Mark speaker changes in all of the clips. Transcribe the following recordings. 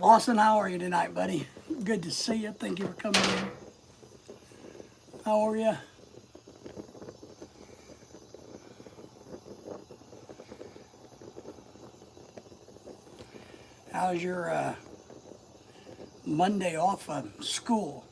Speaker 1: Austin, how are you tonight, buddy? Good to see you. Thank you for coming in. How are you? How's your Monday off of school?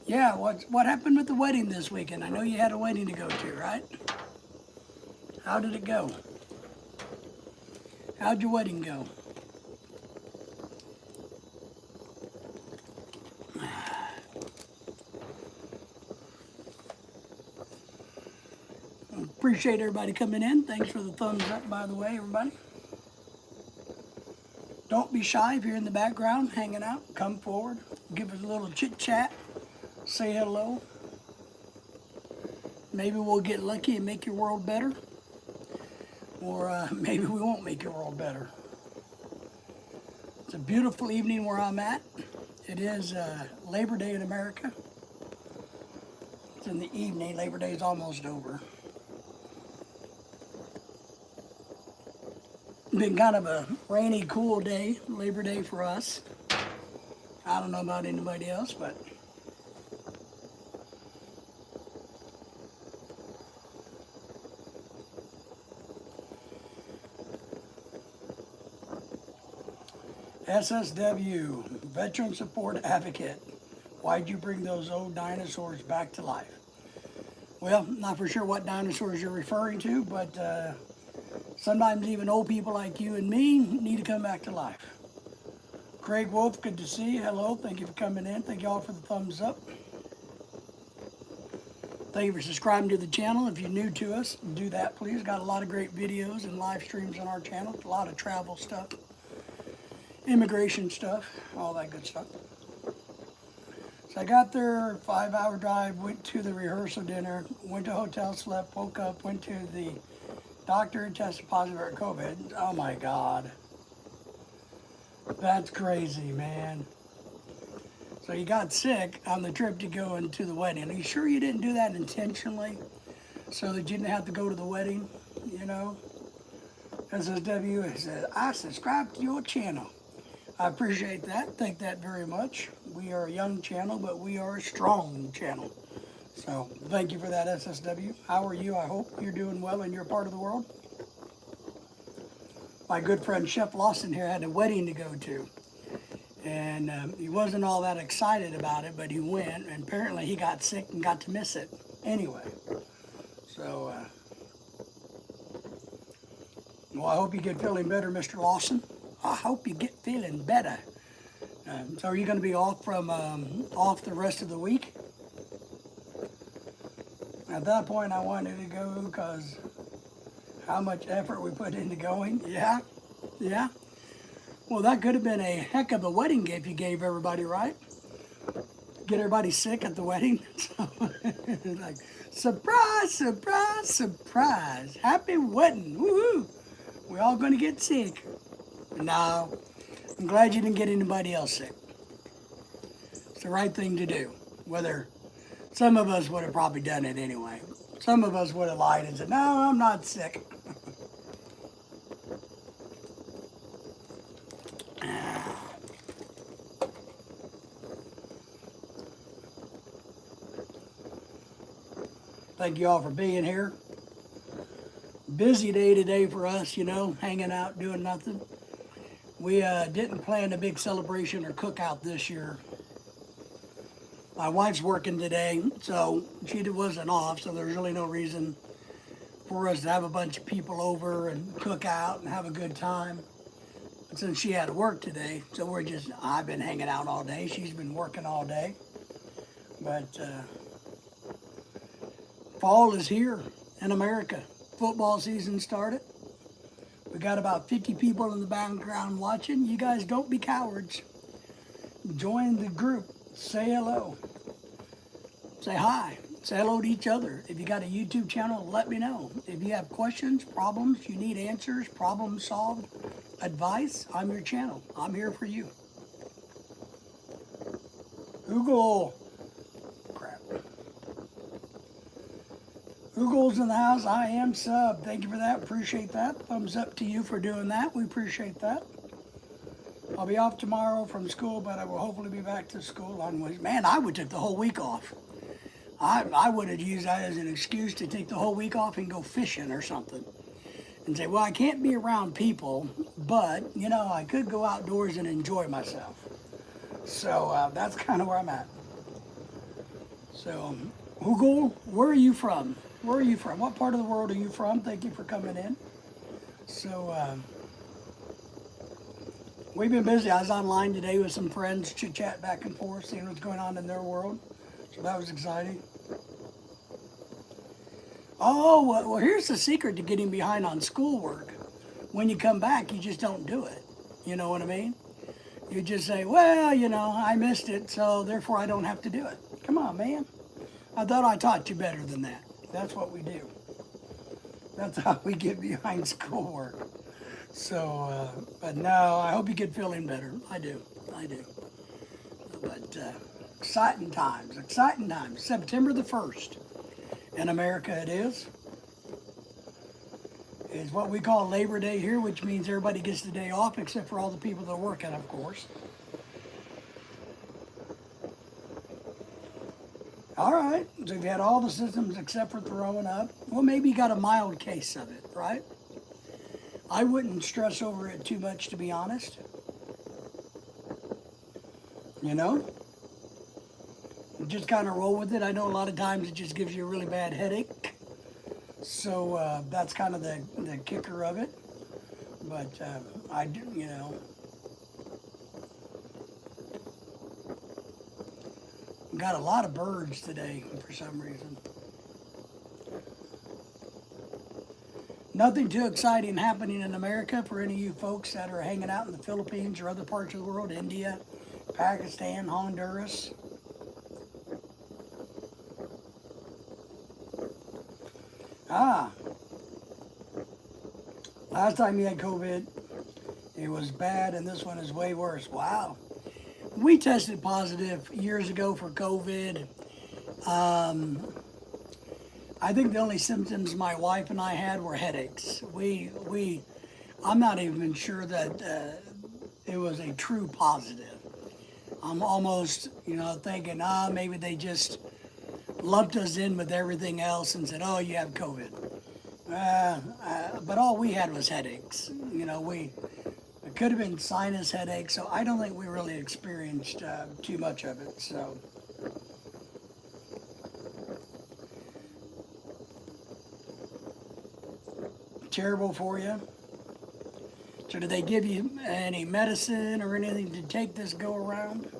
Speaker 1: Yeah, what happened with the wedding this weekend? I know you had a wedding to go to, right? How did it go? How'd your wedding go? Appreciate everybody coming in. Thanks for the thumbs up, by the way, everybody. Don't be shy if you're in the background hanging out. Come forward, give us a little chit chat, say hello. Maybe we'll get lucky and make your world better, or maybe we won't make your world better. It's a beautiful evening where I'm at. It is Labor Day in America. It's in the evening. Labor Day is almost over. Been kind of a rainy, cool day, Labor Day for us. I don't know about anybody else, but SSW, Veteran Support Advocate. Why'd you bring those old dinosaurs back to life? Well, not for sure what dinosaurs you're referring to, but sometimes even old people like you and me need to come back to life. Craig Wolf, good to see you. Hello, thank you for coming in. Thank you all for the thumbs up. Thank you for subscribing to the channel. If you're new to us, do that please. Got a lot of great videos and live streams on our channel. A lot of travel stuff, immigration stuff, all that good stuff. So I got there, 5-hour drive, went to the rehearsal dinner, went to hotel, slept, woke up, went to the doctor, tested positive for COVID. Oh my God. That's crazy, man. So you got sick on the trip to go into the wedding. Are you sure you didn't do that intentionally so that you didn't have to go to the wedding, you know? SSW says, I subscribe to your channel. I appreciate that. Thank that very much. We are a young channel, but we are a strong channel. So thank you for that, SSW. How are you? I hope you're doing well in your part of the world. My good friend Chef Lawson here had a wedding to go to. And he wasn't all that excited about it, but he went. And apparently he got sick and got to miss it anyway. So, well, I hope you get feeling better, Mr. Lawson. I hope you get feeling better. So are you going to be off from off the rest of the week? At that point, I wanted to go because how much effort we put into going. Yeah, yeah. Well, that could have been a heck of a wedding gift you gave everybody, right? Get everybody sick at the wedding. So, like, surprise, surprise, surprise. Happy wedding. Woohoo. We're all going to get sick. No, I'm glad you didn't get anybody else sick. It's the right thing to do. Whether some of us would have probably done it anyway. Some of us would have lied and said, no, I'm not sick. Thank you all for being here. Busy day today for us, you know, hanging out, doing nothing. We didn't plan a big celebration or cookout this year. My wife's working today, so she wasn't off, so there's really no reason for us to have a bunch of people over and cook out and have a good time. But since she had to work today, so I've been hanging out all day. She's been working all day. But fall is here in America. Football season started. We got about 50 people in the background watching. You guys don't be cowards. Join the group. Say hello. Say hi. Say hello to each other. If you got a YouTube channel, let me know. If you have questions, problems, you need answers, problem solved, advice, I'm your channel. I'm here for you. Google, crap. Google's in the house. I am sub. Thank you for that. Appreciate that. Thumbs up to you for doing that. We appreciate that. I'll be off tomorrow from school, but I will hopefully be back to school on Wednesday. Man, I would take the whole week off. I would have used that as an excuse to take the whole week off and go fishing or something. And say, well, I can't be around people, but, you know, I could go outdoors and enjoy myself. So that's kind of where I'm at. So, Google, where are you from? Where are you from? What part of the world are you from? Thank you for coming in. So, we've been busy. I was online today with some friends, chit-chat back and forth, seeing what's going on in their world. So that was exciting. Oh, well, here's the secret to getting behind on schoolwork. When you come back, you just don't do it. You know what I mean? You just say, well, you know, I missed it, so therefore I don't have to do it. Come on, man. I thought I taught you better than that. That's what we do. That's how we get behind schoolwork. So, but no, I hope you get feeling better. I do. But exciting times. September the 1st. In America it is what we call Labor Day here, which means everybody gets the day off except for all the people that are working, of course. All right, so you've had all the systems except for throwing up. Well, maybe you got a mild case of it, right? I wouldn't stress over it too much, to be honest. You know? Just kind of roll with it. I know a lot of times it just gives you a really bad headache. So that's kind of the kicker of it. But I do, you know. Got a lot of birds today for some reason. Nothing too exciting happening in America for any of you folks that are hanging out in the Philippines or other parts of the world, India, Pakistan, Honduras. Last time you had COVID, it was bad, and this one is way worse. Wow. We tested positive years ago for COVID. I think the only symptoms my wife and I had were headaches. I'm not even sure that it was a true positive. I'm almost, you know, thinking, maybe they just lumped us in with everything else and said, oh, you have COVID. But all we had was headaches. You know, it could have been sinus headaches, so I don't think we really experienced too much of it. So, terrible for you. So, did they give you any medicine or anything to take this go around?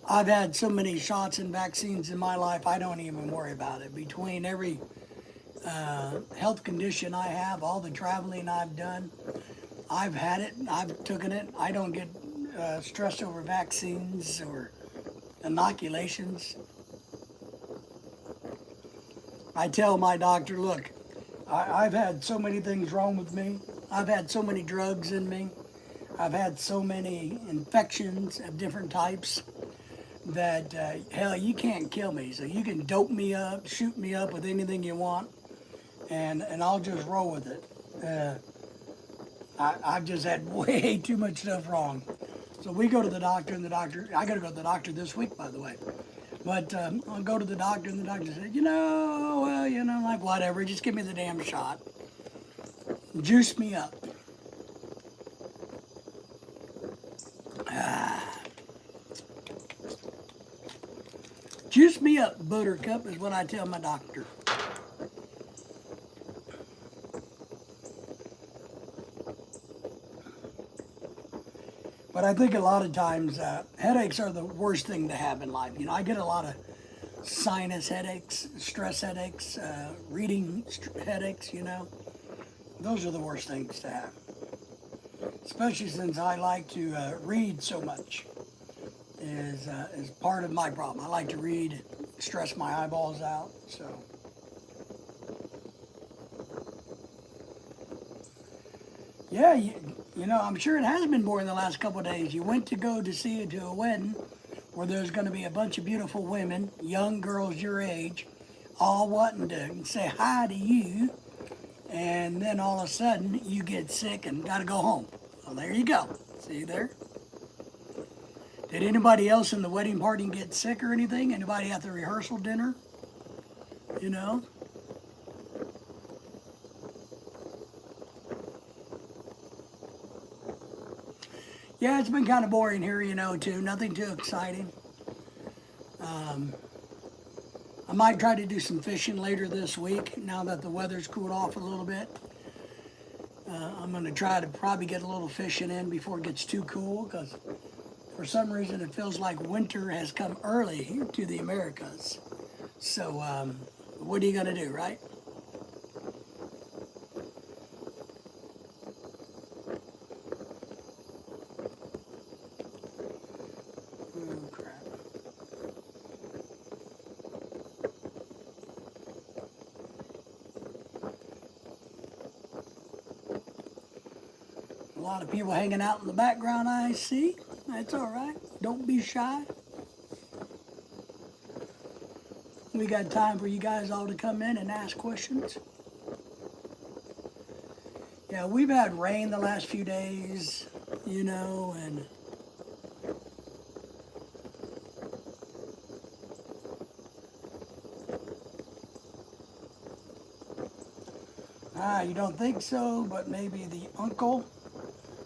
Speaker 1: I've had so many shots and vaccines in my life, I don't even worry about it. Between every health condition I have, all the traveling I've done, I've had it, I've taken it. I don't get stressed over vaccines or inoculations. I tell my doctor, look, I've had so many things wrong with me. I've had so many drugs in me. I've had so many infections of different types that, hell, you can't kill me. So you can dope me up, shoot me up with anything you want, and I'll just roll with it. I've just had way too much stuff wrong. So we go to the doctor, and I got to go to the doctor this week, by the way. But I'll go to the doctor, and the doctor said, like whatever, just give me the damn shot. Juice me up. Juice me up, Buttercup, is what I tell my doctor. But I think a lot of times headaches are the worst thing to have in life. You know, I get a lot of sinus headaches, stress headaches, reading headaches, you know. Those are the worst things to have. Especially since I like to read so much. Is part of my problem. I like to read, stress my eyeballs out, so. Yeah, You know, I'm sure it has been boring the last couple of days. You went to go to see it to a wedding where there's going to be a bunch of beautiful women, young girls your age, all wanting to say hi to you, and then all of a sudden you get sick and got to go home. Well, there you go. See there? Did anybody else in the wedding party get sick or anything? Anybody at the rehearsal dinner? You know? Yeah, it's been kind of boring here, you know, too. Nothing too exciting. Um, I might try to do some fishing later this week now that the weather's cooled off a little bit. I'm going to try to probably get a little fishing in before it gets too cool because for some reason it feels like winter has come early here to the Americas. So, what are you going to do, right? Oh, crap. A lot of people hanging out in the background, I see. That's all right. Don't be shy. We got time for you guys all to come in and ask questions. Yeah, we've had rain the last few days, you know, and you don't think so, but maybe the uncle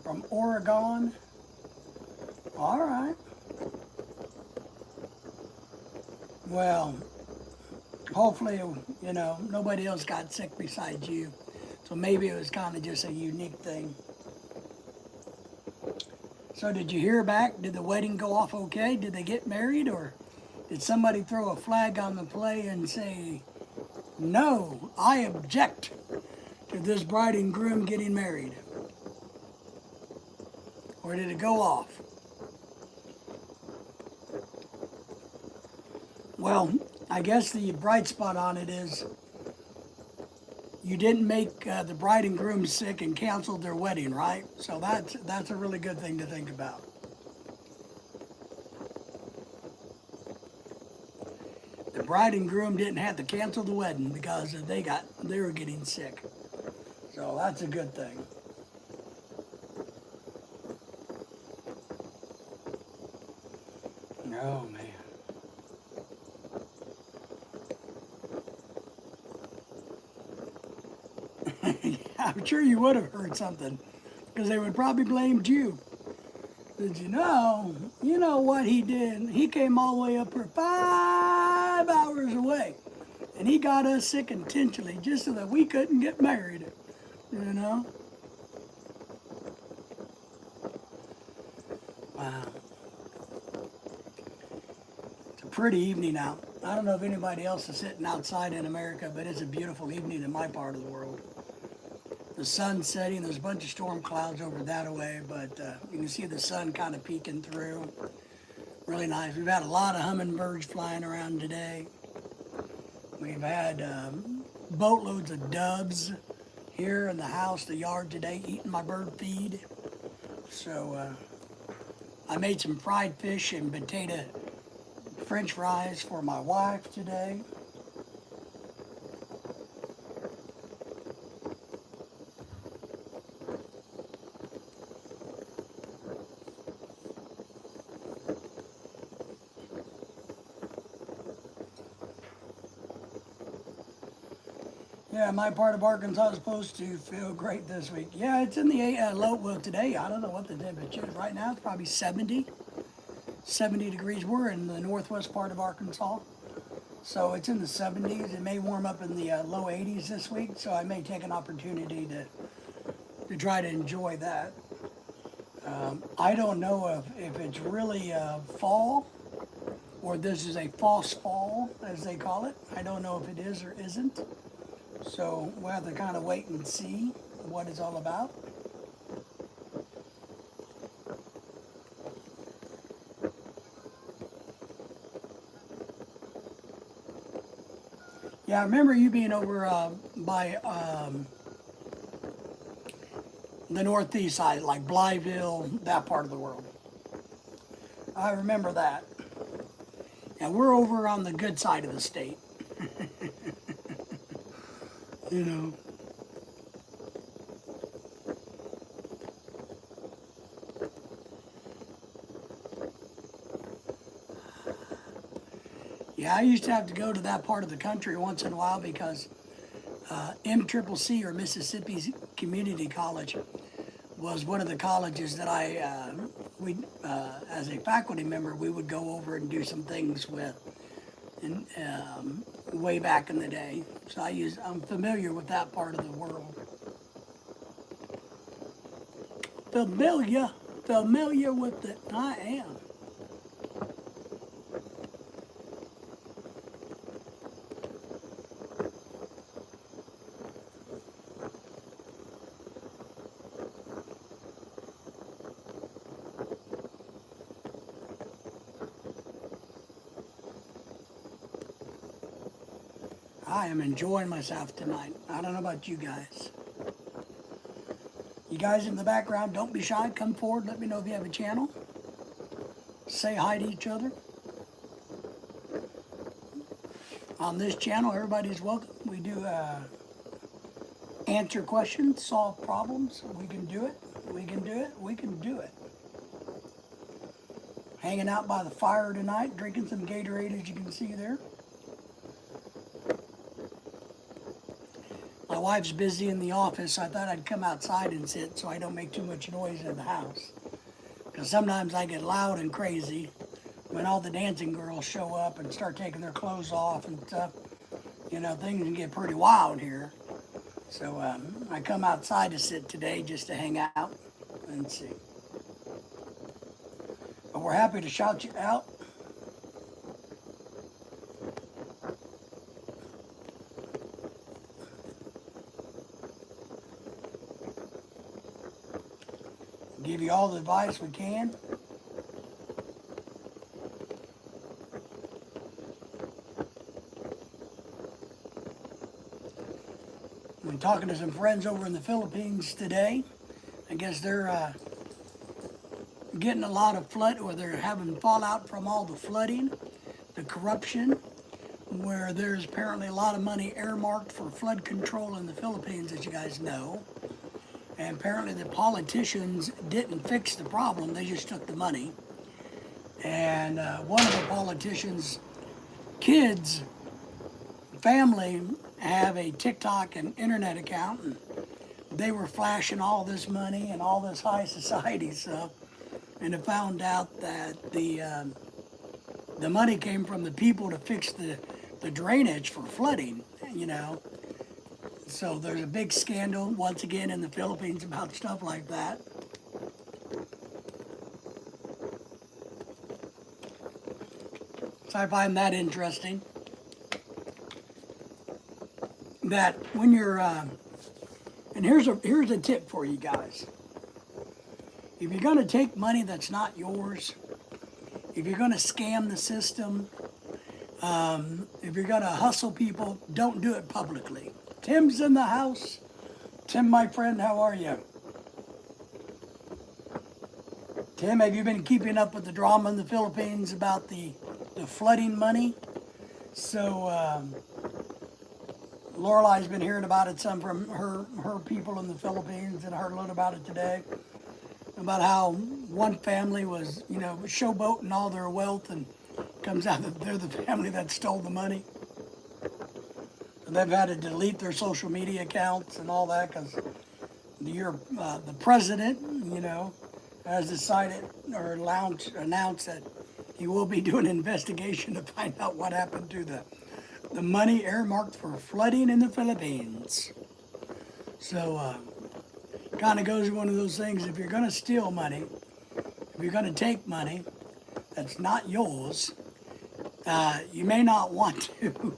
Speaker 1: from Oregon. All right. Well, hopefully, you know, nobody else got sick besides you. So maybe it was kind of just a unique thing. So did you hear back? Did the wedding go off okay? Did they get married or did somebody throw a flag on the play and say, no, I object to this bride and groom getting married? Or did it go off? Well, I guess the bright spot on it is you didn't make the bride and groom sick and canceled their wedding, right? So that's a really good thing to think about. The bride and groom didn't have to cancel the wedding because they were getting sick. So that's a good thing. Oh man. I'm sure you would have heard something because they would probably blamed you. Did you know? You know what he did? He came all the way up here 5 hours away and he got us sick intentionally just so that we couldn't get married. You know? Wow. It's a pretty evening out. I don't know if anybody else is sitting outside in America, but it's a beautiful evening in my part of the world. The sun's setting. There's a bunch of storm clouds over that way, but you can see the sun kind of peeking through. Really nice. We've had a lot of hummingbirds flying around today. We've had boatloads of doves here in the house, the yard today, eating my bird feed. So I made some fried fish and potato French fries for my wife today. Yeah, my part of Arkansas is supposed to feel great this week. Yeah, it's in the low, well, today, I don't know what the temperature is. Right now, it's probably 70 degrees. We're in the northwest part of Arkansas, so it's in the 70s. It may warm up in the low 80s this week, so I may take an opportunity to try to enjoy that. I don't know if it's really fall or this is a false fall, as they call it. I don't know if it is or isn't. So we'll have to kind of wait and see what it's all about. Yeah, I remember you being over by the northeast side, like Blytheville, that part of the world. I remember that. And we're over on the good side of the state. You know. Yeah, I used to have to go to that part of the country once in a while because MCCC, or Mississippi Community College, was one of the colleges that as a faculty member, we would go over and do some things with, and way back in the day. So I'm familiar with that part of the world. Familiar with it. I am. I am enjoying myself tonight. I don't know about you guys. You guys in the background, don't be shy. Come forward. Let me know if you have a channel. Say hi to each other. On this channel, everybody's welcome. We do answer questions, solve problems. We can do it. We can do it. We can do it. Hanging out by the fire tonight, drinking some Gatorade, as you can see there. My wife's busy in the office, so I thought I'd come outside and sit so I don't make too much noise in the house. Because sometimes I get loud and crazy when all the dancing girls show up and start taking their clothes off and stuff. You know, things can get pretty wild here. So I come outside to sit today just to hang out and see. But we're happy to shout you out. Give you all the advice we can. I'm talking to some friends over in the Philippines today. I guess they're getting a lot of flood, or they're having fallout from all the flooding, the corruption, where there's apparently a lot of money earmarked for flood control in the Philippines, as you guys know. And apparently the politicians didn't fix the problem, they just took the money. And one of the politicians' kids, family, have a TikTok and internet account, and they were flashing all this money and all this high society stuff, and it found out that the money came from the people to fix the drainage for flooding, you know. So there's a big scandal once again in the Philippines about stuff like that. So I find that interesting. That when you're, and here's a tip for you guys. If you're going to take money that's not yours, if you're going to scam the system, if you're going to hustle people, don't do it publicly. Tim's in the house. Tim, my friend, how are you? Tim, have you been keeping up with the drama in the Philippines about the flooding money? So, Lorelai's been hearing about it some from her people in the Philippines, and I heard a little about it today. About how one family was, you know, showboating all their wealth, and comes out that they're the family that stole the money. And they've had to delete their social media accounts and all that because the president, you know, has decided or announced that he will be doing an investigation to find out what happened to the money earmarked for flooding in the Philippines. So, kind of goes to one of those things, if you're going to steal money, if you're going to take money that's not yours, you may not want to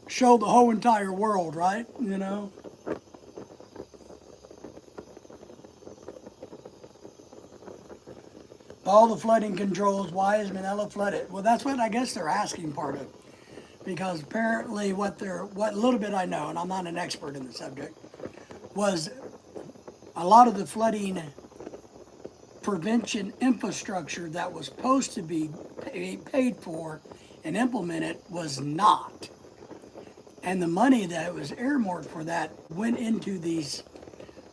Speaker 1: show the whole entire world, right? You know? All the flooding controls, why is Manila flooded? Well, that's what I guess they're asking part of. because apparently what little bit I know, and I'm not an expert in the subject, was a lot of the flooding prevention infrastructure that was supposed to be paid for and implemented was not. And the money that was earmarked for that went into these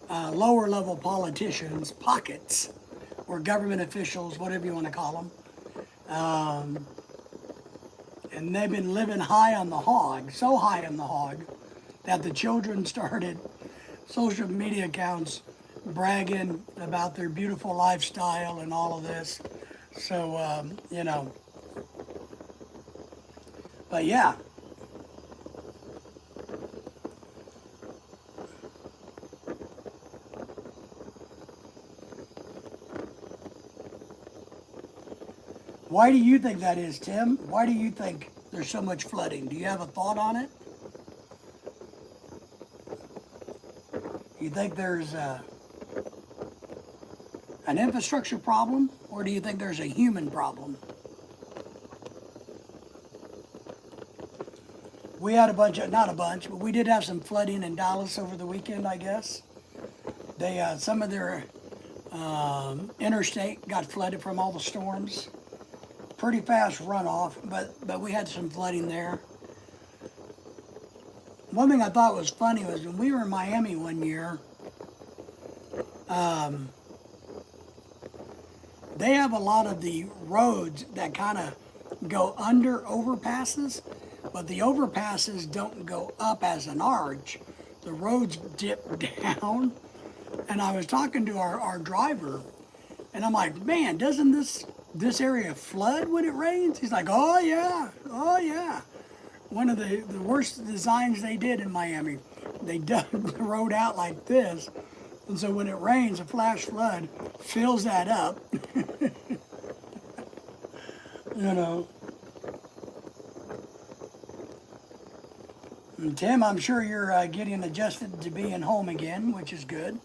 Speaker 1: lower level politicians' pockets, or government officials, whatever you want to call them. And they've been living high on the hog, so high on the hog, that the children started social media accounts bragging about their beautiful lifestyle and all of this. So, but yeah. Why do you think that is, Tim? Why do you think there's so much flooding? Do you have a thought on it? You think there's an infrastructure problem, or do you think there's a human problem? We had not a bunch, but we did have some flooding in Dallas over the weekend, I guess. Some of their interstate got flooded from all the storms. Pretty fast runoff, but we had some flooding there. One thing I thought was funny was when we were in Miami one year, they have a lot of the roads that kind of go under overpasses, but the overpasses don't go up as an arch. The roads dip down. And I was talking to our driver, and I'm like, man, doesn't this area flood when it rains? He's like, oh yeah. One of the worst designs they did in Miami, they dug the road out like this, and so when it rains, a flash flood fills that up. And Tim, I'm sure you're getting adjusted to being home again, which is good.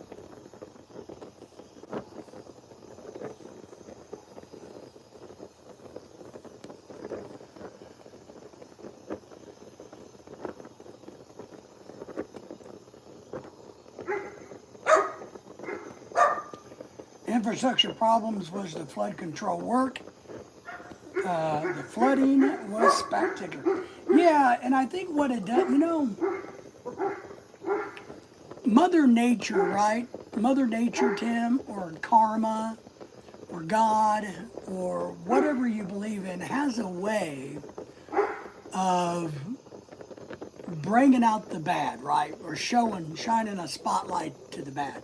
Speaker 1: Infrastructure problems was the flood control work. The flooding was spectacular. Yeah, and I think what it does, Mother Nature, right? Mother Nature, Tim, or karma, or God, or whatever you believe in, has a way of bringing out the bad, right? Or shining a spotlight to the bad.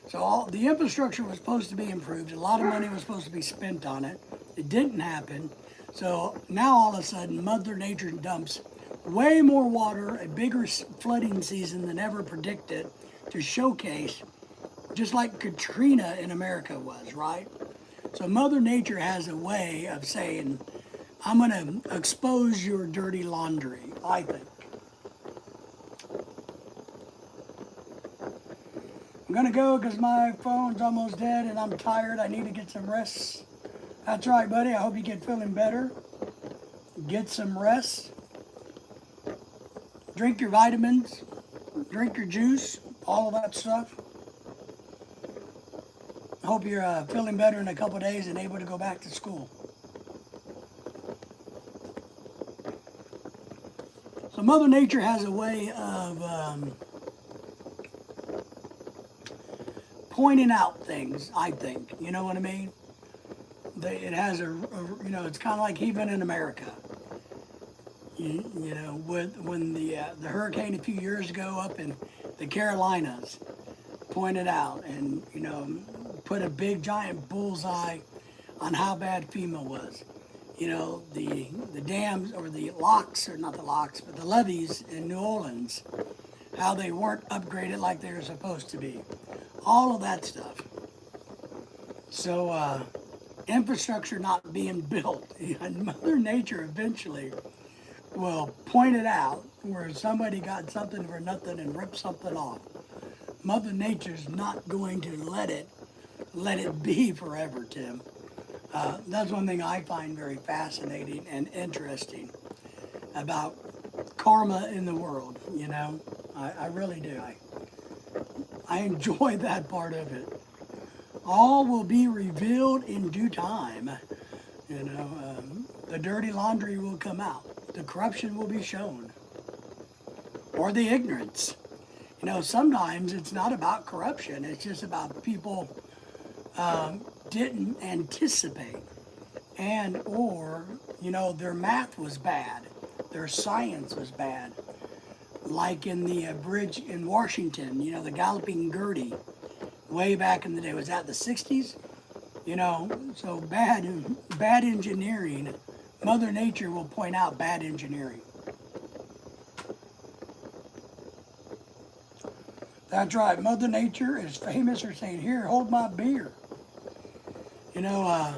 Speaker 1: So the infrastructure was supposed to be improved. A lot of money was supposed to be spent on it. It didn't happen. So now all of a sudden, Mother Nature dumps way more water, a bigger flooding season than ever predicted, to showcase, just like Katrina in America was, right? So Mother Nature has a way of saying, I'm going to expose your dirty laundry, I think. I'm going to go because my phone's almost dead and I'm tired. I need to get some rest. That's right, buddy. I hope you get feeling better. Get some rest. Drink your vitamins. Drink your juice. All of that stuff. Hope you're feeling better in a couple of days and able to go back to school. So Mother Nature has a way of pointing out things, I think. You know what I mean? It has it's kind of like even in America. When the hurricane a few years ago up in the Carolinas pointed out and, put a big giant bullseye on how bad FEMA was. The dams or the locks, or not the locks, but the levees in New Orleans, how they weren't upgraded like they were supposed to be. All of that stuff. So, infrastructure not being built, and Mother Nature eventually will point it out where somebody got something for nothing and ripped something off. Mother Nature's not going to let it be forever, Tim. That's one thing I find very fascinating and interesting. about karma in the world, you know. I really do. I enjoy that part of it. All will be revealed in due time. You know, the dirty laundry will come out. The corruption will be shown. Or the ignorance. You know, sometimes it's not about corruption. It's just about people didn't anticipate. And or, you know, their math was bad. Their science was bad. Like in the bridge in Washington, you know, the Galloping Gertie, way back in the day. Was that the 60s? You know, so bad engineering. Mother Nature will point out bad engineering. That's right. Mother Nature is famous for saying, "Here, hold my beer." You know,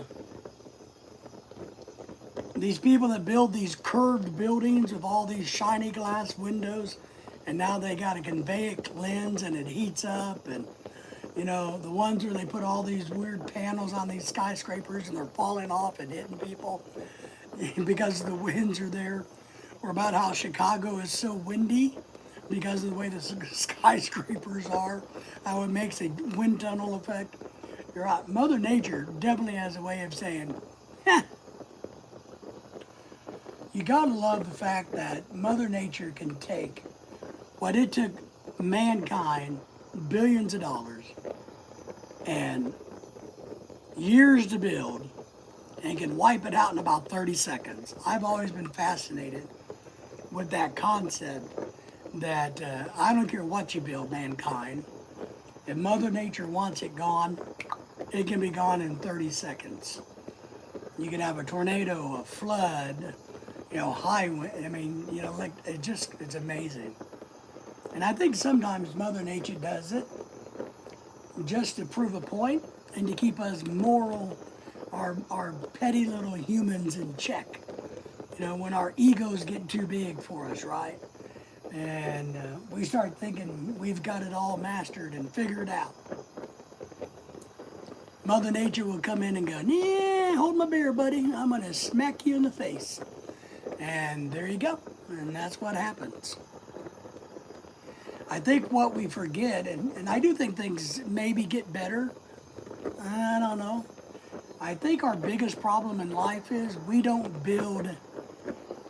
Speaker 1: these people that build these curved buildings with all these shiny glass windows, and now they got a conveyor lens and it heats up, and you know, the ones where they put all these weird panels on these skyscrapers and they're falling off and hitting people because the winds are there. Or about how Chicago is so windy because of the way the skyscrapers are, how it makes a wind tunnel effect. You're right. Mother Nature definitely has a way of saying, "Heh." You gotta love the fact that Mother Nature can take what it took mankind billions of dollars and years to build and can wipe it out in about 30 seconds. I've always been fascinated with that concept that I don't care what you build, mankind. If Mother Nature wants it gone, it can be gone in 30 seconds. You can have a tornado, a flood, you know, high wind. I mean, you know, like it's amazing. And I think sometimes Mother Nature does it just to prove a point and to keep us moral, our petty little humans in check. You know, when our egos get too big for us, right? And we start thinking we've got it all mastered and figured out. Mother Nature will come in and go, "Yeah, hold my beer, buddy. I'm going to smack you in the face." And there you go. And that's what happens. I think what we forget, and I do think things maybe get better. I don't know. I think our biggest problem in life is we don't build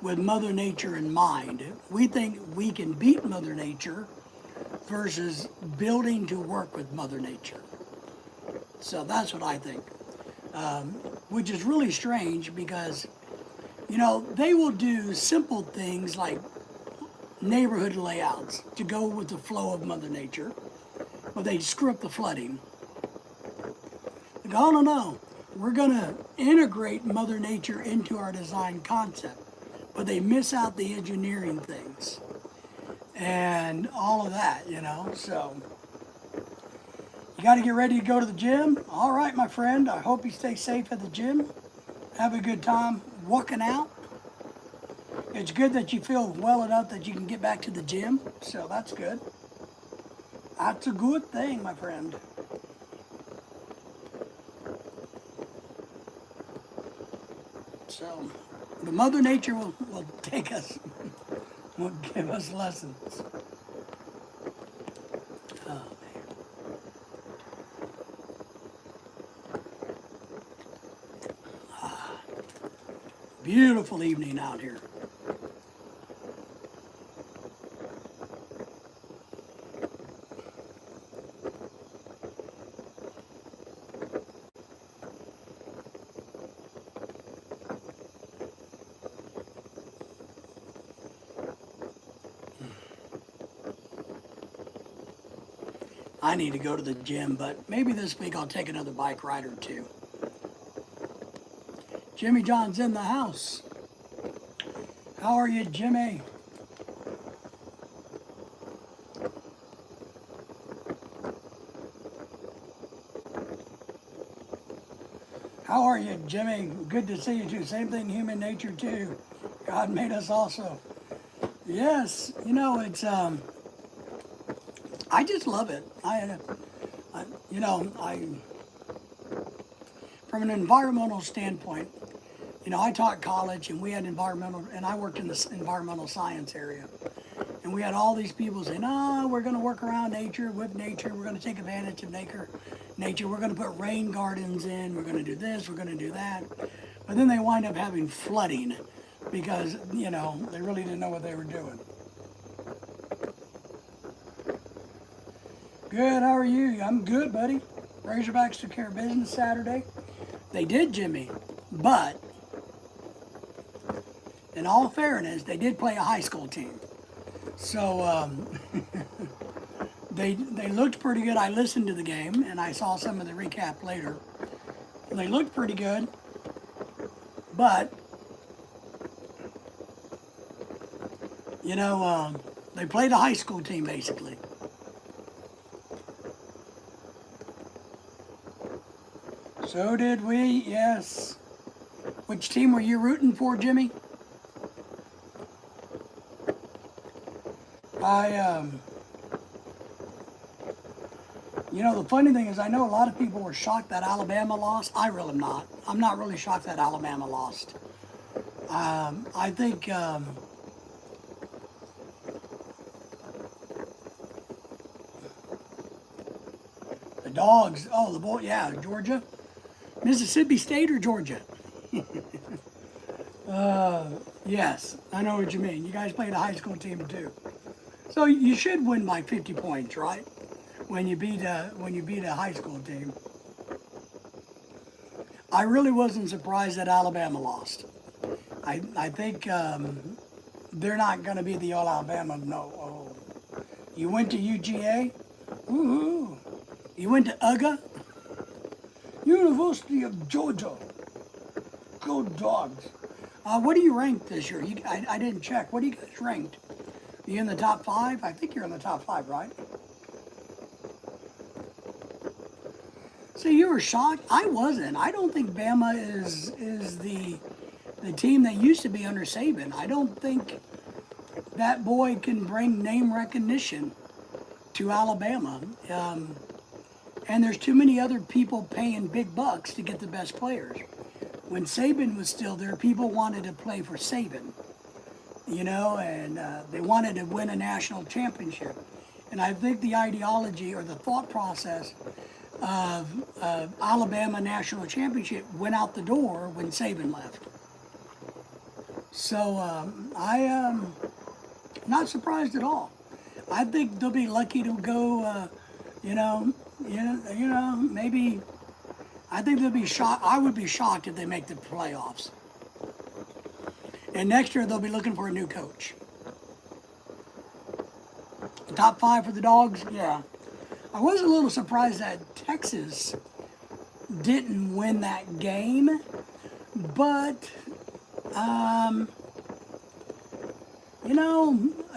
Speaker 1: with Mother Nature in mind. We think we can beat Mother Nature versus building to work with Mother Nature. So that's what I think, which is really strange because, you know, they will do simple things like neighborhood layouts to go with the flow of Mother Nature, but they screw up the flooding. They go, "Oh, no, we're going to integrate Mother Nature into our design concept," but they miss out the engineering things and all of that, you know. So you got to get ready to go to the gym. All right, my friend, I hope you stay safe at the gym. Have a good time working out. It's good that you feel well enough that you can get back to the gym, so that's good. That's a good thing, my friend. So, the Mother Nature will take us, will give us lessons. Oh, man. Beautiful evening out here. I need to go to the gym, but maybe this week I'll take another bike ride or two. Jimmy John's in the house. How are you, Jimmy? How are you, Jimmy? Good to see you too. Same thing, human nature too. God made us also. Yes, you know, it's I just love it. You know, from an environmental standpoint, I taught college, and we had environmental, and I worked in the environmental science area. And we had all these people saying, "Oh, we're going to work around nature, with nature. We're going to take advantage of nature. We're going to put rain gardens in. We're going to do this. We're going to do that." But then they wind up having flooding because, they really didn't know what they were doing. Good, how are you? I'm good, buddy. Razorbacks took care of business Saturday. They did, Jimmy. But, in all fairness, they did play a high school team. So, they looked pretty good. I listened to the game, and I saw some of the recap later. They looked pretty good. But, they played a high school team, basically. So did we, yes. Which team were you rooting for, Jimmy? The funny thing is, I know a lot of people were shocked that Alabama lost. I really am not. I'm not really shocked that Alabama lost. I think the Dogs, Georgia. Mississippi State or Georgia? Yes, I know what you mean. You guys played a high school team too. So you should win by 50 points, right? When you beat a high school team. I really wasn't surprised that Alabama lost. I think they're not going to be the old Alabama. No. Oh. You went to UGA? Woohoo! You went to UGA? University of Georgia. Go Dogs. What are you ranked this year? I didn't check. What are you guys ranked? Are you in the top 5? I think you're in the top 5, right? See, you were shocked. I wasn't. I don't think Bama is the team that used to be under Saban. I don't think that boy can bring name recognition to Alabama. And there's too many other people paying big bucks to get the best players. When Saban was still there, people wanted to play for Saban, and they wanted to win a national championship. And I think the ideology or the thought process of Alabama national championship went out the door when Saban left. So I am not surprised at all. I think they'll be lucky to go, maybe. I think they'll be shocked. I would be shocked if they make the playoffs. And next year they'll be looking for a new coach. Top 5 for the Dogs, yeah. I was a little surprised that Texas didn't win that game, but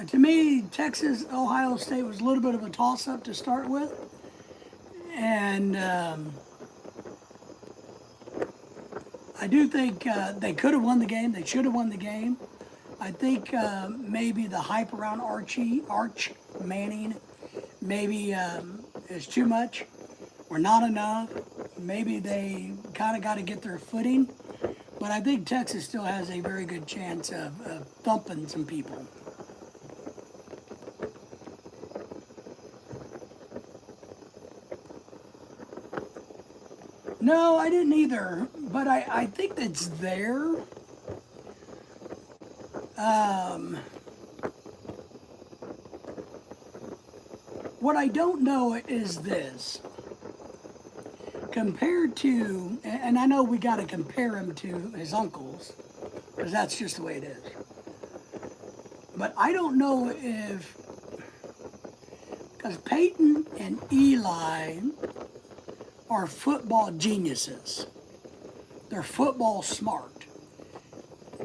Speaker 1: to me, Texas, Ohio State was a little bit of a toss-up to start with, and I do think they could have won the game. They should have won the game. I think maybe the hype around Arch Manning, maybe is too much or not enough. Maybe they kind of got to get their footing. But I think Texas still has a very good chance of thumping some people. No, I didn't either, but I think that's there. What I don't know is this. Compared to, and I know we got to compare him to his uncles, because that's just the way it is. But I don't know if, because Peyton and Eli are football geniuses. They're football smart.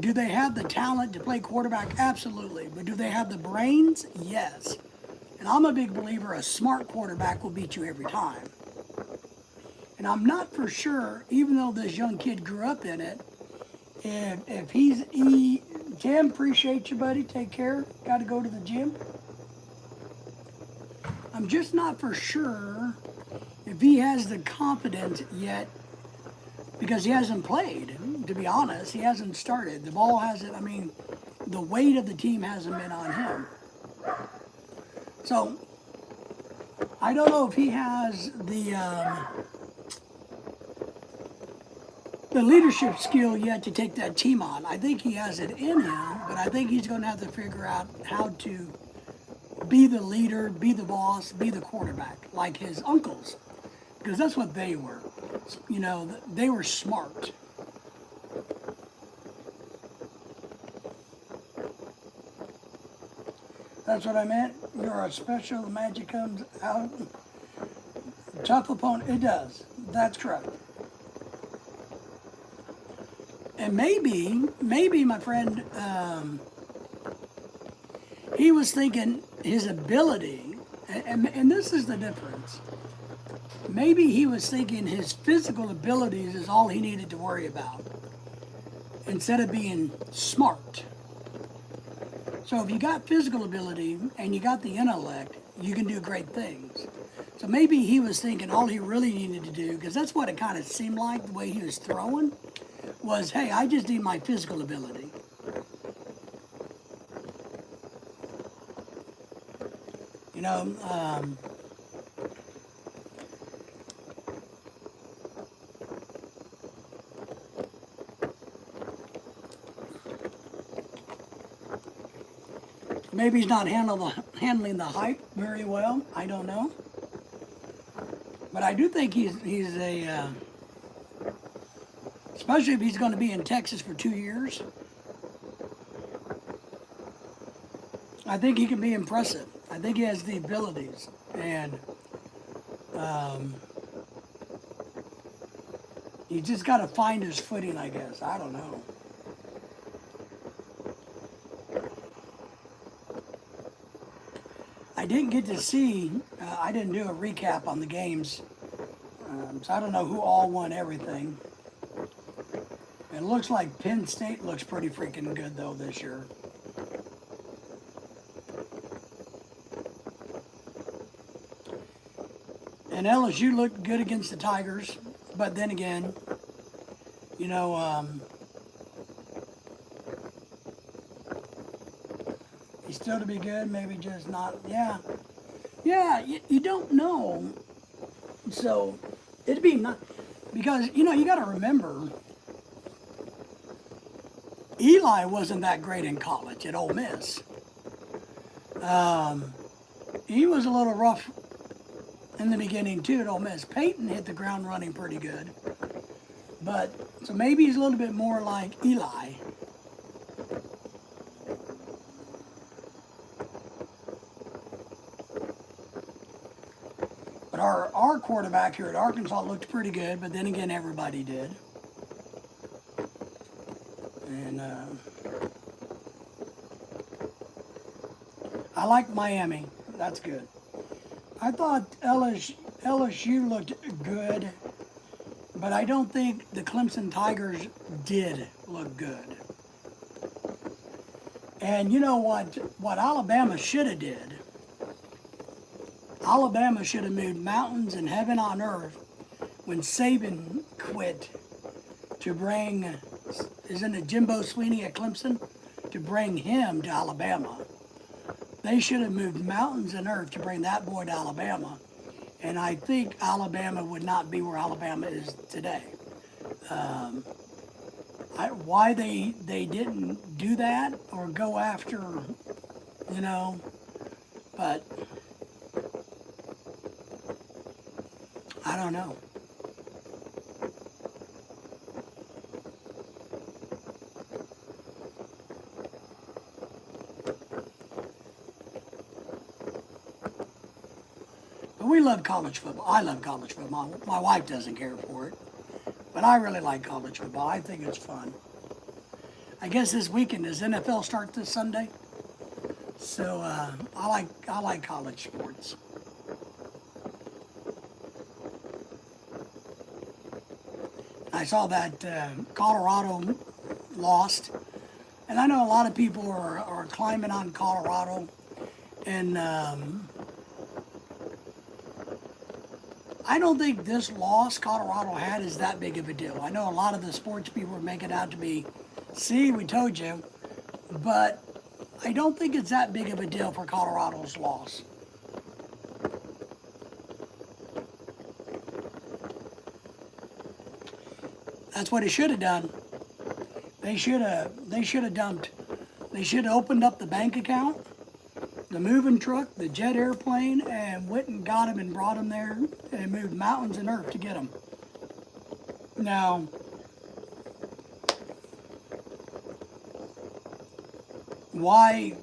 Speaker 1: Do they have the talent to play quarterback? Absolutely. But do they have the brains? Yes. And I'm a big believer a smart quarterback will beat you every time. And I'm not for sure, even though this young kid grew up in it, if Tim, appreciate you, buddy. Take care. Got to go to the gym. I'm just not for sure if he has the confidence yet, because he hasn't played. to be honest, he hasn't started. The ball hasn't, I mean, the weight of the team hasn't been on him. So, I don't know if he has the leadership skill yet to take that team on. I think he has it in him, but I think he's going to have to figure out how to be the leader, be the boss, be the quarterback, like his uncles, because that's what they were. You know, they were smart. That's what I meant. You're a special. The magic comes out. Tough opponent. It does. That's correct. And maybe my friend, he was thinking his ability, and this is the difference. Maybe he was thinking his physical abilities is all he needed to worry about, instead of being smart. So if you got physical ability and you got the intellect, you can do great things. So maybe he was thinking all he really needed to do, because that's what it kind of seemed like the way he was throwing, was, hey, I just need my physical ability. You know, maybe he's not handling the hype very well. I don't know. But I do think he's a, especially if he's going to be in Texas for 2 years, I think he can be impressive. I think he has the abilities. And he just got to find his footing, I guess. I don't know. I didn't get to see, I didn't do a recap on the games, so I don't know who all won everything. It looks like Penn State looks pretty freaking good, though, this year. And LSU looked good against the Tigers, but then again, you know, he's still to be good, maybe just not, yeah. Yeah, you don't know. So, it'd be not, because, you know, you got to remember, Eli wasn't that great in college at Ole Miss. He was a little rough in the beginning, too, at Ole Miss. Peyton hit the ground running pretty good. But, so maybe he's a little bit more like Eli. But our quarterback here at Arkansas looked pretty good, but then again, everybody did. And I like Miami. That's good. I thought LSU looked good, but I don't think the Clemson Tigers did look good. And you know what Alabama should have did? Alabama should have moved mountains and heaven on earth when Saban quit to bring, isn't it Jimbo Sweeney at Clemson? To bring him to Alabama. They should have moved mountains and earth to bring that boy to Alabama. And I think Alabama would not be where Alabama is today. Why they didn't do that or go after, you know, but I don't know. But we love college football. I love college football. My wife doesn't care for it. But I really like college football. I think it's fun. I guess this weekend, does NFL start this Sunday? So I like college sports. I saw that Colorado lost. And I know a lot of people are climbing on I don't think this loss Colorado had is that big of a deal. I know a lot of the sports people are making it out to be, see, we told you, but I don't think it's that big of a deal for Colorado's loss. That's what it should have done. They should have opened up the bank account, the moving truck, the jet airplane, and went and got him and brought him there and moved mountains and earth to get him. Now, why,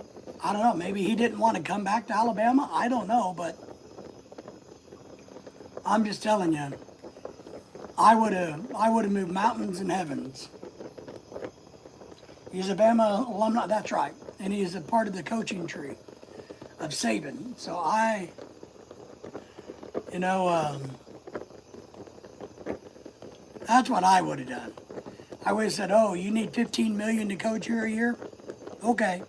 Speaker 1: I don't know, maybe he didn't want to come back to Alabama. I don't know, but I'm just telling you, I would have moved mountains and heavens. He's a Bama alumni, that's right, and he is a part of the coaching tree of Saban. So that's what I would have done. I would have said, oh, you need $15 million to coach here a year? Okay,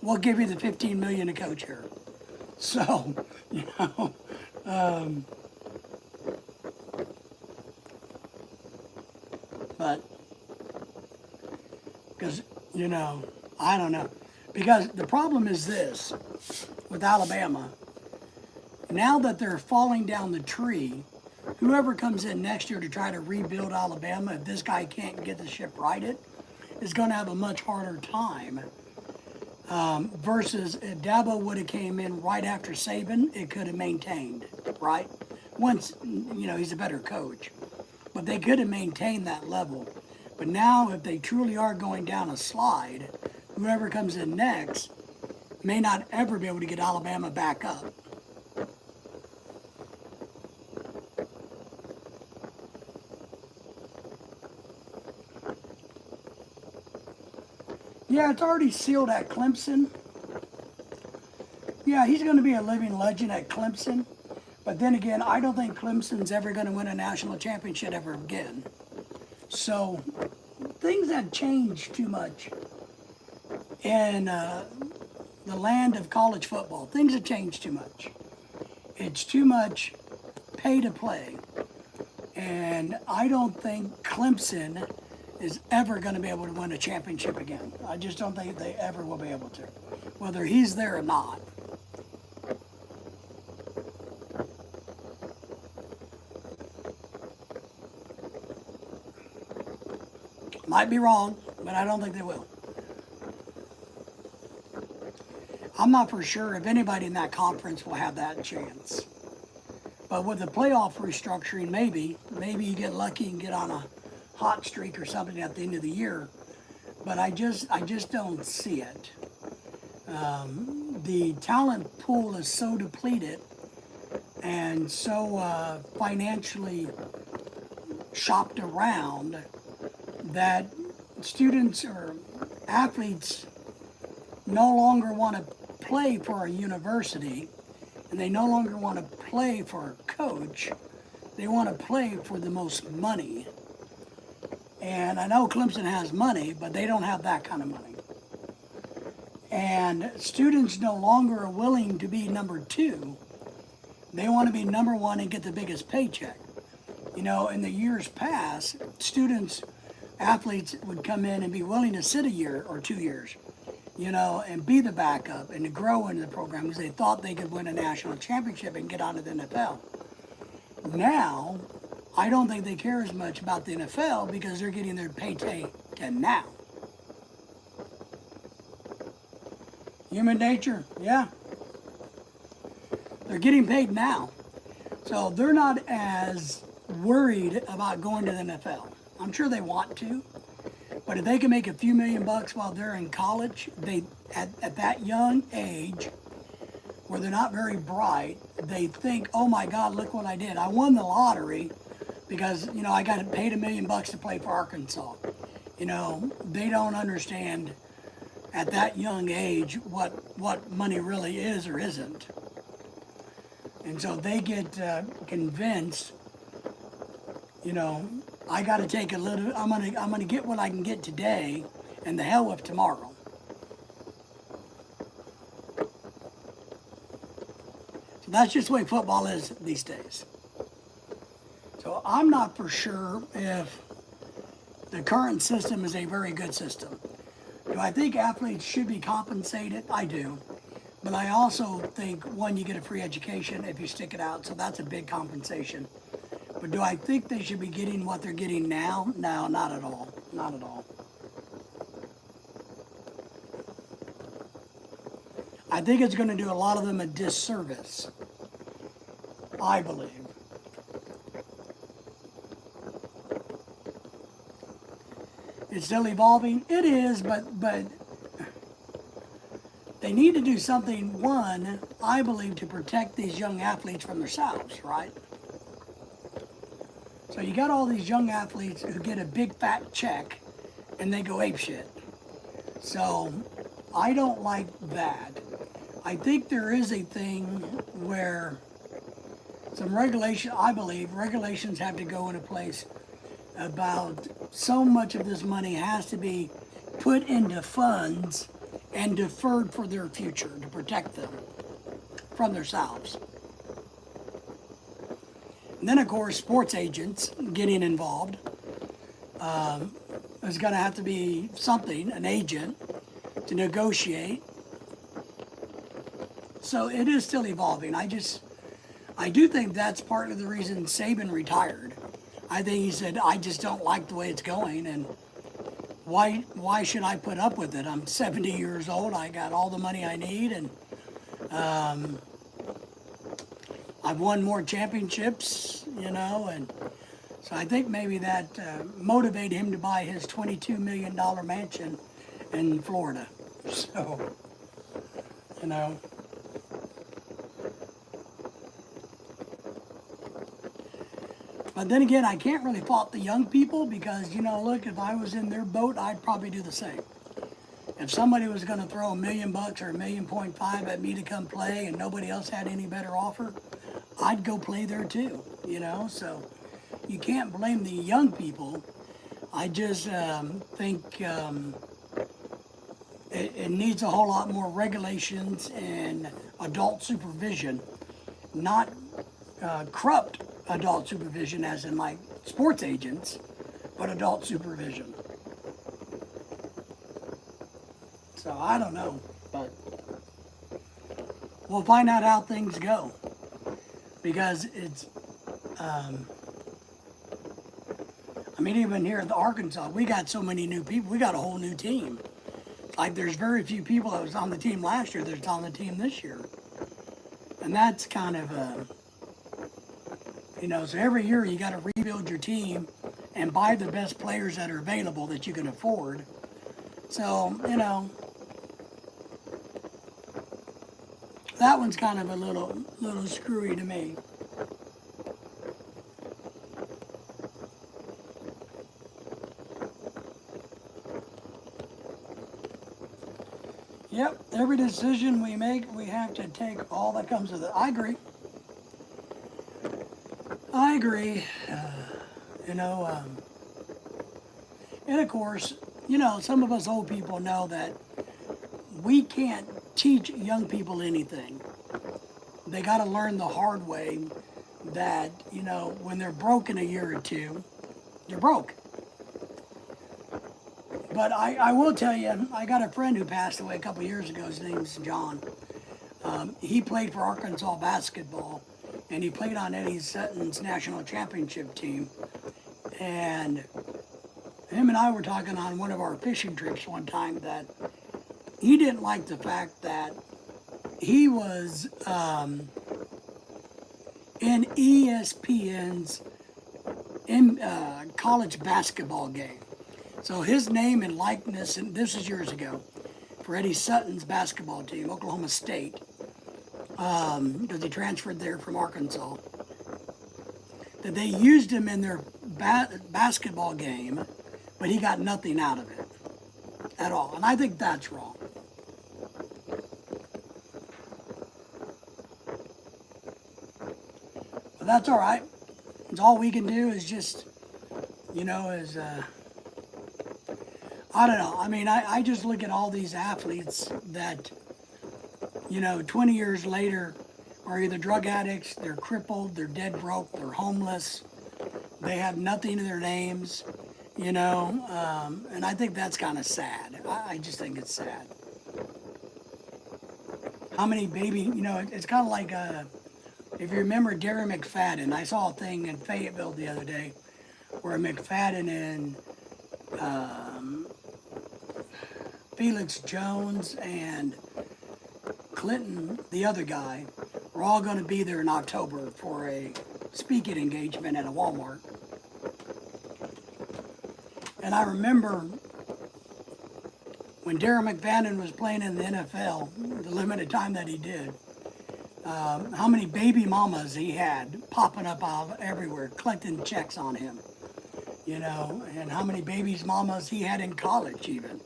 Speaker 1: we'll give you the $15 million to coach here. So, but, because, I don't know. Because the problem is this, with Alabama, now that they're falling down the tree, whoever comes in next year to try to rebuild Alabama, if this guy can't get the ship righted, is going to have a much harder time. Versus if Dabo would have came in right after Saban, it could have maintained, right? Once, he's a better coach. But they could have maintained that level. But now, if they truly are going down a slide, whoever comes in next may not ever be able to get Alabama back up. Yeah, it's already sealed at Clemson. Yeah, he's going to be a living legend at Clemson. But then again, I don't think Clemson's ever going to win a national championship ever again. So things have changed too much in the land of college football. Things have changed too much. It's too much pay to play. And I don't think Clemson is ever going to be able to win a championship again. I just don't think they ever will be able to, whether he's there or not. Might be wrong, but I don't think they will. I'm not for sure if anybody in that conference will have that chance. But with the playoff restructuring, maybe you get lucky and get on a hot streak or something at the end of the year. But I just don't see it. The talent pool is so depleted and so financially shopped around that students or athletes no longer want to play for a university, and they no longer want to play for a coach. They want to play for the most money. And I know Clemson has money, but they don't have that kind of money. And students no longer are willing to be number two. They want to be number one and get the biggest paycheck. In the years past, athletes would come in and be willing to sit a year or 2 years, and be the backup and to grow into the program because they thought they could win a national championship and get onto the NFL. Now, I don't think they care as much about the NFL because they're getting their payday now. Human nature, yeah. They're getting paid now. So they're not as worried about going to the NFL. I'm sure they want to, but if they can make a few $1 million while they're in college, at that young age, where they're not very bright, they think, oh my God, look what I did. I won the lottery because, I got paid $1 million to play for Arkansas. They don't understand at that young age what money really is or isn't. And so they get convinced, I got to take a little. I'm gonna get what I can get today, and the hell with tomorrow. So that's just the way football is these days. I'm not for sure if the current system is a very good system. Do I think athletes should be compensated? I do. But I also think, one, you get a free education if you stick it out, so that's a big compensation. But do I think they should be getting what they're getting now? No, not at all. Not at all. I think it's going to do a lot of them a disservice. I believe. It's still evolving. It is, but they need to do something, one, I believe, to protect these young athletes from themselves, right? So you got all these young athletes who get a big fat check and they go apeshit. So I don't like that. I think there is a thing where some regulation, I believe, regulations have to go into place about so much of this money has to be put into funds and deferred for their future to protect them from themselves. And then, of course, sports agents getting involved. There's going to have to be something, an agent, to negotiate. So it is still evolving. I do think that's part of the reason Saban retired. I think he said, I just don't like the way it's going, and why should I put up with it? I'm 70 years old. I got all the money I need, and I've won more championships, and so I think maybe that motivated him to buy his $22 million mansion in Florida. So, But then again, I can't really fault the young people because, look, if I was in their boat, I'd probably do the same. If somebody was going to throw $1 million or $1.5 million at me to come play and nobody else had any better offer, I'd go play there too, So you can't blame the young people. I just think it needs a whole lot more regulations and adult supervision, not corrupt adult supervision as in like sports agents, but adult supervision. So I don't know, but we'll find out how things go, because it's even here at the Arkansas, we got so many new people. We got a whole new team. Like there's very few people that was on the team last year that's on the team this year, and that's kind of so every year you got to rebuild your team and buy the best players that are available that you can afford. So, that one's kind of a little screwy to me. Yep, every decision we make, we have to take all that comes with it. I agree. And of course, some of us old people know that we can't teach young people anything. They got to learn the hard way that, when they're broke in a year or two, they're broke. But I will tell you, I got a friend who passed away a couple years ago. His name's John. He played for Arkansas basketball, and he played on Eddie Sutton's national championship team. And him and I were talking on one of our fishing trips one time that he didn't like the fact that he was in ESPN's college basketball game. So his name and likeness, and this is years ago, for Eddie Sutton's basketball team, Oklahoma State, because he transferred there from Arkansas, that they used him in their basketball game, but he got nothing out of it at all. And I think that's wrong. But that's all right. It's all we can do is just, I don't know. I just look at all these athletes that, 20 years later are either drug addicts, they're crippled, they're dead broke, they're homeless, They have nothing to their names, you know, and I think that's kind of sad. I just think it's sad. How many baby, you know, it's kind of like, if you remember Gary McFadden, I saw a thing in Fayetteville the other day where McFadden and Felix Jones and Clinton, the other guy, were all going to be there in October for a speaking engagement at a Walmart. And I remember when Darren McFadden was playing in the NFL, the limited time that he did, how many baby mamas he had popping up out of everywhere, collecting checks on him, you know, and how many babies mamas he had in college even.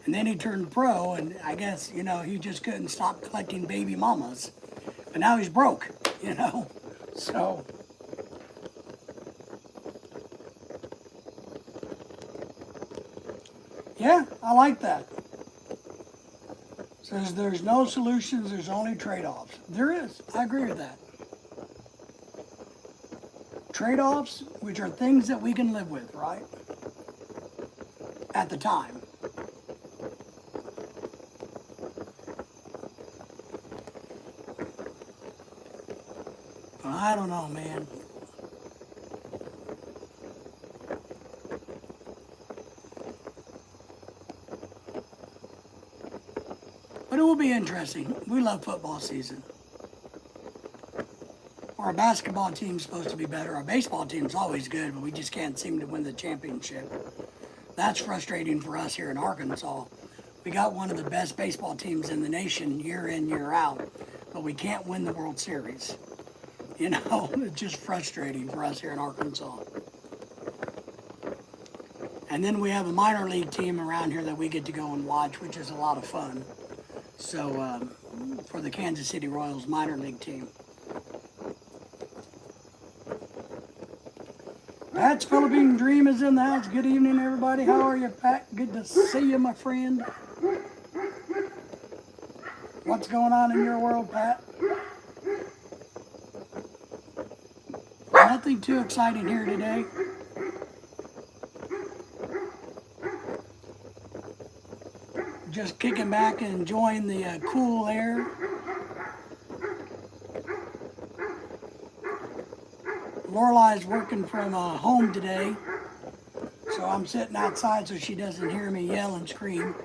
Speaker 1: And then he turned pro, and I guess, you know, he just couldn't stop collecting baby mamas. But now he's broke, you know, so. Yeah, I like that. Says there's no solutions, there's only trade-offs. There is, I agree with that. Trade-offs, which are things that we can live with, right? At the time. I don't know, man. But it will be interesting. We love football season. Our basketball team's supposed to be better. Our baseball team's always good, but we just can't seem to win the championship. That's frustrating for us here in Arkansas. We got one of the best baseball teams in the nation year in, year out, but we can't win the World Series. You know, it's just frustrating for us here in Arkansas. And then we have a minor league team around here that we get to go and watch, which is a lot of fun. So, for the Kansas City Royals minor league team. Pat's Philippine Dream is in the house. Good evening, everybody. How are you, Pat? Good to see you, my friend. What's going on in your world, Pat? Nothing too exciting here today. Just kicking back and enjoying the cool air. Lorelai's working from home today, so I'm sitting outside so she doesn't hear me yell and scream.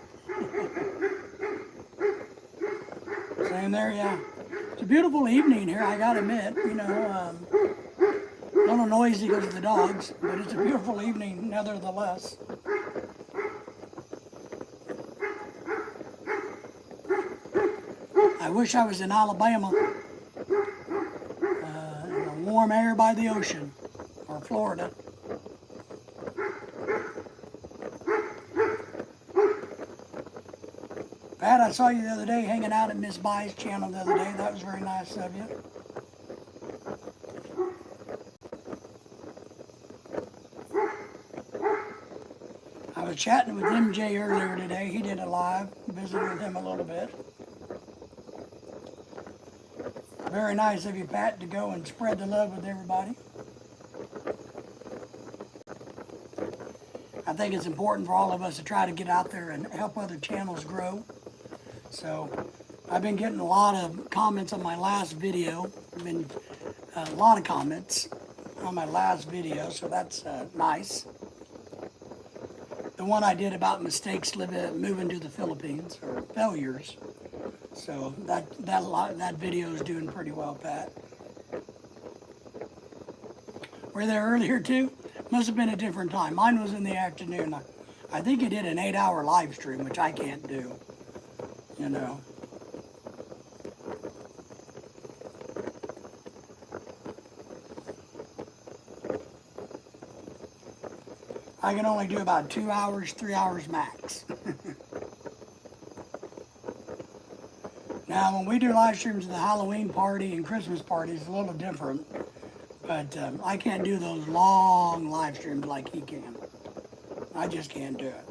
Speaker 1: Same there, yeah. It's a beautiful evening here, I gotta admit. You know, a little noisy because of the dogs, but it's a beautiful evening nevertheless. I wish I was in Alabama, in the warm air by the ocean, or Florida. Pat, I saw you the other day hanging out at Miss Bai's channel the other day. That was very nice of you. I was chatting with MJ earlier today. He did a live, visited with him a little bit. Very nice of you, Pat, to go and spread the love with everybody. I think it's important for all of us to try to get out there and help other channels grow. So I've been getting a lot of comments on my last video. A lot of comments on my last video, so that's nice. The one I did about mistakes moving to the Philippines, or failures. So that video is doing pretty well, Pat. Were you there earlier too? Must have been a different time. Mine was in the afternoon. I think he did an 8-hour live stream, which I can't do. You know. I can only do about 2 hours, 3 hours max. Now, when we do live streams of the Halloween party and Christmas party, it's a little different. But I can't do those long live streams like he can. I just can't do it.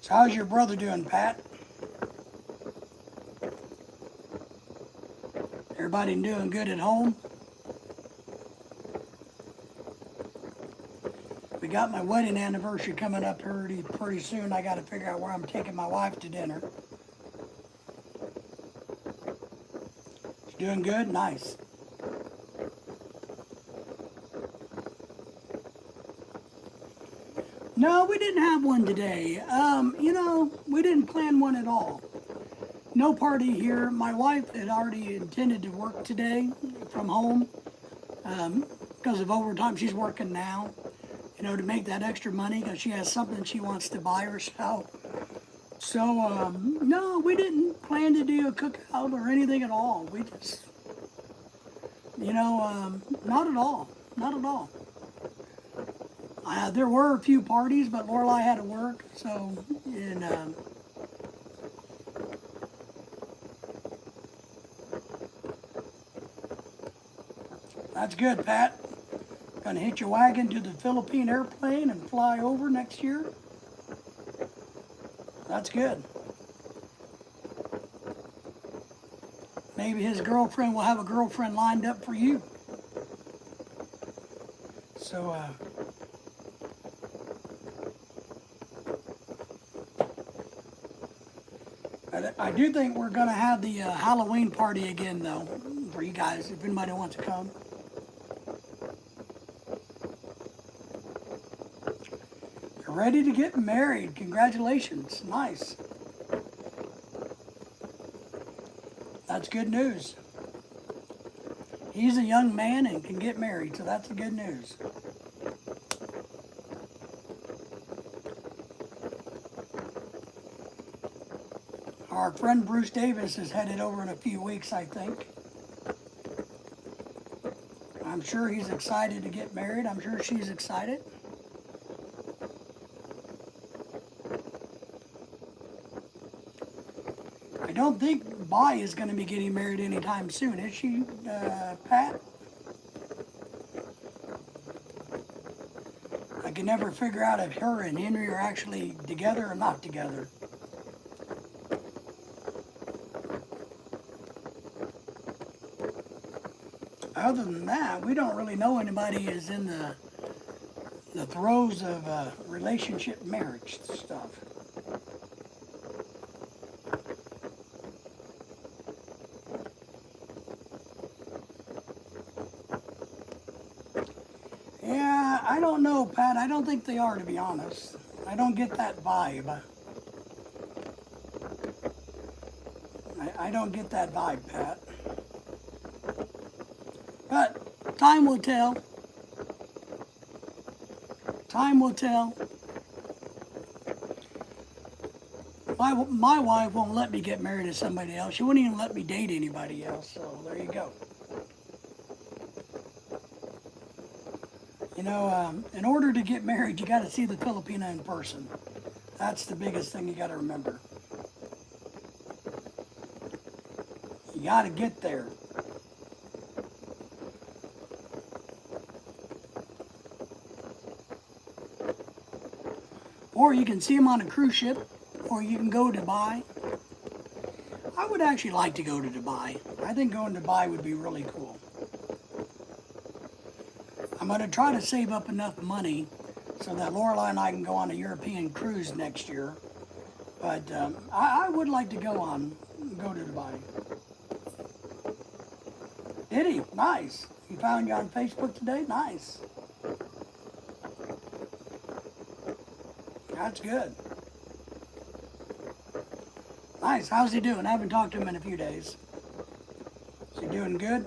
Speaker 1: So how's your brother doing, Pat? Everybody doing good at home? We got my wedding anniversary coming up pretty soon. I got to figure out where I'm taking my wife to dinner. She's doing good? Nice. No, we didn't have one today. We didn't plan one at all. No party here. My wife had already intended to work today from home because of overtime. She's working now, to make that extra money because she has something she wants to buy herself. So, no, we didn't plan to do a cookout or anything at all. We just, not at all. Not at all. There were a few parties, but Lorelai had to work, so, that's good, Pat. Gonna hitch your wagon to the Philippine airplane and fly over next year. That's good. Maybe his girlfriend will have a girlfriend lined up for you. So, I do think we're going to have the Halloween party again, though, for you guys, if anybody wants to come. You're ready to get married. Congratulations. Nice. That's good news. He's a young man and can get married, so that's the good news. Our friend Bruce Davis is headed over in a few weeks, I think. I'm sure he's excited to get married. I'm sure she's excited. I don't think Bai is going to be getting married anytime soon, is she, Pat? I can never figure out if her and Henry are actually together or not together. Other than that, we don't really know anybody is in the throes of relationship marriage stuff. Yeah, I don't know, Pat. I don't think they are, to be honest. I don't get that vibe. I don't get that vibe, Pat. But time will tell. Time will tell. My wife won't let me get married to somebody else. She wouldn't even let me date anybody else. So there you go. In order to get married, you got to see the Filipina in person. That's the biggest thing you got to remember. You got to get there. Or you can see them on a cruise ship, or you can go to Dubai. I would actually like to go to Dubai. I think going to Dubai would be really cool. I'm going to try to save up enough money so that Lorelai and I can go on a European cruise next year. But I would like to go to Dubai. Did he? Nice. He found you on Facebook today? Nice. That's good. Nice. How's he doing? I haven't talked to him in a few days. Is he doing good?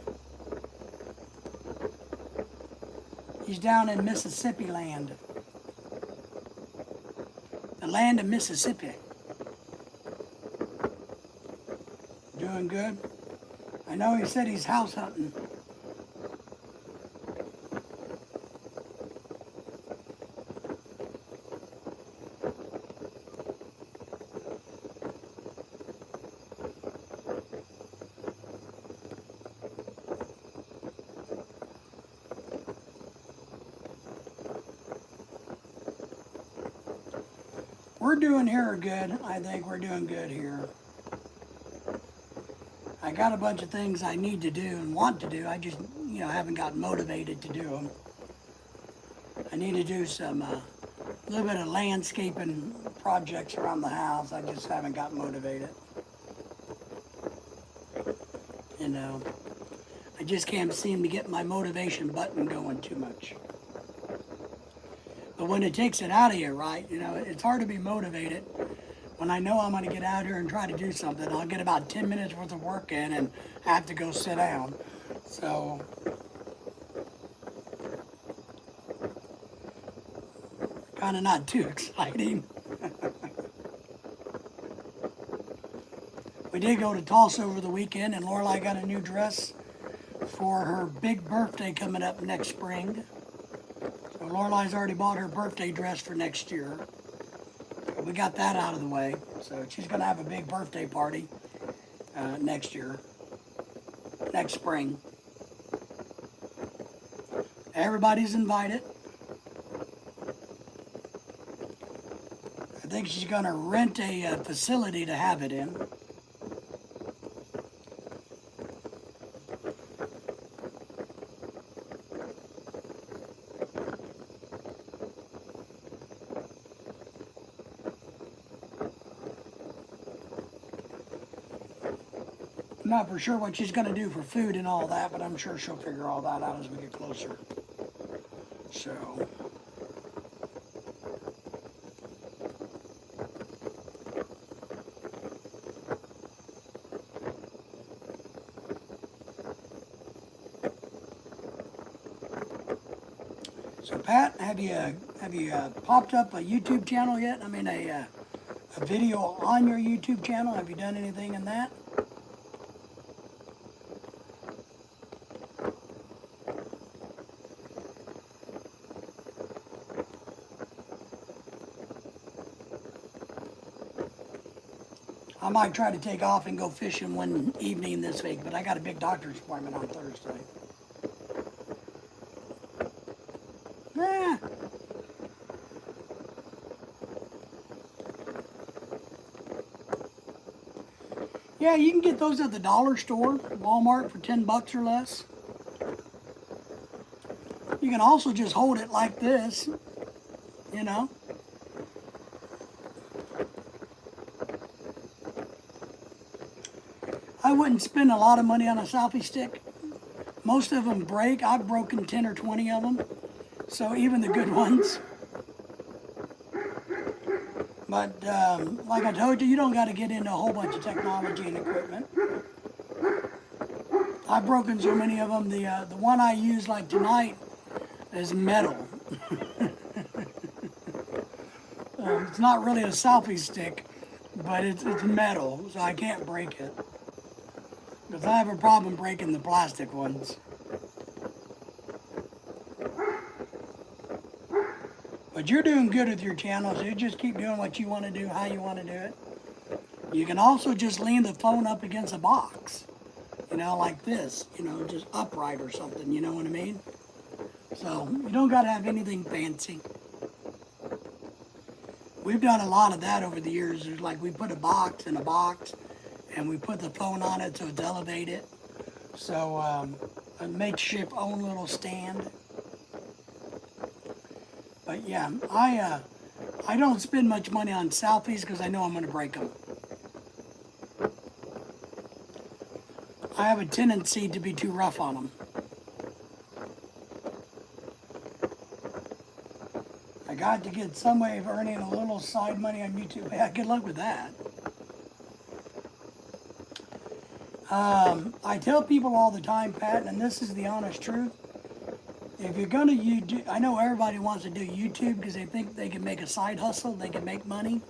Speaker 1: He's down in Mississippi land. The land of Mississippi. Doing good? I know he said he's house hunting. we're doing here good. I think we're doing good here. I got a bunch of things I need to do and want to do. I just, haven't gotten motivated to do them. I need to do some, little bit of landscaping projects around the house. I just haven't gotten motivated. I just can't seem to get my motivation button going too much. But when it takes it out of you, right, it's hard to be motivated. When I know I'm going to get out here and try to do something, I'll get about 10 minutes worth of work in and have to go sit down. So, kind of not too exciting. We did go to Tulsa over the weekend, and Lorelai got a new dress for her big birthday coming up next spring. So Lorelai's already bought her birthday dress for next year. We got that out of the way. So she's going to have a big birthday party next year, next spring. Everybody's invited. I think she's going to rent a facility to have it in. I'm not for sure what she's going to do for food and all that, but I'm sure she'll figure all that out as we get closer. So, Pat, have you popped up a YouTube channel yet? I mean, a video on your YouTube channel. Have you done anything in that? I might try to take off and go fishing one evening this week, but I got a big doctor's appointment on Thursday. Yeah, you can get those at the dollar store, Walmart, for 10 bucks or less. You can also just hold it like this, I wouldn't spend a lot of money on a selfie stick. Most of them break. I've broken 10 or 20 of them. So even the good ones. But like I told you, you don't got to get into a whole bunch of technology and equipment. I've broken so many of them. The one I use like tonight is metal. It's not really a selfie stick, but it's metal, so I can't break it. Because I have a problem breaking the plastic ones. But you're doing good with your channel, so you just keep doing what you want to do, how you want to do it. You can also just lean the phone up against a box, like this, just upright or something, you know what I mean? So you don't got to have anything fancy. We've done a lot of that over the years. There's like we put a box in a box, and we put the phone on it so it's elevated. So a makeshift own little stand. But yeah, I don't spend much money on selfies because I know I'm going to break them. I have a tendency to be too rough on them. I got to get some way of earning a little side money on YouTube. Yeah, good luck with that. I tell people all the time, Pat, and this is the honest truth. If you're going to, I know everybody wants to do YouTube because they think they can make a side hustle, they can make money.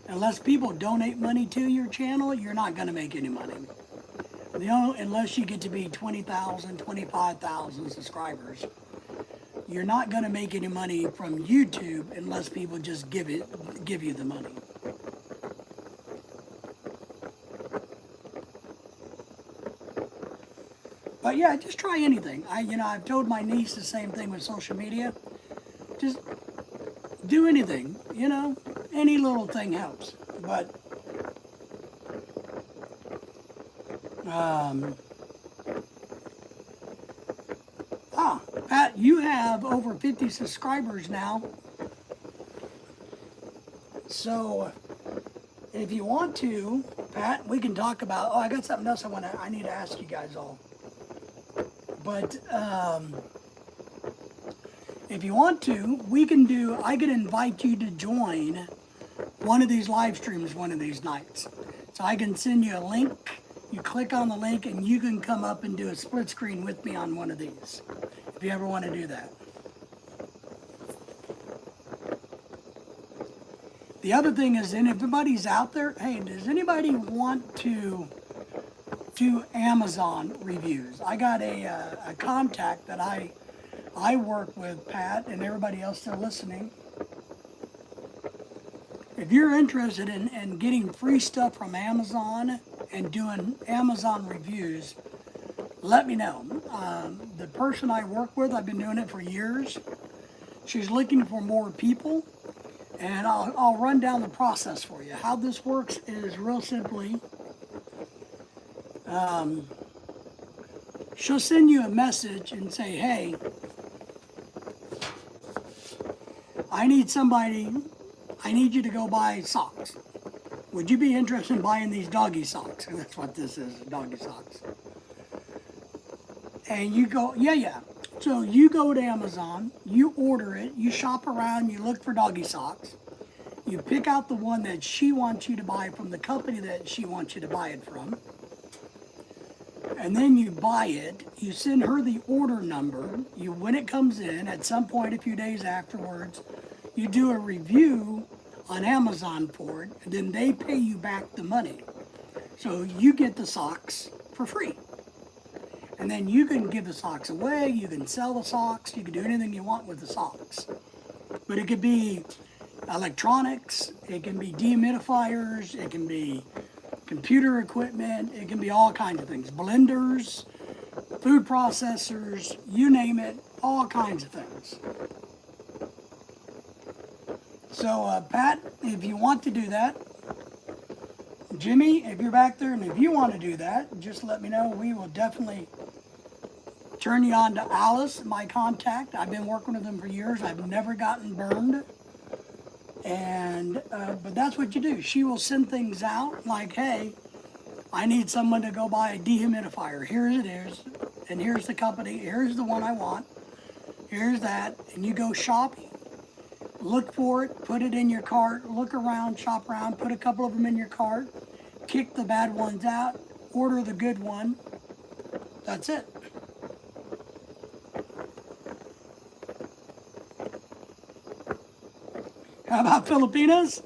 Speaker 1: Unless people donate money to your channel, you're not going to make any money. Unless you get to be 20,000, 25,000 subscribers. You're not going to make any money from YouTube unless people just give you the money. But yeah, just try anything. I've told my niece the same thing with social media. Just do anything, you know, any little thing helps. But Pat, you have over 50 subscribers now. So if you want to, Pat, we can talk about, I got something else I need to ask you guys all. But if you want to, I can invite you to join one of these live streams one of these nights. So I can send you a link, you click on the link, and you can come up and do a split screen with me on one of these, if you ever want to do that. The other thing is, and if everybody's out there, hey, does anybody want to do Amazon reviews? I got a contact that I work with, Pat, and everybody else still listening. If you're interested in getting free stuff from Amazon and doing Amazon reviews, let me know. The person I work with, I've been doing it for years. She's looking for more people, and I'll run down the process for you. How this works is real simply, she'll send you a message and say, hey, I need you to go buy socks. Would you be interested in buying these doggy socks? And that's what this is, doggy socks. And you go, yeah. So you go to Amazon, you order it, you shop around, you look for doggy socks. You pick out the one that she wants you to buy from the company that she wants you to buy it from. And then you buy it, you send her the order number, when it comes in, at some point a few days afterwards, you do a review on Amazon for it, and then they pay you back the money. So you get the socks for free. And then you can give the socks away, you can sell the socks, you can do anything you want with the socks. But it could be electronics, it can be dehumidifiers, it can be computer equipment, it can be all kinds of things. Blenders, food processors, you name it, all kinds of things. So, Pat, if you want to do that, Jimmy, if you're back there, and if you want to do that, just let me know. We will definitely turn you on to Alice, my contact. I've been working with them for years. I've never gotten burned. And, but that's what you do. She will send things out like, hey, I need someone to go buy a dehumidifier. Here it is. And here's the company. Here's the one I want. Here's that. And you go shopping. Look for it, put it in your cart, look around, shop around, put a couple of them in your cart, kick the bad ones out, order the good one. That's it. How about Filipinas?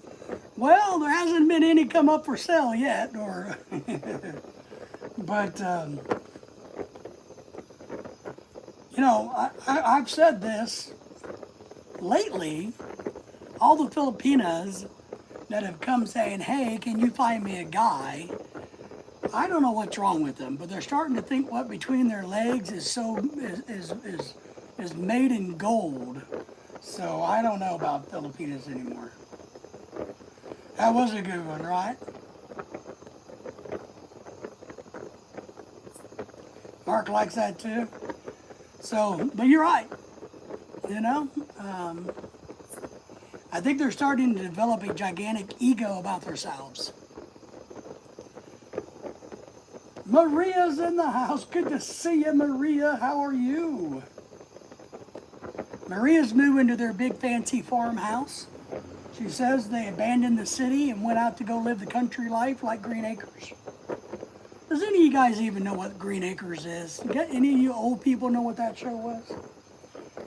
Speaker 1: Well, there hasn't been any come up for sale yet, or but you know, I've said this lately. All the Filipinas that have come saying, hey, can you find me a guy? I don't know what's wrong with them, but they're starting to think what between their legs is made in gold. So I don't know about Filipinas anymore. That was a good one, right? Mark likes that too. So, but you're right. You know, I think they're starting to develop a gigantic ego about themselves. Maria's in the house. Good to see you, Maria. How are you? Maria's moving to their big fancy farmhouse. She says they abandoned the city and went out to go live the country life like Green Acres. Does any of you guys even know what Green Acres is? Any of you old people know what that show was?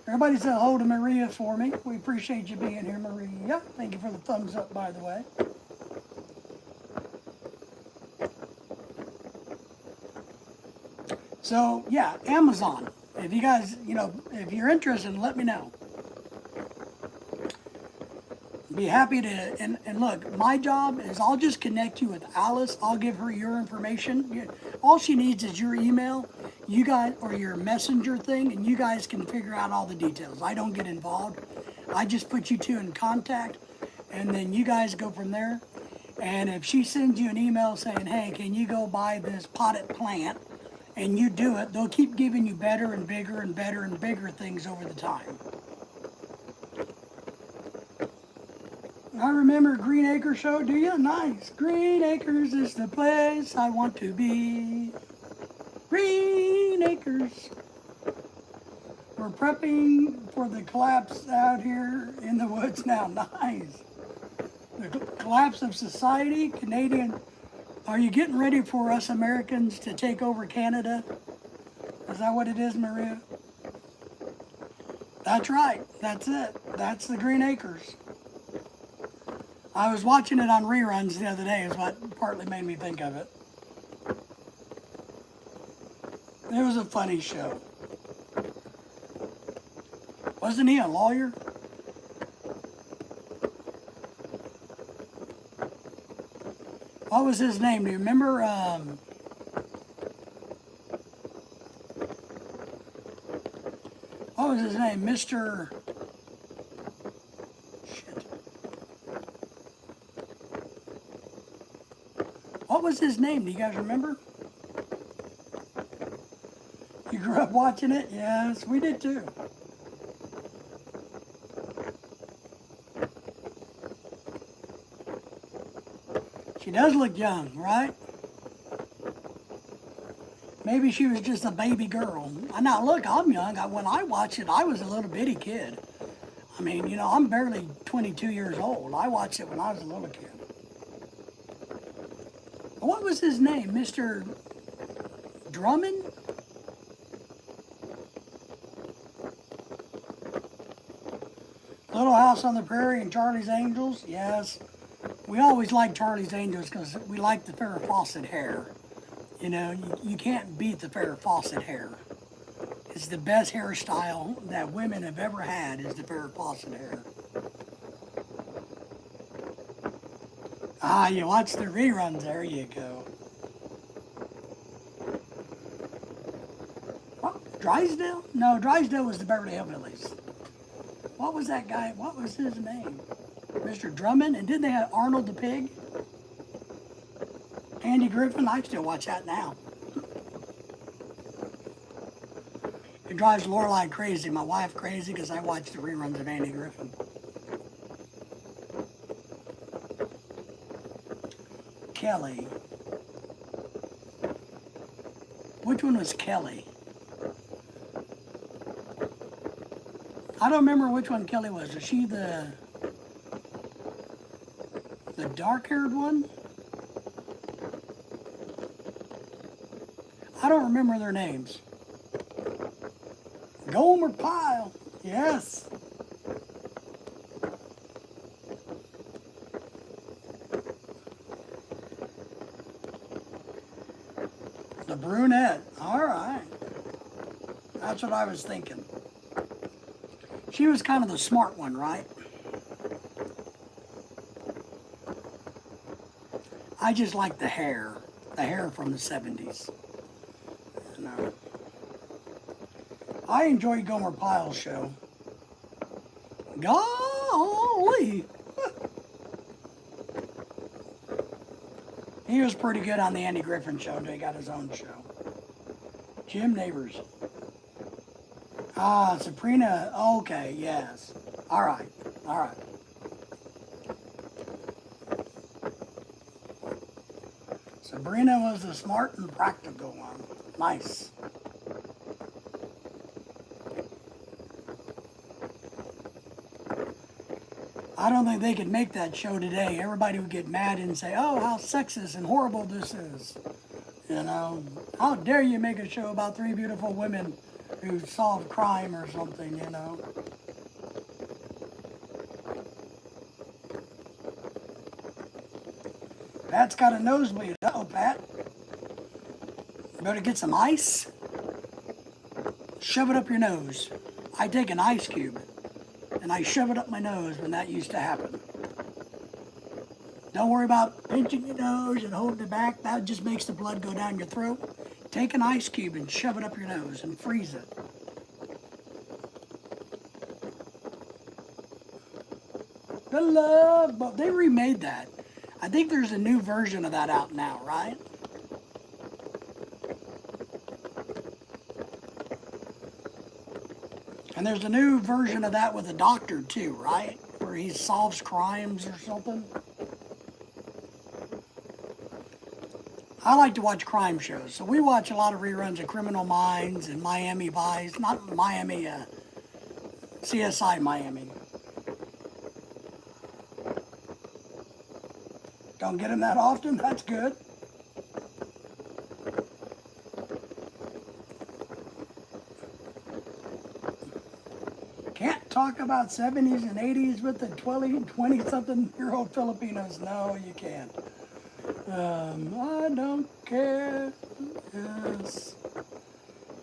Speaker 1: Everybody say hello to Maria for me. We appreciate you being here, Maria. Thank you for the thumbs up, by the way. So, yeah, Amazon. If you guys, you know, if you're interested, let me know. Be happy to, and look, my job is I'll just connect you with Alice. I'll give her your information. All she needs is your email, you guys, or your messenger thing, and you guys can figure out all the details. I don't get involved. I just put you two in contact, and then you guys go from there. And if she sends you an email saying, hey, can you go buy this potted plant, and you do it, they'll keep giving you better and bigger and better and bigger things over the time. I remember Green Acres show, do you? Nice. Green Acres is the place I want to be. Green Acres. We're prepping for the collapse out here in the woods now. Nice. The collapse of society, Canadian. Are you getting ready for us Americans to take over Canada? Is that what it is, Maria? That's right. That's it. That's the Green Acres. I was watching it on reruns the other day is what partly made me think of it. It was a funny show. Wasn't he a lawyer? What was his name? Do you remember? What was his name? Mr. Shit. What was his name? Do you guys remember? You grew up watching it? Yes, we did too. She does look young, right? Maybe she was just a baby girl. Now look, I'm young. When I watched it, I was a little bitty kid. I mean, you know, I'm barely 22 years old. I watched it when I was a little kid. What was his name? Mr. Drummond? Little House on the Prairie and Charlie's Angels? Yes. We always liked Charlie's Angels because we liked the Farrah Fawcett hair. You know, you can't beat the Farrah Fawcett hair. It's the best hairstyle that women have ever had is the Farrah Fawcett hair. Ah, you watch the reruns, there you go. What, Drysdale? No, Drysdale was the Beverly Hillbillies. What was that guy? What was his name? Mr. Drummond? And didn't they have Arnold the Pig? Andy Griffin? I still watch that now. It drives Lorelai crazy, my wife crazy, because I watch the reruns of Andy Griffin. Kelly. Which one was Kelly? I don't remember which one Kelly was. Was she the dark-haired one? I don't remember their names. Gomer Pyle, yes. The brunette, all right. That's what I was thinking. She was kind of the smart one, right? I just like the hair from the 70s. You know. I enjoyed Gomer Pyle's show. Golly! He was pretty good on the Andy Griffin show until he got his own show. Jim Neighbors. Ah, Sabrina. Okay, yes. All right, all right. Sabrina was the smart and practical one. Nice. I don't think they could make that show today. Everybody would get mad and say, oh, how sexist and horrible this is. You know, how dare you make a show about three beautiful women who solve crime or something, you know. Pat's got a nosebleed. Uh-oh, Pat. You better get some ice. Shove it up your nose. I take an ice cube and I shove it up my nose when that used to happen. Don't worry about pinching your nose and holding it back. That just makes the blood go down your throat. Take an ice cube and shove it up your nose and freeze it. The Love Boat. They remade that. I think there's a new version of that out now, right? And there's a new version of that with a doctor too, right? Where he solves crimes or something. I like to watch crime shows, so we watch a lot of reruns of Criminal Minds and Miami Vice, not Miami, CSI Miami. Don't get them that often, that's good. Can't talk about 70s and 80s with the 20-something-year-old Filipinos. No, you can't. I don't care. Yes.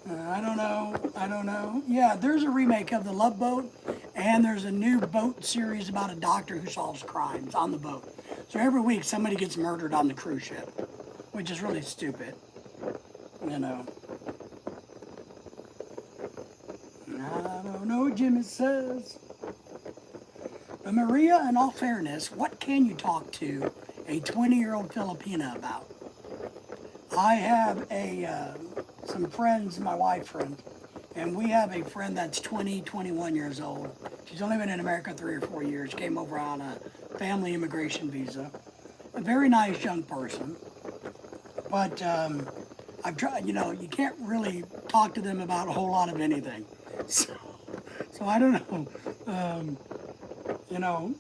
Speaker 1: I don't know. Yeah, there's a remake of The Love Boat, and there's a new boat series about a doctor who solves crimes on the boat. So every week somebody gets murdered on the cruise ship, which is really stupid, you know. I don't know, Jimmy says. But Maria, in all fairness, what can you talk to a 20-year-old Filipina about? I have some friends, my wife friend, and we have a friend that's 20, 21 years old. She's only been in America 3 or 4 years, came over on a family immigration visa. A very nice young person, but I've tried, you can't really talk to them about a whole lot of anything. So I don't know,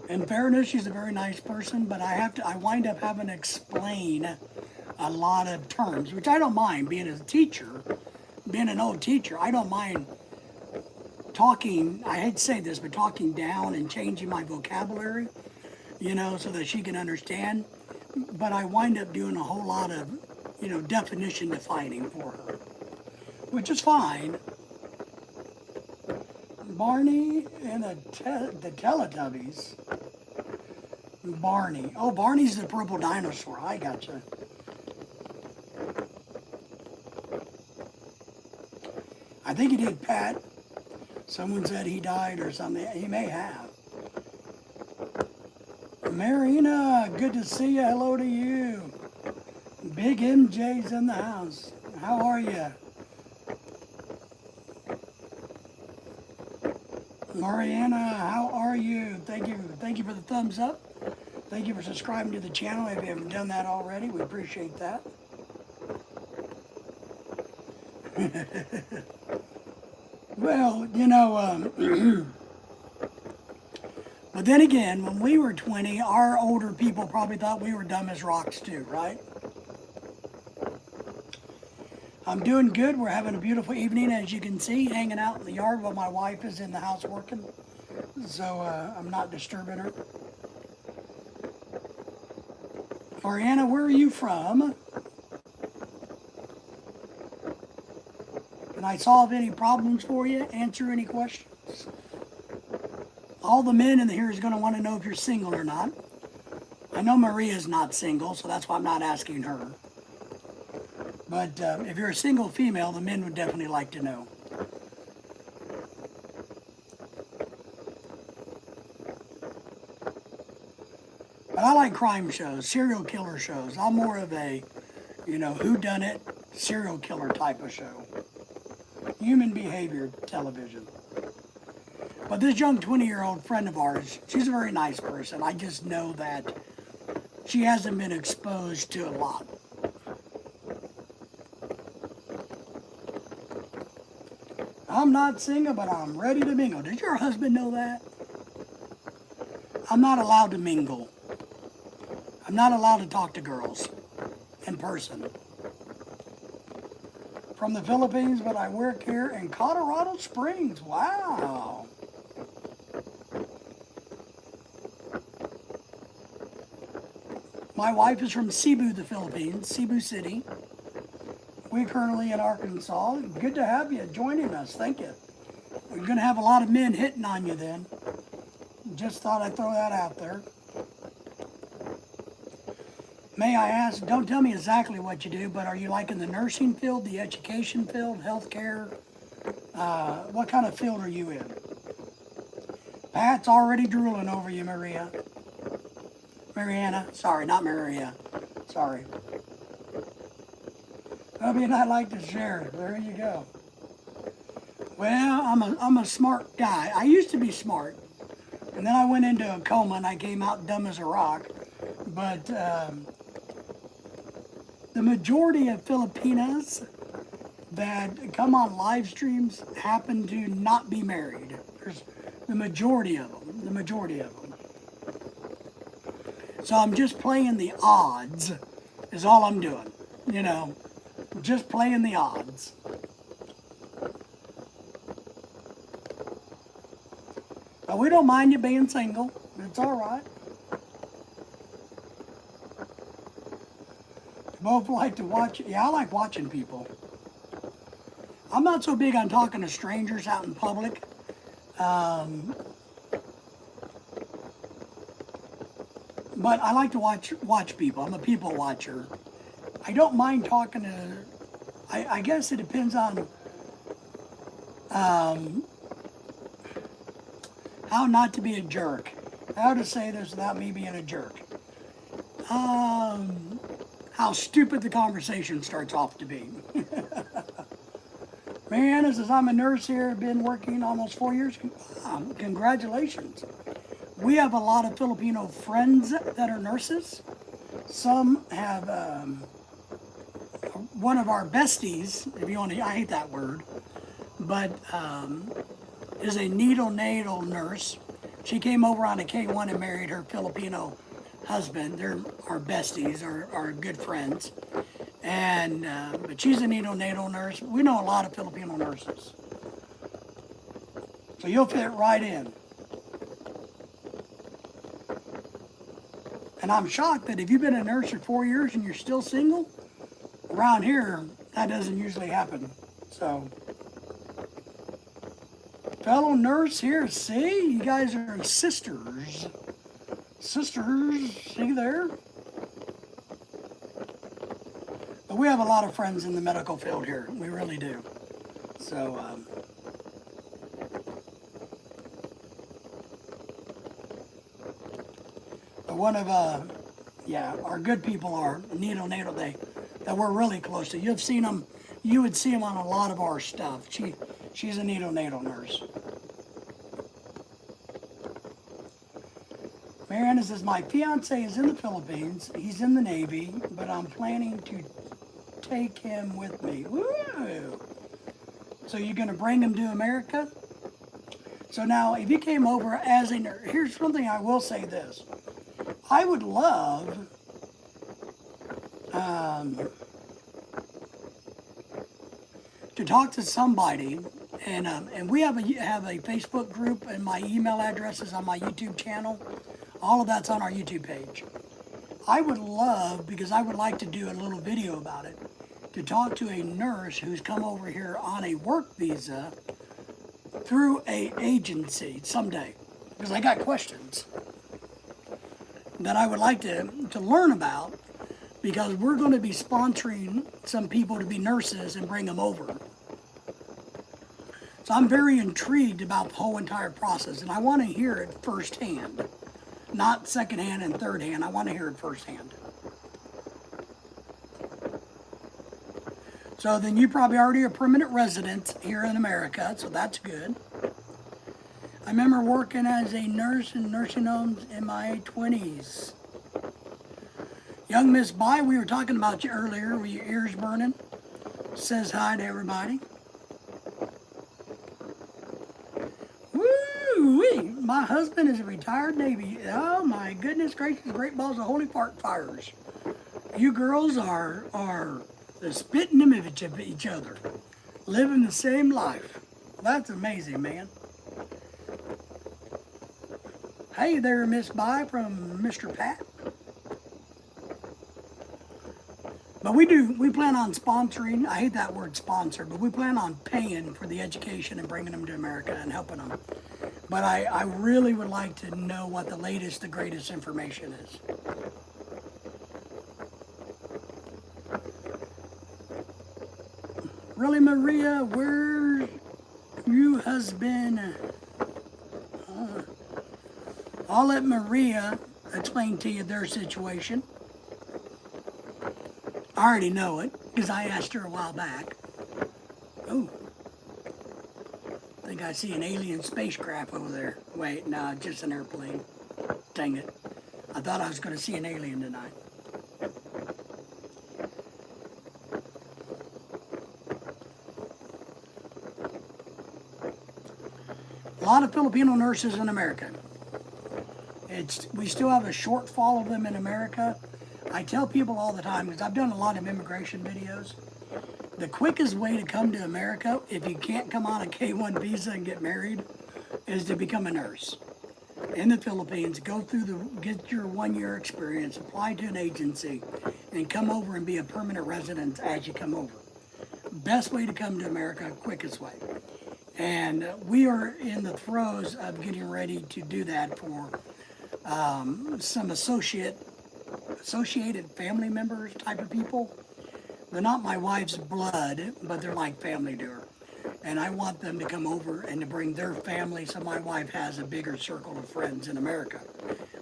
Speaker 1: in fairness, she's a very nice person, but I wind up having to explain a lot of terms, which I don't mind. Being a teacher, being an old teacher, I don't mind talking, I hate to say this, but talking down and changing my vocabulary, so that she can understand. But I wind up doing a whole lot of, definition defining for her, which is fine. Barney and the Teletubbies. Barney. Oh, Barney's the purple dinosaur. I gotcha. I think he did, Pat. Someone said he died or something. He may have. Marina, good to see you. Hello to you. Big MJ's in the house. How are you? Mariana, how are you? Thank you for the thumbs up. Thank you for subscribing to the channel if you haven't done that already. We appreciate that. Well, but then again, when we were 20, our older people probably thought we were dumb as rocks too, right? I'm doing good. We're having a beautiful evening, as you can see, hanging out in the yard while my wife is in the house working. So I'm not disturbing her. Mariana, where are you from? Can I solve any problems for you? Answer any questions? All the men in here is going to want to know if you're single or not. I know Maria's not single, so that's why I'm not asking her. But if you're a single female, the men would definitely like to know. But I like crime shows, serial killer shows. I'm more of a, whodunit serial killer type of show. Human behavior television. But this young 20-year-old friend of ours, she's a very nice person. I just know that she hasn't been exposed to a lot. I'm not single, but I'm ready to mingle. Did your husband know that? I'm not allowed to mingle. I'm not allowed to talk to girls in person. From the Philippines, but I work here in Colorado Springs. Wow. My wife is from Cebu, the Philippines, Cebu City. We're currently in Arkansas. Good to have you joining us. Thank you. We're going to have a lot of men hitting on you then. Just thought I'd throw that out there. May I ask, don't tell me exactly what you do, but are you like in the nursing field, the education field, healthcare? What kind of field are you in? Pat's already drooling over you, Maria. Mariana. Sorry, not Maria. Sorry. That'd be a night like to share. There you go. Well, I'm a smart guy. I used to be smart. And then I went into a coma and I came out dumb as a rock. But the majority of Filipinas that come on live streams happen to not be married. There's the majority of them. The majority of them. So I'm just playing the odds is all I'm doing. You know, just playing the odds. But we don't mind you being single. It's all right. Both like to watch. Yeah, I like watching people. I'm not so big on talking to strangers out in public. But I like to watch people. I'm a people watcher. I don't mind talking to. I guess it depends on how not to be a jerk. How to say this without me being a jerk. How stupid the conversation starts off to be. Man, as I'm a nurse here, been working almost 4 years. Congratulations. We have a lot of Filipino friends that are nurses. Some have one of our besties, if you want to, I hate that word, but is a neonatal nurse. She came over on a K1 and married her Filipino husband. They're our besties, our good friends. And but she's a neonatal nurse. We know a lot of Filipino nurses. So you'll fit right in. And I'm shocked that if you've been a nurse for 4 years and you're still single, around here, that doesn't usually happen. So, fellow nurse here, see? You guys are sisters. Sisters, see there? But we have a lot of friends in the medical field here. We really do. So, but one of, our good people are neonatal, that we're really close to. You've seen them, you would see them on a lot of our stuff. She's a neonatal nurse. Mariana says, my fiance is in the Philippines. He's in the Navy, but I'm planning to take him with me. Woo! So you're going to bring him to America? So now, if you came over as a nurse, here's something I will say this. I would love to talk to somebody, and we have a Facebook group, and my email address is on my YouTube channel. All of that's on our YouTube page. I would love, because I would like to do a little video about it, to talk to a nurse who's come over here on a work visa through a agency someday, because I got questions that I would like to learn about, because we're going to be sponsoring some people to be nurses and bring them over. So I'm very intrigued about the whole entire process, and I want to hear it firsthand, not secondhand and third hand. I want to hear it firsthand. So then you probably already a permanent resident here in America, so that's good. I remember working as a nurse in nursing homes in my 20s. Young Miss Bai, we were talking about you earlier. Were your ears burning? Says hi to everybody. Woo-wee! My husband is a retired Navy. Oh my goodness gracious, great balls of holy fart fires. You girls are the spitting image of each other. Living the same life. That's amazing, man. Hey there, Miss Bai from Mr. Pat. But we plan on sponsoring, I hate that word sponsor, but we plan on paying for the education and bringing them to America and helping them. But I really would like to know what the latest, the greatest information is. Really, Maria, where you has been? I'll let Maria explain to you their situation. I already know it because I asked her a while back. Oh, I think I see an alien spacecraft over there. Wait, no, just an airplane. Dang it. I thought I was going to see an alien tonight. A lot of Filipino nurses in America. We still have a shortfall of them in America. I tell people all the time, because I've done a lot of immigration videos, the quickest way to come to America, if you can't come on a K-1 visa and get married, is to become a nurse in the Philippines. Get your 1-year experience, apply to an agency, and come over and be a permanent resident as you come over. Best way to come to America, quickest way. And we are in the throes of getting ready to do that for some associated family members type of people. They're not my wife's blood, but they're like family to her. And I want them to come over and to bring their family so my wife has a bigger circle of friends in America,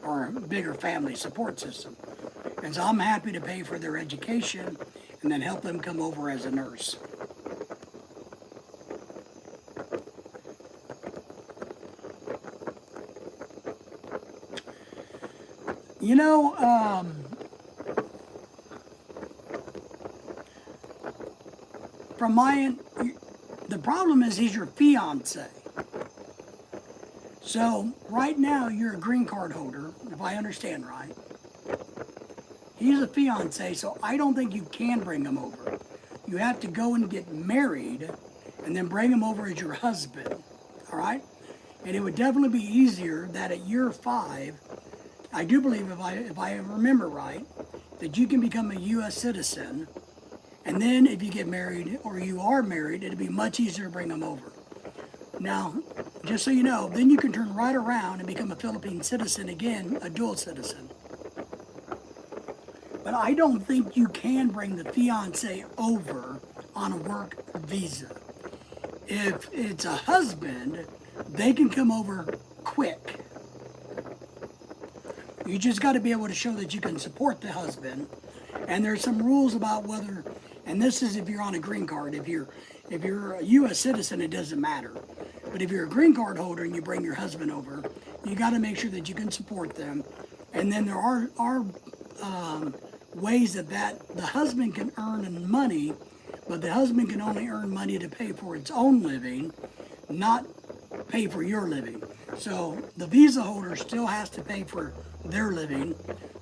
Speaker 1: or a bigger family support system. And so I'm happy to pay for their education and then help them come over as a nurse. You know, the problem is he's your fiance. So right now you're a green card holder, if I understand right. He's a fiance, so I don't think you can bring him over. You have to go and get married and then bring him over as your husband, all right? And it would definitely be easier that at year 5, I do believe, if I remember right, that you can become a U.S. citizen, and then if you get married or you are married, it'd be much easier to bring them over. Now, just so you know, then you can turn right around and become a Philippine citizen again, a dual citizen. But I don't think you can bring the fiance over on a work visa. If it's a husband, they can come over quick. You just got to be able to show that you can support the husband. And there's some rules about whether, and this is if you're on a green card. If you're a U.S. citizen, it doesn't matter. But if you're a green card holder and you bring your husband over, you got to make sure that you can support them. And then there are ways that the husband can earn money, but the husband can only earn money to pay for its own living, not pay for your living. So the visa holder still has to pay for their living.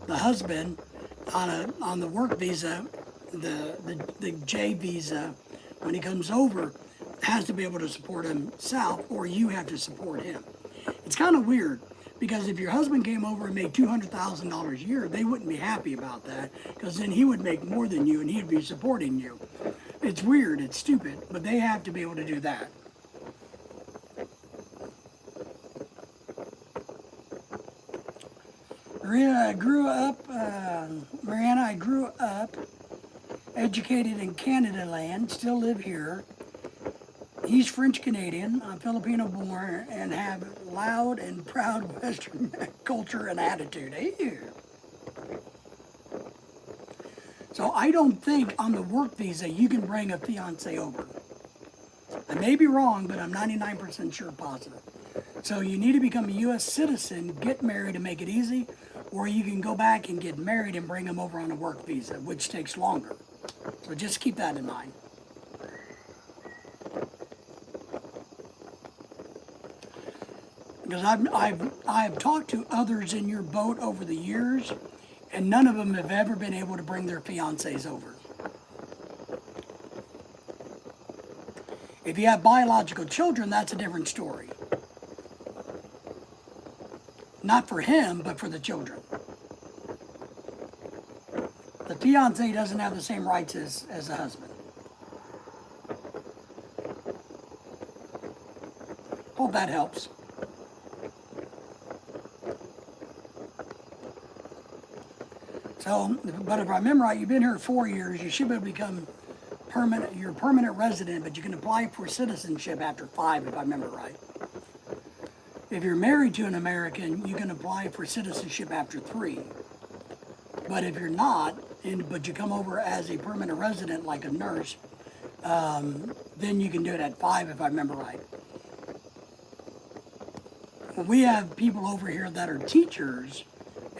Speaker 1: The husband on the work visa, the J visa, when he comes over, has to be able to support himself, or you have to support him. It's kind of weird, because if your husband came over and made $200,000 a year, they wouldn't be happy about that, because then he would make more than you and he'd be supporting you. It's weird, it's stupid, but they have to be able to do that. Mariana, I grew up educated in Canada land, still live here. He's French Canadian, I'm Filipino born, and have loud and proud Western culture and attitude. Hey. So I don't think on the work visa you can bring a fiance over. I may be wrong, but I'm 99% sure positive. So you need to become a U.S. citizen, get married and make it easy, or you can go back and get married and bring them over on a work visa, which takes longer. So just keep that in mind. Because I've talked to others in your boat over the years, and none of them have ever been able to bring their fiancés over. If you have biological children, that's a different story. Not for him, but for the children. The fiancé doesn't have the same rights as a husband. Hope that helps. So, but if I remember right, you've been here 4 years, you should be able to become permanent. You're a permanent resident, but you can apply for citizenship after 5, if I remember right. If you're married to an American, you can apply for citizenship after 3. But if you're not, but you come over as a permanent resident, like a nurse, then you can do it at 5, if I remember right. We have people over here that are teachers,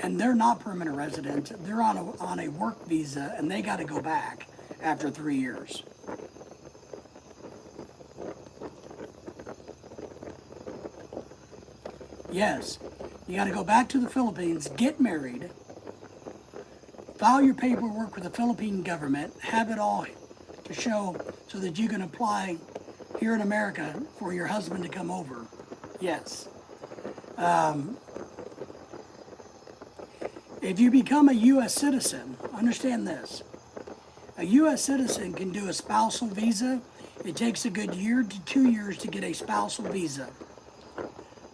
Speaker 1: and they're not permanent residents. They're on a work visa, and they got to go back after 3 years. Yes, you got to go back to the Philippines, get married, file your paperwork with the Philippine government, have it all to show so that you can apply here in America for your husband to come over. Yes. If you become a U.S. citizen, understand this. A U.S. citizen can do a spousal visa. It takes a good year to 2 years to get a spousal visa.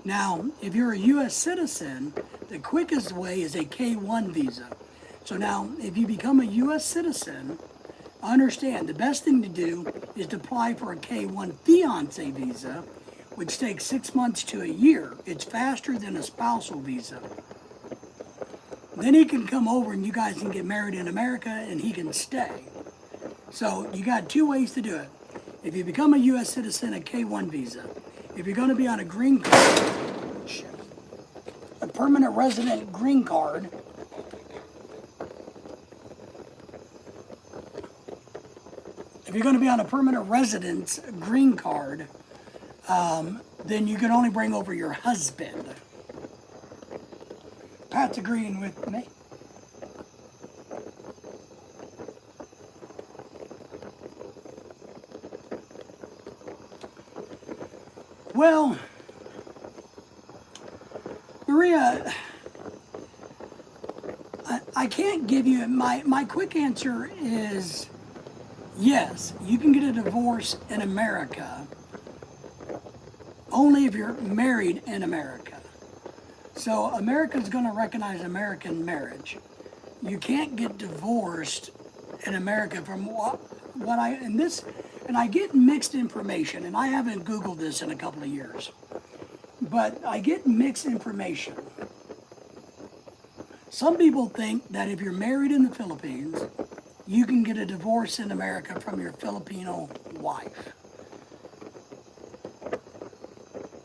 Speaker 1: Now, if you're a U.S. citizen, the quickest way is a K-1 visa. So now, if you become a U.S. citizen, understand the best thing to do is to apply for a K-1 fiancé visa, which takes 6 months to a year. It's faster than a spousal visa. Then he can come over and you guys can get married in America and he can stay. So you got 2 ways to do it. If you become a U.S. citizen, a K-1 visa. If you're going to be on a green card, a permanent resident green card, if you're going to be on a permanent residence green card, then you can only bring over your husband. Pat's agreeing with me. Well, Maria, I can't give you, my quick answer is yes, you can get a divorce in America, only if you're married in America. So America's going to recognize American marriage. You can't get divorced in America from what I get mixed information, and I haven't Googled this in a couple of years, but I get mixed information. Some people think that if you're married in the Philippines, you can get a divorce in America from your Filipino wife.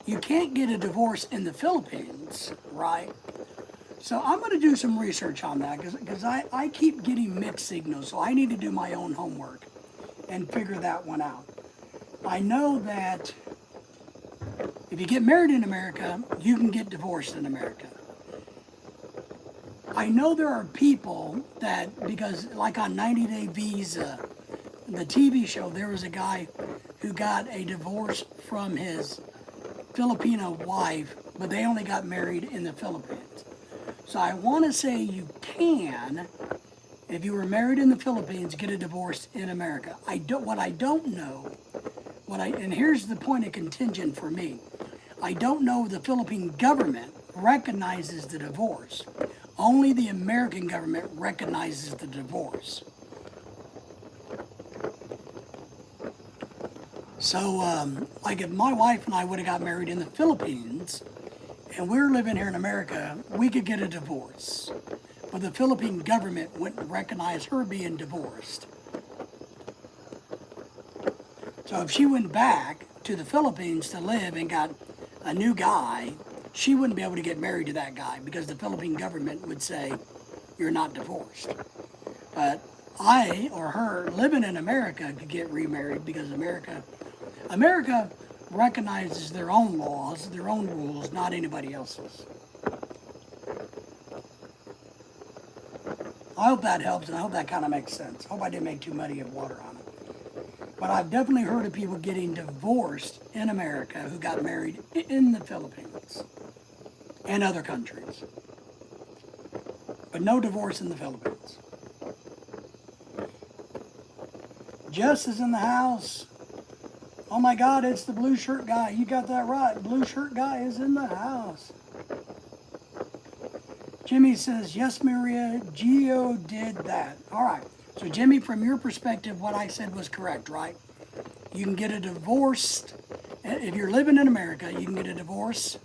Speaker 1: You can't get a divorce in the Philippines, right? So I'm going to do some research on that because I keep getting mixed signals, so I need to do my own homework and figure that one out. I know that if you get married in America, you can get divorced in America. I know there are people that, because like on 90 Day Visa, the TV show, there was a guy who got a divorce from his Filipino wife, but they only got married in the Philippines. So I want to say you can, if you were married in the Philippines, get a divorce in America. What I don't know, and here's the point of contention for me. I don't know if the Philippine government recognizes the divorce. Only the American government recognizes the divorce. So, like if my wife and I would have got married in the Philippines, and we're living here in America, we could get a divorce. But the Philippine government wouldn't recognize her being divorced. So if she went back to the Philippines to live and got a new guy, she wouldn't be able to get married to that guy because the Philippine government would say, you're not divorced. But I or her living in America could get remarried because America recognizes their own laws, their own rules, not anybody else's. I hope that helps, and I hope that kind of makes sense. I hope I didn't make too muddy of water on it. But I've definitely heard of people getting divorced in America who got married in the Philippines and other countries. But no divorce in the Philippines. Jess is in the house. Oh my God, it's the blue shirt guy. You got that right. Blue shirt guy is in the house. Jimmy says, yes, Maria, Geo did that. All right. So, Jimmy, from your perspective, what I said was correct, right? You can get a divorce. If you're living in America, you can get a divorce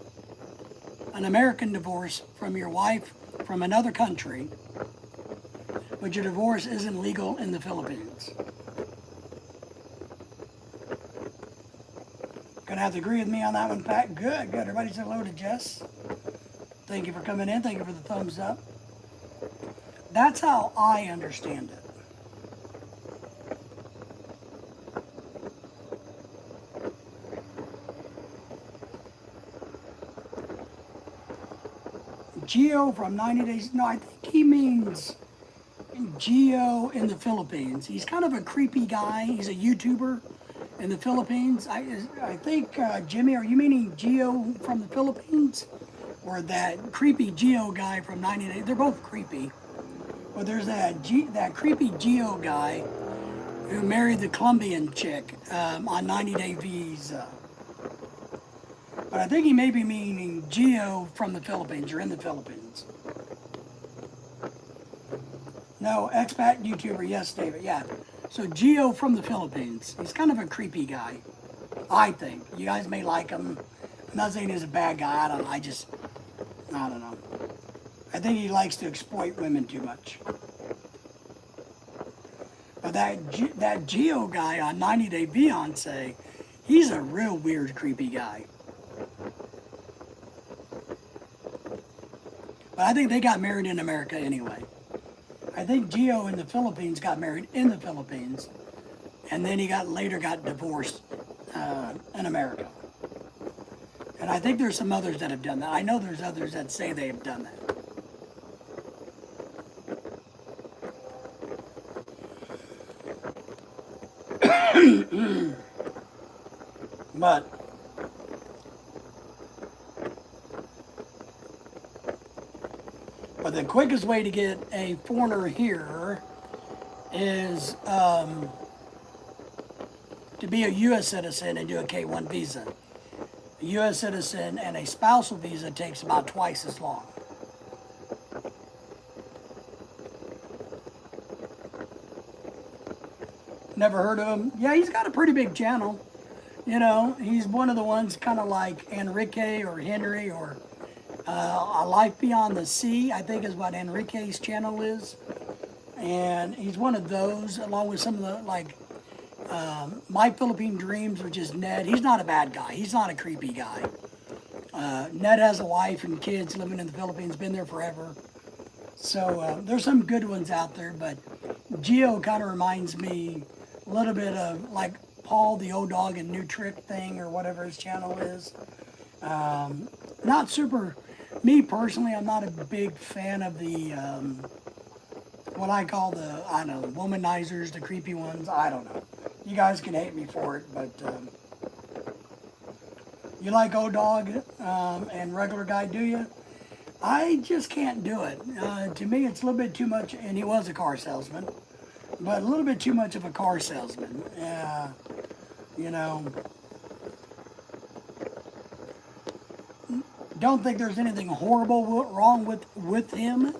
Speaker 1: an American divorce from your wife from another country, but your divorce isn't legal in the Philippines? Gonna have to agree with me on that one, Pat. Good, good. Everybody say hello to Jess. Thank you for coming in. Thank you for the thumbs up. That's how I understand it. Geo from 90 Days. No, I think he means Geo in the Philippines. He's kind of a creepy guy. He's a YouTuber in the Philippines. I think, Jimmy, are you meaning Geo from the Philippines? Or that creepy Geo guy from 90 Days? They're both creepy. But there's that creepy Geo guy who married the Colombian chick on 90 Day Visa. But I think he may be meaning Geo from the Philippines, or in the Philippines. No, expat YouTuber, yes, David, yeah. So Geo from the Philippines. He's kind of a creepy guy, I think. You guys may like him. I'm not saying he's a bad guy, I don't know. I don't know. I think he likes to exploit women too much. But that Geo guy on 90 Day Beyonce, he's a real weird, creepy guy. But I think they got married in America anyway. I think Geo in the Philippines got married in the Philippines, and then he later got divorced in America. And I think there's some others that have done that. I know there's others that say they have done that. But the quickest way to get a foreigner here is to be a U.S. citizen and do a K-1 visa. A U.S. citizen and a spousal visa takes about twice as long. Never heard of him? Yeah, he's got a pretty big channel. You know, he's one of the ones kind of like Enrique or Henry or A Life Beyond the Sea, I think is what Enrique's channel is. And he's one of those, along with some of the, like, My Philippine Dreams, which is Ned. He's not a bad guy. He's not a creepy guy. Ned has a wife and kids living in the Philippines, been there forever. So there's some good ones out there, but Geo kind of reminds me a little bit of like Paul the Old Dog and New Trick thing or whatever his channel is. Not super, me personally, I'm not a big fan of the, what I call the, I don't know, womanizers, the creepy ones. I don't know. You guys can hate me for it, but you like Old Dog and Regular Guy, do you? I just can't do it. To me, it's a little bit too much, and he was a car salesman, but a little bit too much of a car salesman. You know, don't think there's anything horrible wrong with him,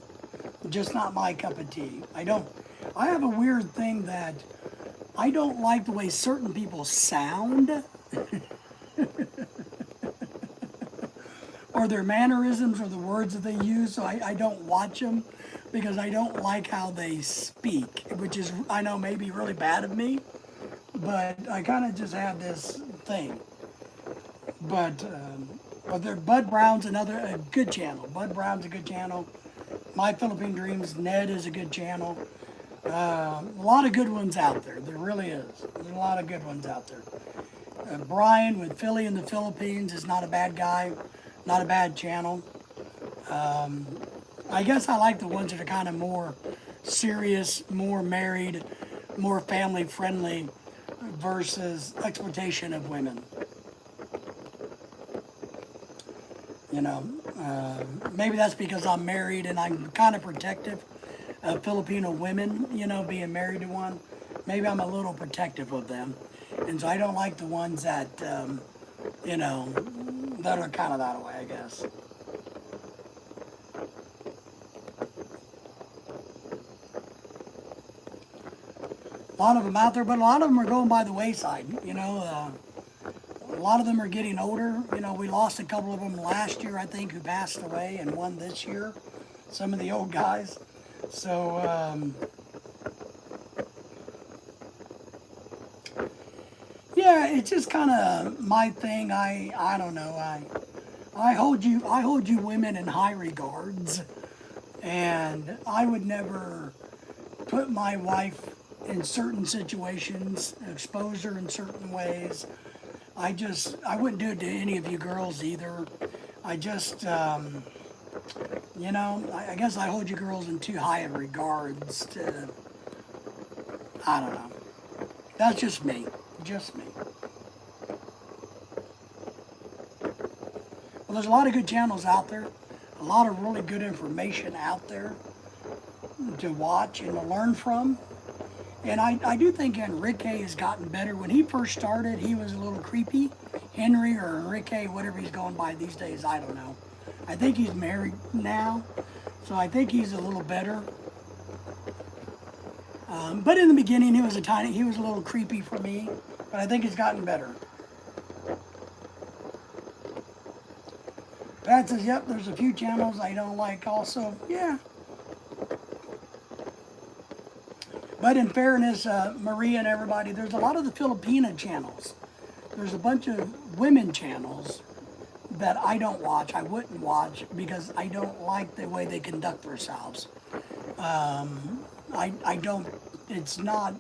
Speaker 1: just not my cup of tea. I have a weird thing that I don't like the way certain people sound. Or their mannerisms or the words that they use, so I don't watch them because I don't like how they speak, which is, I know, maybe really bad of me, but I kind of just have this thing. But Bud Brown's a good channel. Bud Brown's a good channel. My Philippine Dreams, Ned is a good channel. A lot of good ones out there. There really is. There's a lot of good ones out there. Brian with Philly in the Philippines is not a bad guy. Not a bad channel. I guess I like the ones that are kind of more serious, more married, more family friendly versus exploitation of women. You know, maybe that's because I'm married and I'm kind of protective of Filipino women, you know, being married to one. Maybe I'm a little protective of them. And so I don't like the ones that, you know, that are kind of that way, I guess. A lot of them out there, but a lot of them are going by the wayside. You know, A lot of them are getting older. You know, we lost a couple of them last year, I think, who passed away, and one this year. Some of the old guys. So, yeah, it's just kind of my thing. I don't know. I hold you women in high regards, and I would never put my wife in certain situations, expose her in certain ways. I wouldn't do it to any of you girls either. I just, you know, I guess I hold you girls in too high of regards to, I don't know. That's just me. Just me. Well, there's a lot of good channels out there. A lot of really good information out there to watch and to learn from. And I do think Enrique has gotten better. When he first started, he was a little creepy. Henry or Enrique, whatever he's going by these days, I don't know. I think he's married now, so I think he's a little better. But in the beginning, he was a little creepy for me, but I think he's gotten better. Pat says, yep, there's a few channels I don't like also. Yeah. But in fairness, Maria and everybody, there's a lot of the Filipina channels. There's a bunch of women channels that I don't watch, I wouldn't watch, because I don't like the way they conduct themselves. I don't, it's not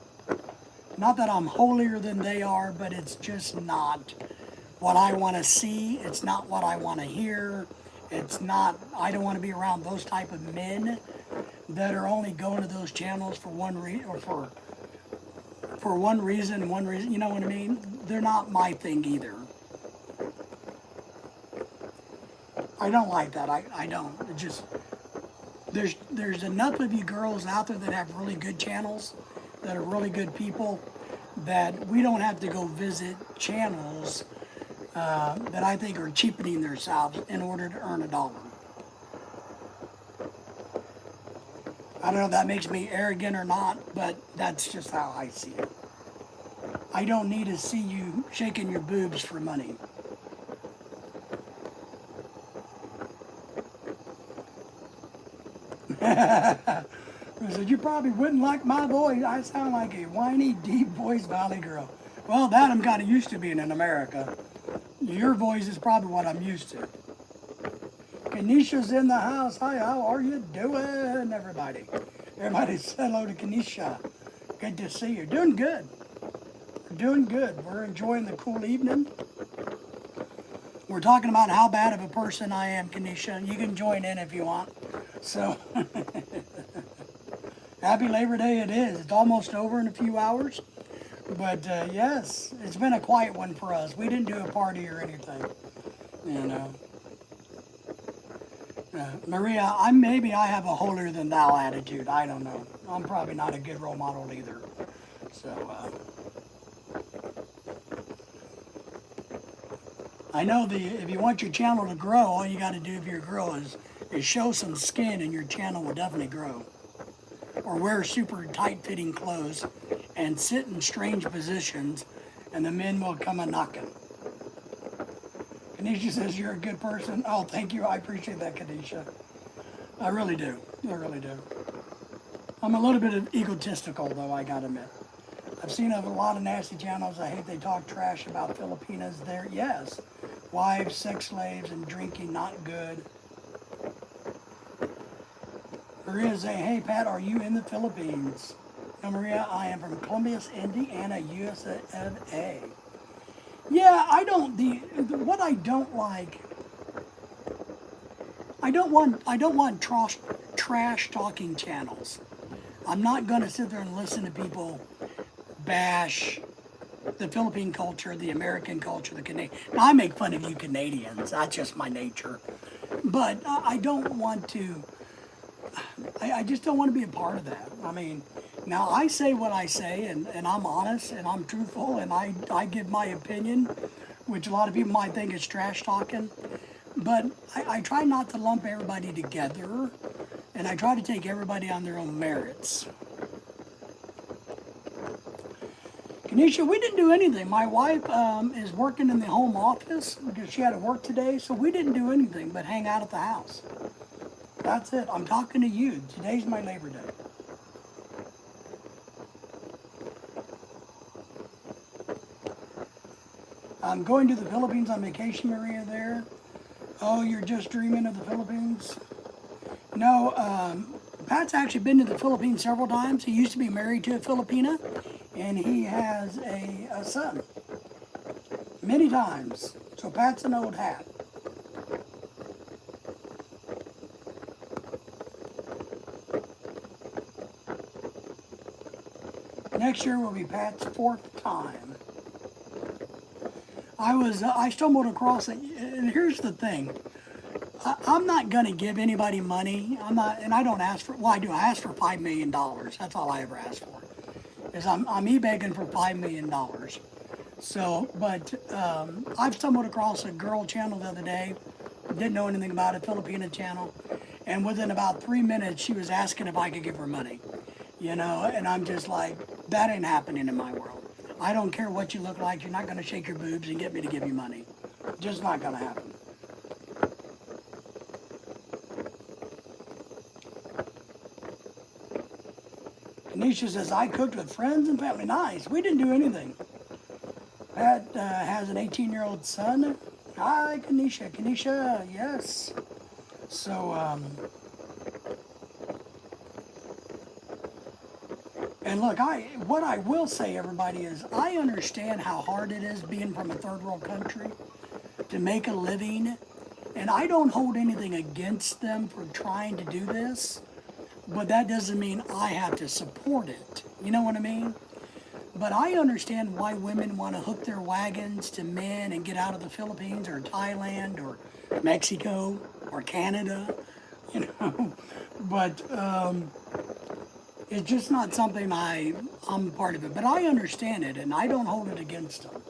Speaker 1: that I'm holier than they are, but it's just not what I want to see. It's not what I want to hear. It's not, I don't want to be around those type of men that are only going to those channels for one reason, or for one reason, you know what I mean? They're not my thing either. I don't like that. I don't. It just, there's enough of you girls out there that have really good channels, that are really good people, that we don't have to go visit channels that I think are cheapening themselves in order to earn a dollar. I don't know if that makes me arrogant or not, but that's just how I see it. I don't need to see you shaking your boobs for money. So you probably wouldn't like my voice. I sound like a whiny, deep voice valley girl. Well, that I'm kind of used to being in America. Your voice is probably what I'm used to. Kanisha's in the house. Hi, how are you doing, everybody? Everybody say hello to Kanisha. Good to see you. Doing good. We're doing good. We're enjoying the cool evening. We're talking about how bad of a person I am, Kanisha. You can join in if you want. So, happy Labor Day it is. It's almost over in a few hours. But yes, it's been a quiet one for us. We didn't do a party or anything, you know. Maria, maybe I have a holier than thou attitude. I don't know. I'm probably not a good role model either. So, I know if you want your channel to grow, all you got to do if you're a girl is show some skin and your channel will definitely grow. Or wear super tight-fitting clothes and sit in strange positions and the men will come a-knocking. Kanisha says you're a good person. Oh, thank you. I appreciate that, Kanisha. I really do. I really do. I'm a little bit egotistical, though, I gotta admit. I've seen a lot of nasty channels. I hate they talk trash about Filipinas there. Yes. Wives, sex slaves, and drinking, not good. Maria saying, hey, Pat, are you in the Philippines? No, Maria, I am from Columbia, Indiana, USA. Yeah, what I don't like, I don't want trash talking channels. I'm not going to sit there and listen to people bash the Philippine culture, the American culture, the Canadian. Now, I make fun of you Canadians. That's just my nature. But I don't want to, I just don't want to be a part of that. I mean, now I say what I say, and I'm honest, and I'm truthful, and I give my opinion, which a lot of people might think is trash talking. But I try not to lump everybody together, and I try to take everybody on their own merits. Kanisha, we didn't do anything. My wife is working in the home office because she had to work today, so we didn't do anything but hang out at the house. That's it. I'm talking to you. Today's my Labor Day. I'm going to the Philippines on vacation, Maria, there. Oh, you're just dreaming of the Philippines? No, Pat's actually been to the Philippines several times. He used to be married to a Filipina, and he has a son. Many times. So Pat's an old hat. Next year will be Pat's 4th time. I stumbled across it, and here's the thing. I'm not going to give anybody money. I'm not, and I don't ask for, well, I do. I ask for $5 million. That's all I ever ask for. Is I'm e-begging for $5 million. So, but I've stumbled across a girl channel the other day, didn't know anything about it, Filipina channel, and within about 3 minutes, she was asking if I could give her money. You know, and I'm just like, that ain't happening in my world. I don't care what you look like. You're not going to shake your boobs and get me to give you money. Just not going to happen. Kanisha says, I cooked with friends and family. Nice. We didn't do anything. Pat has an 18-year-old son. Hi, Kanisha. Kanisha, yes. So, and look, what I will say, everybody, is I understand how hard it is being from a third world country to make a living, and I don't hold anything against them for trying to do this, but that doesn't mean I have to support it. You know what I mean? But I understand why women want to hook their wagons to men and get out of the Philippines or Thailand or Mexico or Canada, you know, but it's just not something I'm part of it. But I understand it, and I don't hold it against them.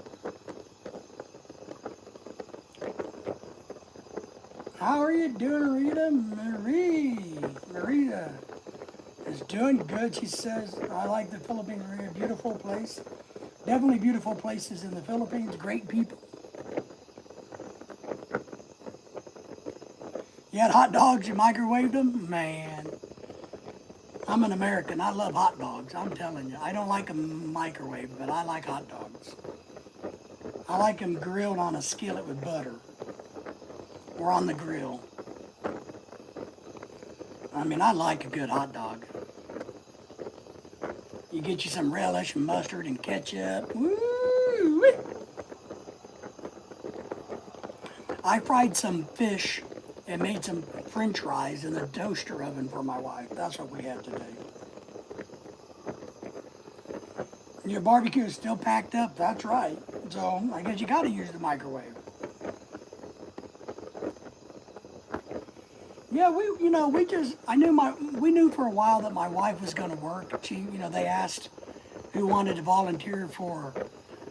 Speaker 1: How are you doing, Rita? Marita is doing good. She says, I like the Philippines, Maria. Beautiful place. Definitely beautiful places in the Philippines. Great people. You had hot dogs, you microwaved them? Man. I'm an American. I love hot dogs. I'm telling you. I don't like them microwaved, but I like hot dogs. I like them grilled on a skillet with butter. Or on the grill. I mean, I like a good hot dog. You get you some relish and mustard and ketchup. Woo! I fried some fish and made some french fries in the toaster oven for my wife. That's what we had today. Your barbecue is still packed up. That's right. So I guess you got to use the microwave. Yeah, we knew for a while that my wife was going to work. They asked who wanted to volunteer for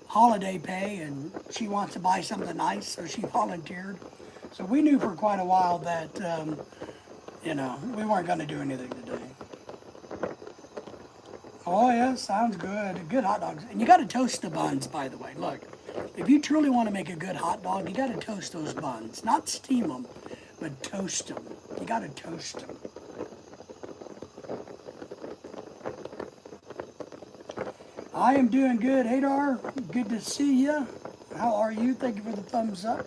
Speaker 1: holiday pay, and she wants to buy something nice, so she volunteered. So we knew for quite a while that, we weren't going to do anything today. Oh, yeah, sounds good. Good hot dogs. And you got to toast the buns, by the way. Look, if you truly want to make a good hot dog, you got to toast those buns. Not steam them, but toast them. You got to toast them. I am doing good, Adar. Good to see you. How are you? Thank you for the thumbs up.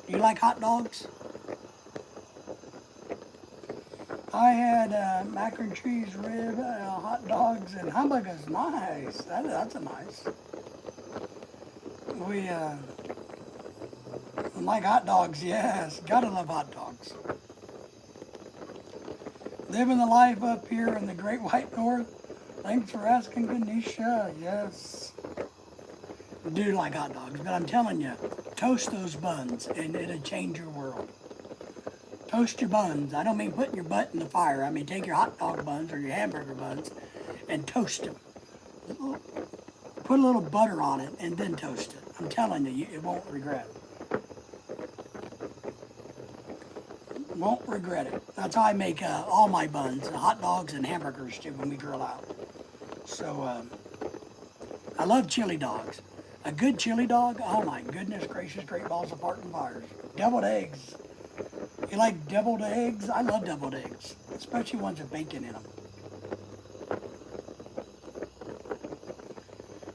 Speaker 1: Do you like hot dogs? I had mac and cheese, rib, hot dogs, and hamburgers. Nice. That's a nice. We like hot dogs, yes. Gotta love hot dogs. Living the life up here in the Great White North. Thanks for asking, Ganesha. Yes. I do like hot dogs, but I'm telling you, toast those buns and it'll change your world. Toast your buns. I don't mean putting your butt in the fire. I mean take your hot dog buns or your hamburger buns and toast them. Put a little butter on it and then toast it. I'm telling you, it won't regret it. Won't regret it. That's how I make all my buns, hot dogs and hamburgers too when we grill out. So I love chili dogs. A good chili dog, oh my goodness gracious, great balls apart and fires. Deviled eggs. You like deviled eggs? I love deviled eggs, especially ones with bacon in them.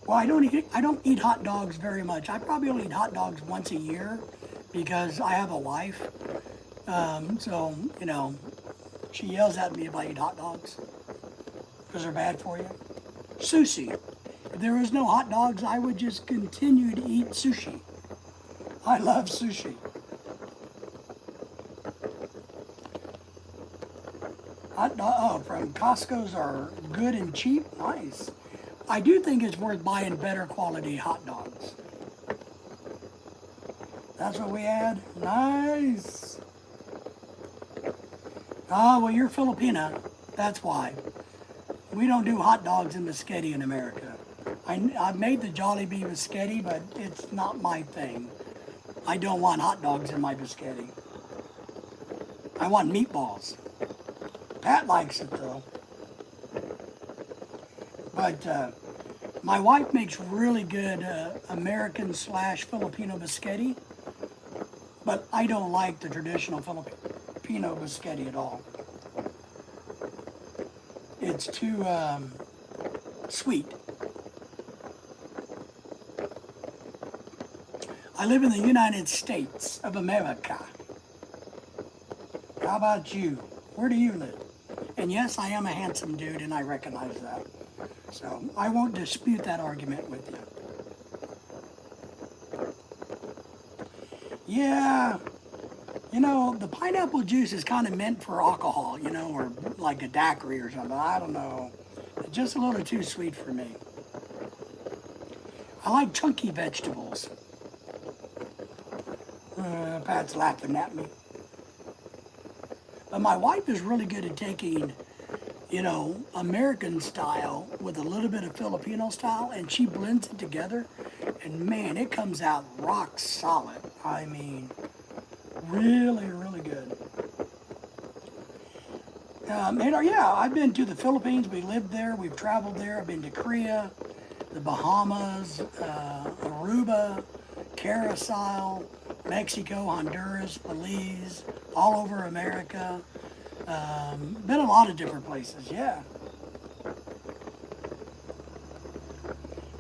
Speaker 1: Well, I don't eat hot dogs very much. I probably only eat hot dogs once a year because I have a wife. So, she yells at me if I eat hot dogs because they're bad for you. Sushi. If there was no hot dogs, I would just continue to eat sushi. I love sushi. From Costco's are good and cheap. Nice. I do think it's worth buying better quality hot dogs. That's what we had? Nice. Well, you're Filipina. That's why. We don't do hot dogs in biscotti in America. I made the Jollibee biscotti, but it's not my thing. I don't want hot dogs in my biscotti. I want meatballs. Pat likes it though. But my wife makes really good American / Filipino biscotti, but I don't like the traditional Filipino biscotti at all. It's too sweet. I live in the United States of America. How about you? Where do you live? And yes, I am a handsome dude, and I recognize that. So I won't dispute that argument with you. Yeah, the pineapple juice is kind of meant for alcohol, or like a daiquiri or something. I don't know. It's just a little too sweet for me. I like chunky vegetables. Pat's laughing at me. But my wife is really good at taking, American style with a little bit of Filipino style, and she blends it together, and man, it comes out rock solid. I mean, really, really good. I've been to the Philippines. We lived there. We've traveled there. I've been to Korea, the Bahamas, Aruba, Curacao, Mexico, Honduras, Belize, all over America. Been a lot of different places, yeah.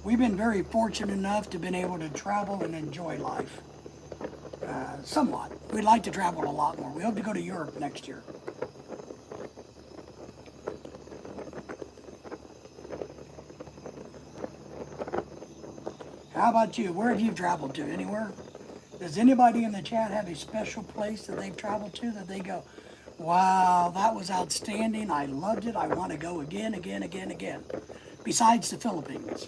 Speaker 1: We've been very fortunate enough to have been able to travel and enjoy life. Somewhat. We'd like to travel a lot more. We hope to go to Europe next year. How about you? Where have you traveled to? Anywhere? Does anybody in the chat have a special place that they've traveled to that they go, wow, that was outstanding. I loved it. I want to go again, again, again, again. Besides the Philippines.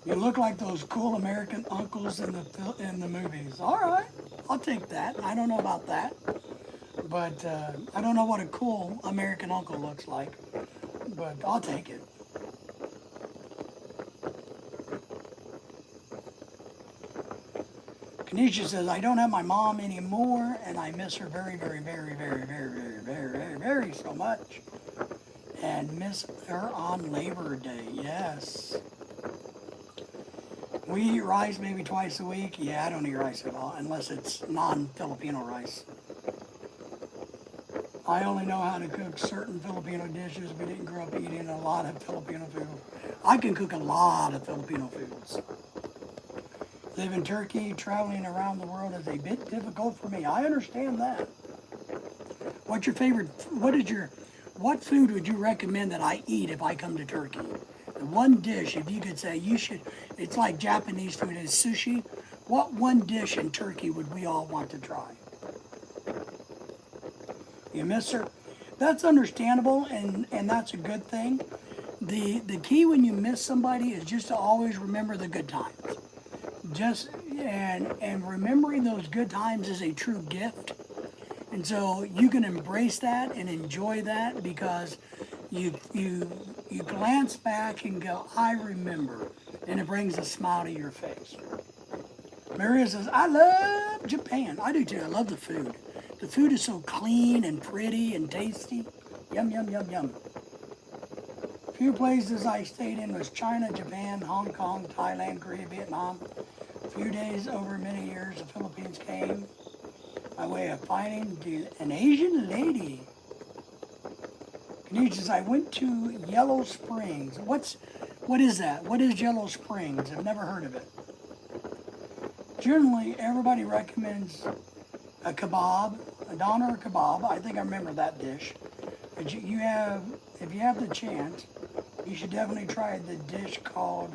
Speaker 1: You look like those cool American uncles in the movies. All right, I'll take that. I don't know about that. But I don't know what a cool American uncle looks like. But I'll take it. Kanisha says, I don't have my mom anymore, and I miss her very, very, very, very, very, very, very, very, very so much. And miss her on Labor Day, yes. We eat rice maybe twice a week. Yeah, I don't eat rice at all, unless it's non-Filipino rice. I only know how to cook certain Filipino dishes. We didn't grow up eating a lot of Filipino food. I can cook a lot of Filipino foods. Live in Turkey, traveling around the world is a bit difficult for me. I understand that. What's your favorite, what food would you recommend that I eat if I come to Turkey? The one dish, if you could say it's like Japanese food is sushi. What one dish in Turkey would we all want to try? You miss her? That's understandable, and that's a good thing. The key when you miss somebody is just to always remember the good times. And remembering those good times is a true gift. And so you can embrace that and enjoy that because you glance back and go, I remember. And it brings a smile to your face. Maria says, I love Japan. I do too. I love the food. The food is so clean and pretty and tasty. Yum, yum, yum, yum. Few places I stayed in was China, Japan, Hong Kong, Thailand, Korea, Vietnam. A few days over many years, the Philippines came my way of finding an Asian lady. Canisius, I went to Yellow Springs. What is that? What is Yellow Springs? I've never heard of it. Generally, everybody recommends a kebab, a doner kebab. I think I remember that dish. But if you have the chance, you should definitely try the dish called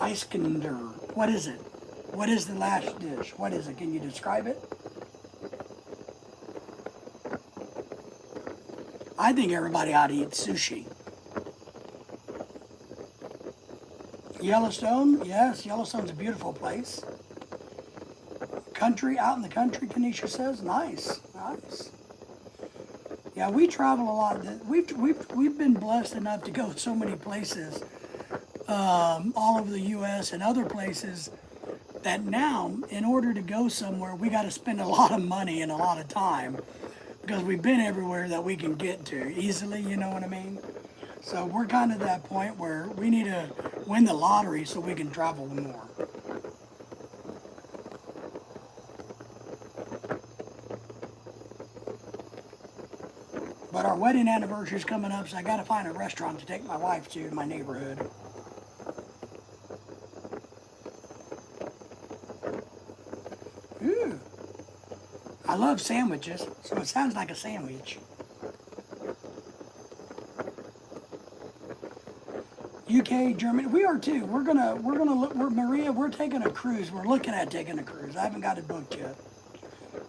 Speaker 1: Iskander. What is it? What is the last dish? What is it? Can you describe it? I think everybody ought to eat sushi. Yellowstone, yes, Yellowstone's a beautiful place. Country, out in the country, Kanisha says, nice, nice. Yeah, we travel a lot. We've been blessed enough to go so many places, all over the U.S. and other places, that now, in order to go somewhere, we got to spend a lot of money and a lot of time, because we've been everywhere that we can get to easily, you know what I mean? So we're kind of at that point where we need to win the lottery so we can travel more. But our wedding anniversary is coming up, so I got to find a restaurant to take my wife to in my neighborhood. Ooh. I love sandwiches, so it sounds like a sandwich. UK, Germany, we are too. Maria, we're taking a cruise. We're looking at taking a cruise. I haven't got it booked yet.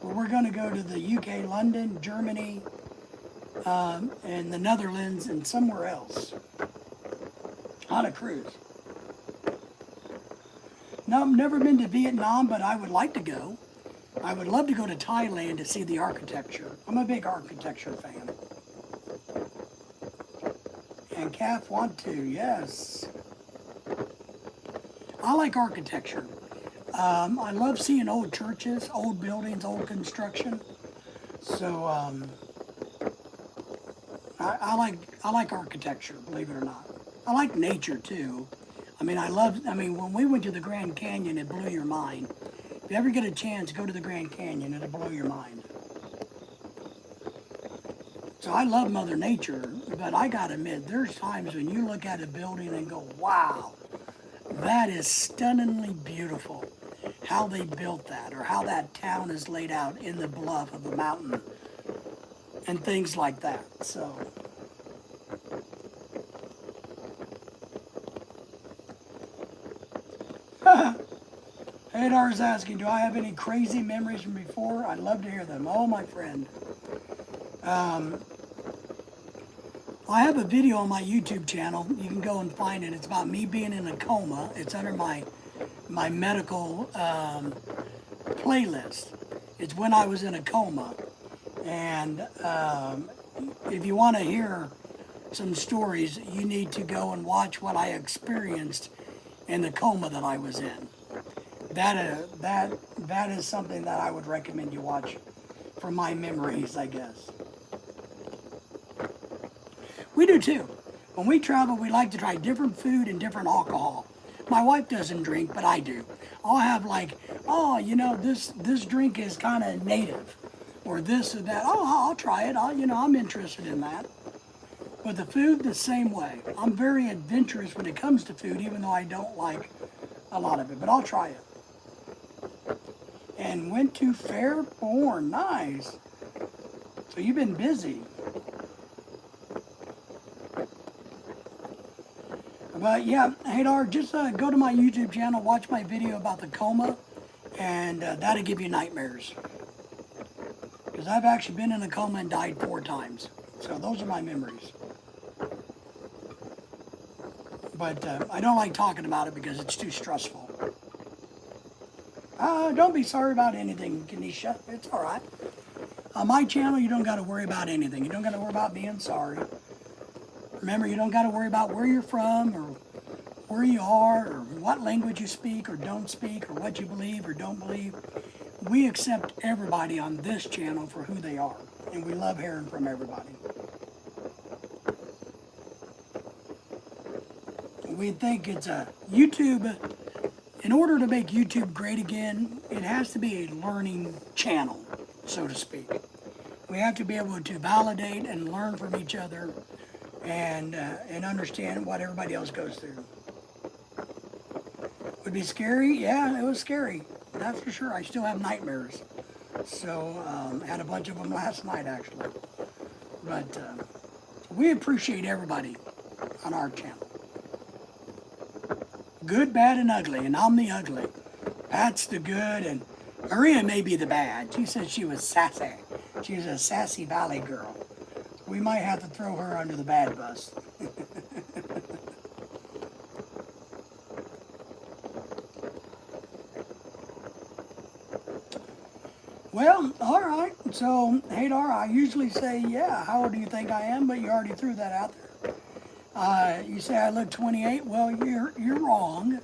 Speaker 1: But we're going to go to the UK, London, Germany, and the Netherlands, and somewhere else on a cruise. No, I've never been to Vietnam, but I would like to go. I would love to go to Thailand to see the architecture. I'm a big architecture fan. And Calf want to, yes. I like architecture. I love seeing old churches, old buildings, old construction. So I like architecture, believe it or not. I like nature too. When we went to the Grand Canyon, it blew your mind. If you ever get a chance, go to the Grand Canyon, it'll blow your mind. So I love Mother Nature, but I gotta admit, there's times when you look at a building and go, wow, that is stunningly beautiful. How they built that, or how that town is laid out in the bluff of the mountain, and things like that, so. Hadar's asking, do I have any crazy memories from before? I'd love to hear them. Oh, my friend. I have a video on my YouTube channel. You can go and find it. It's about me being in a coma. It's under my medical playlist. It's when I was in a coma. And if you want to hear some stories, you need to go and watch what I experienced in the coma that I was in. That is something that I would recommend you watch from my memories, I guess. We do too. When we travel, we like to try different food and different alcohol. My wife doesn't drink, but I do. I'll have like, oh, you know, this drink is kind of native, or this or that. Oh, I'll try it. I'm interested in that. But the food, the same way. I'm very adventurous when it comes to food, even though I don't like a lot of it, but I'll try it. And went to Fairborn. Nice. So you've been busy. But yeah, Hadar, just go to my YouTube channel, watch my video about the coma, and that'll give you nightmares. Because I've actually been in a coma and died 4 times. So those are my memories. But I don't like talking about it because it's too stressful. Don't be sorry about anything, Kenesha. It's all right. On my channel, you don't got to worry about anything. You don't got to worry about being sorry. Remember, you don't got to worry about where you're from, or where you are, or what language you speak or don't speak, or what you believe or don't believe. We accept everybody on this channel for who they are, and we love hearing from everybody. we think it's a YouTube. In order to make YouTube great again, it has to be a learning channel, so to speak. We have to be able to validate and learn from each other and understand what everybody else goes through. Would be scary? Yeah, it was scary. That's for sure. I still have nightmares. So, had a bunch of them last night, actually. But we appreciate everybody on our channel. Good, bad, and ugly, and I'm the ugly. Pat's the good, and Maria may be the bad. She said she was sassy. She was a sassy valley girl. We might have to throw her under the bad bus. Well, all right. So, Hadar, I usually say, yeah, how old do you think I am? But you already threw that out there. You say I look 28. Well, you're wrong.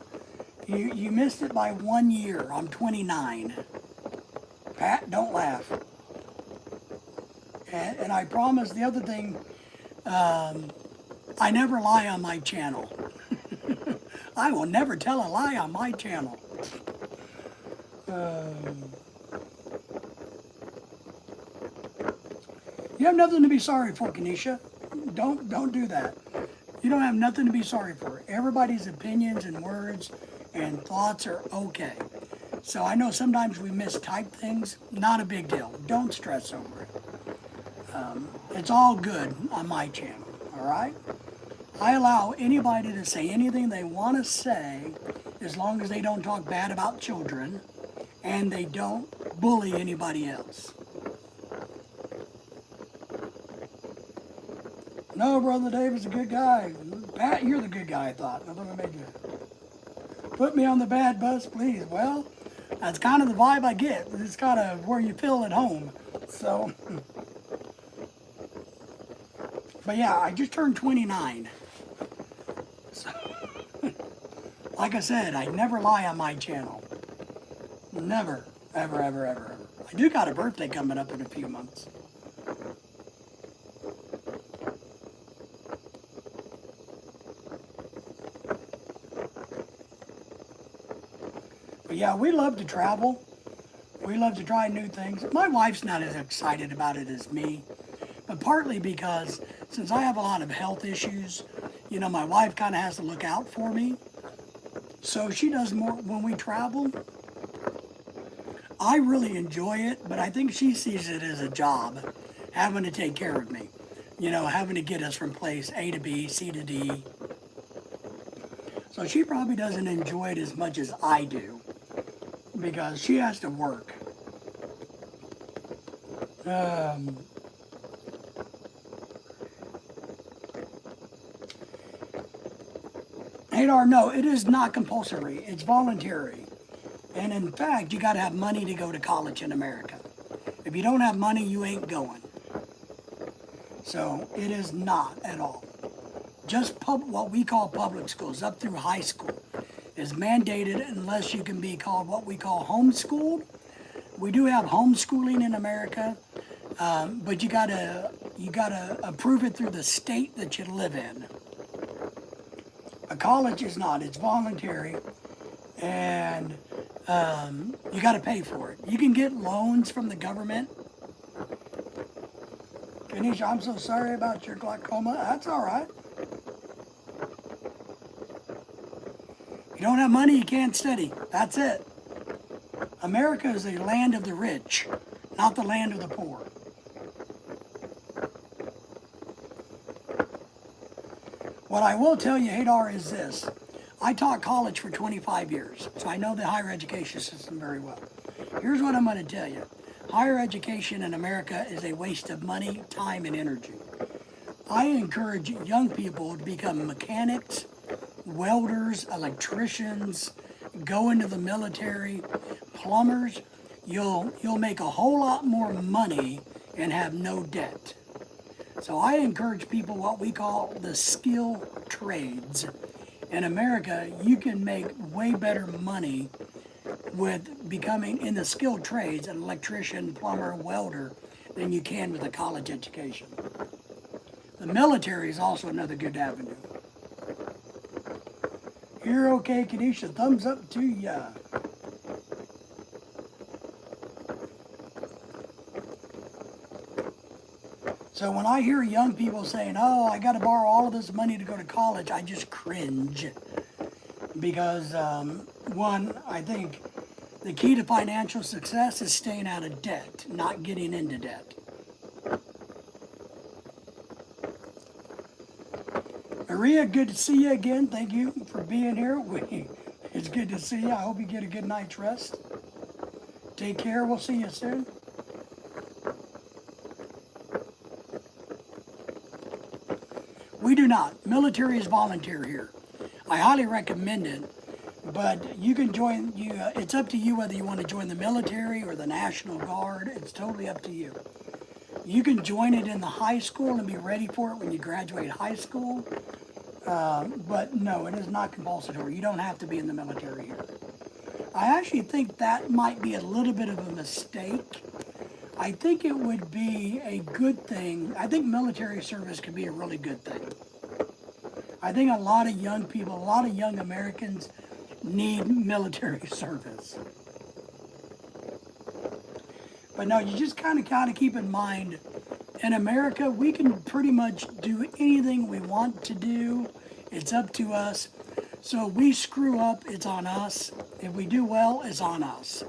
Speaker 1: You missed it by 1 year. I'm 29. Pat, don't laugh. And I promise the other thing, I never lie on my channel. I will never tell a lie on my channel. You have nothing to be sorry for, Kenesha. Don't do that. You don't have nothing to be sorry for. Everybody's opinions and words and thoughts are okay. So I know sometimes we mistype things. Not a big deal. Don't stress over it. It's all good on my channel, all right? I allow anybody to say anything they want to say as long as they don't talk bad about children and they don't bully anybody else. No, Brother David's a good guy. Pat, you're the good guy, I thought. Nothing to make you put me on the bad bus, please. Well, that's kind of the vibe I get. It's kind of where you feel at home. So, but yeah, I just turned 29. So, like I said, I never lie on my channel. Never, ever, ever, ever, ever. I do got a birthday coming up in a few months. But yeah, we love to travel. We love to try new things. My wife's not as excited about it as me, but partly because since I have a lot of health issues, you know, my wife kind of has to look out for me. So she does more when we travel. I really enjoy it, but I think she sees it as a job, having to take care of me. You know, having to get us from place A to B, C to D. So she probably doesn't enjoy it as much as I do, because she has to work. Hadar, no, it is not compulsory. It's voluntary. And in fact, you got to have money to go to college in America. If you don't have money, you ain't going. So it is not at all. Just what we call public schools, up through high school, is mandated unless you can be called what we call homeschooled. We do have homeschooling in America, but you gotta approve it through the state that you live in. A college is not; it's voluntary, and you got to pay for it. You can get loans from the government. Kenesha, I'm so sorry about your glaucoma. That's all right. You don't have money, you can't study. That's it. America is the land of the rich, not the land of the poor. What I will tell you, Hadar, is this. I taught college for 25 years, so I know the higher education system very well. Here's what I'm going to tell you. Higher education in America is a waste of money, time, and energy. I encourage young people to become mechanics, welders, electricians, go into the military, plumbers. You'll make a whole lot more money and have no debt. So I encourage people what we call the skill trades. In America, you can make way better money with becoming in the skilled trades, an electrician, plumber, welder, than you can with a college education. The military is also another good avenue. You're okay, Kanisha. Thumbs up to ya. So when I hear young people saying, oh, I got to borrow all of this money to go to college, I just cringe. Because, one, I think the key to financial success is staying out of debt, not getting into debt. Maria, good to see you again. Thank you for being here. It's good to see you. I hope you get a good night's rest. Take care. We'll see you soon. We do not. Military is volunteer here. I highly recommend it, but you can join. It's up to you whether you want to join the military or the National Guard. It's totally up to you. You can join it in the high school and be ready for it when you graduate high school. But no, it is not compulsory. You don't have to be in the military here. I actually think that might be a little bit of a mistake. I think it would be a good thing. I think military service could be a really good thing. I think a lot of young people, a lot of young Americans need military service. But no, you just kind of keep in mind, in America, we can pretty much do anything we want to do. It's up to us. So if we screw up, it's on us. If we do well, it's on us.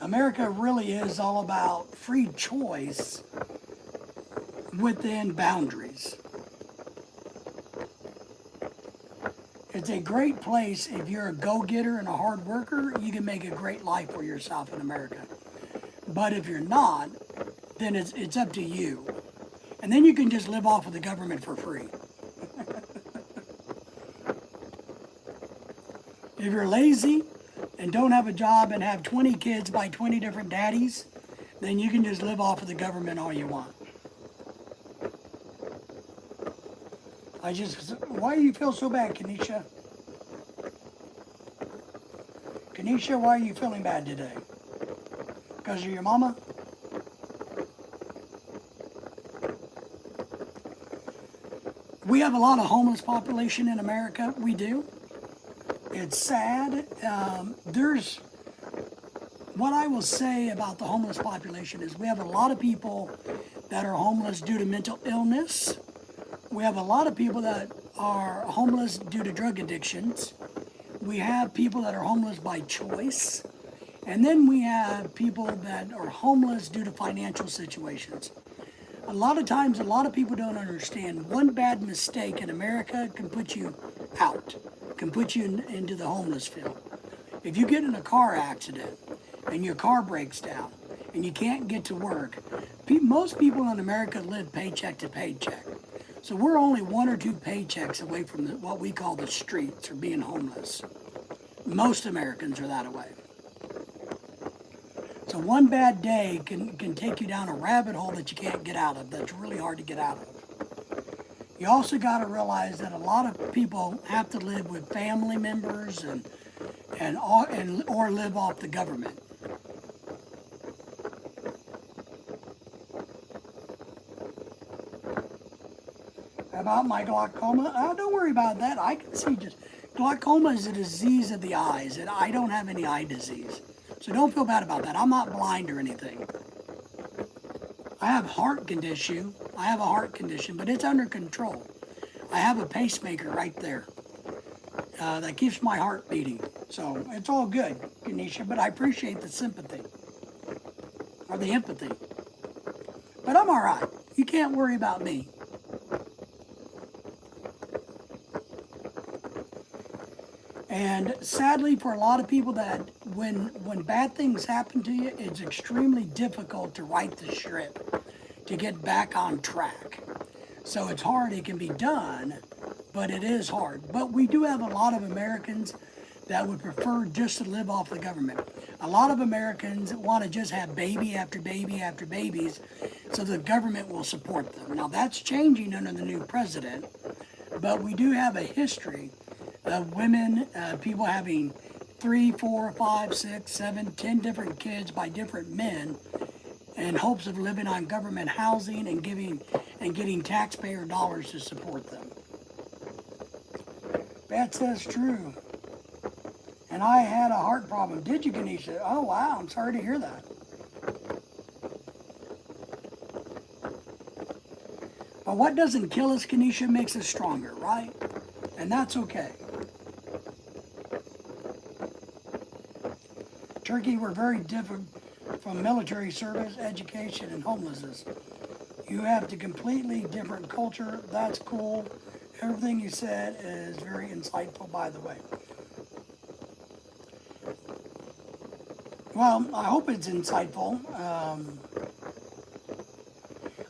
Speaker 1: America really is all about free choice within boundaries. It's a great place if you're a go-getter and a hard worker. You can make a great life for yourself in America. But if you're not, then it's up to you. And then you can just live off of the government for free. If you're lazy and don't have a job and have 20 kids by 20 different daddies, then you can just live off of the government all you want. Why do you feel so bad, Kanisha? Kanisha, why are you feeling bad today? Because of your mama? We have a lot of homeless population in America. We do. It's sad. What I will say about the homeless population is we have a lot of people that are homeless due to mental illness. We have a lot of people that are homeless due to drug addictions. We have people that are homeless by choice. And then we have people that are homeless due to financial situations. A lot of times, a lot of people don't understand one bad mistake in America can put you out, can put you into the homeless field. If you get in a car accident and your car breaks down and you can't get to work, most people in America live paycheck to paycheck. So we're only 1 or 2 paychecks away from what we call the streets or being homeless. Most Americans are that way. So one bad day can take you down a rabbit hole that you can't get out of. That's really hard to get out of. You also got to realize that a lot of people have to live with family members or live off the government. About my glaucoma, don't worry about that. I can see glaucoma is a disease of the eyes, and I don't have any eye disease. So don't feel bad about that. I'm not blind or anything. I have a heart condition, but it's under control. I have a pacemaker right there that keeps my heart beating. So it's all good, Ganesha, but I appreciate the sympathy or the empathy. But I'm all right. You can't worry about me. And sadly, for a lot of people, that when bad things happen to you, it's extremely difficult to right the ship, to get back on track. So it's hard. It can be done, but it is hard. But we do have a lot of Americans that would prefer just to live off the government. A lot of Americans want to just have baby after baby after babies so the government will support them. Now that's changing under the new president, but we do have a history of women, people having 3, 4, 5, 6, 7, 10 different kids by different men in hopes of living on government housing and and getting taxpayer dollars to support them. Beth says true. And I had a heart problem. Did you, Kenesha? Oh, wow. I'm sorry to hear that. But what doesn't kill us, Kenesha, makes us stronger, right? And that's okay. Turkey were very different from military service, education, and homelessness. You have a completely different culture. That's cool. Everything you said is very insightful, by the way. Well, I hope it's insightful.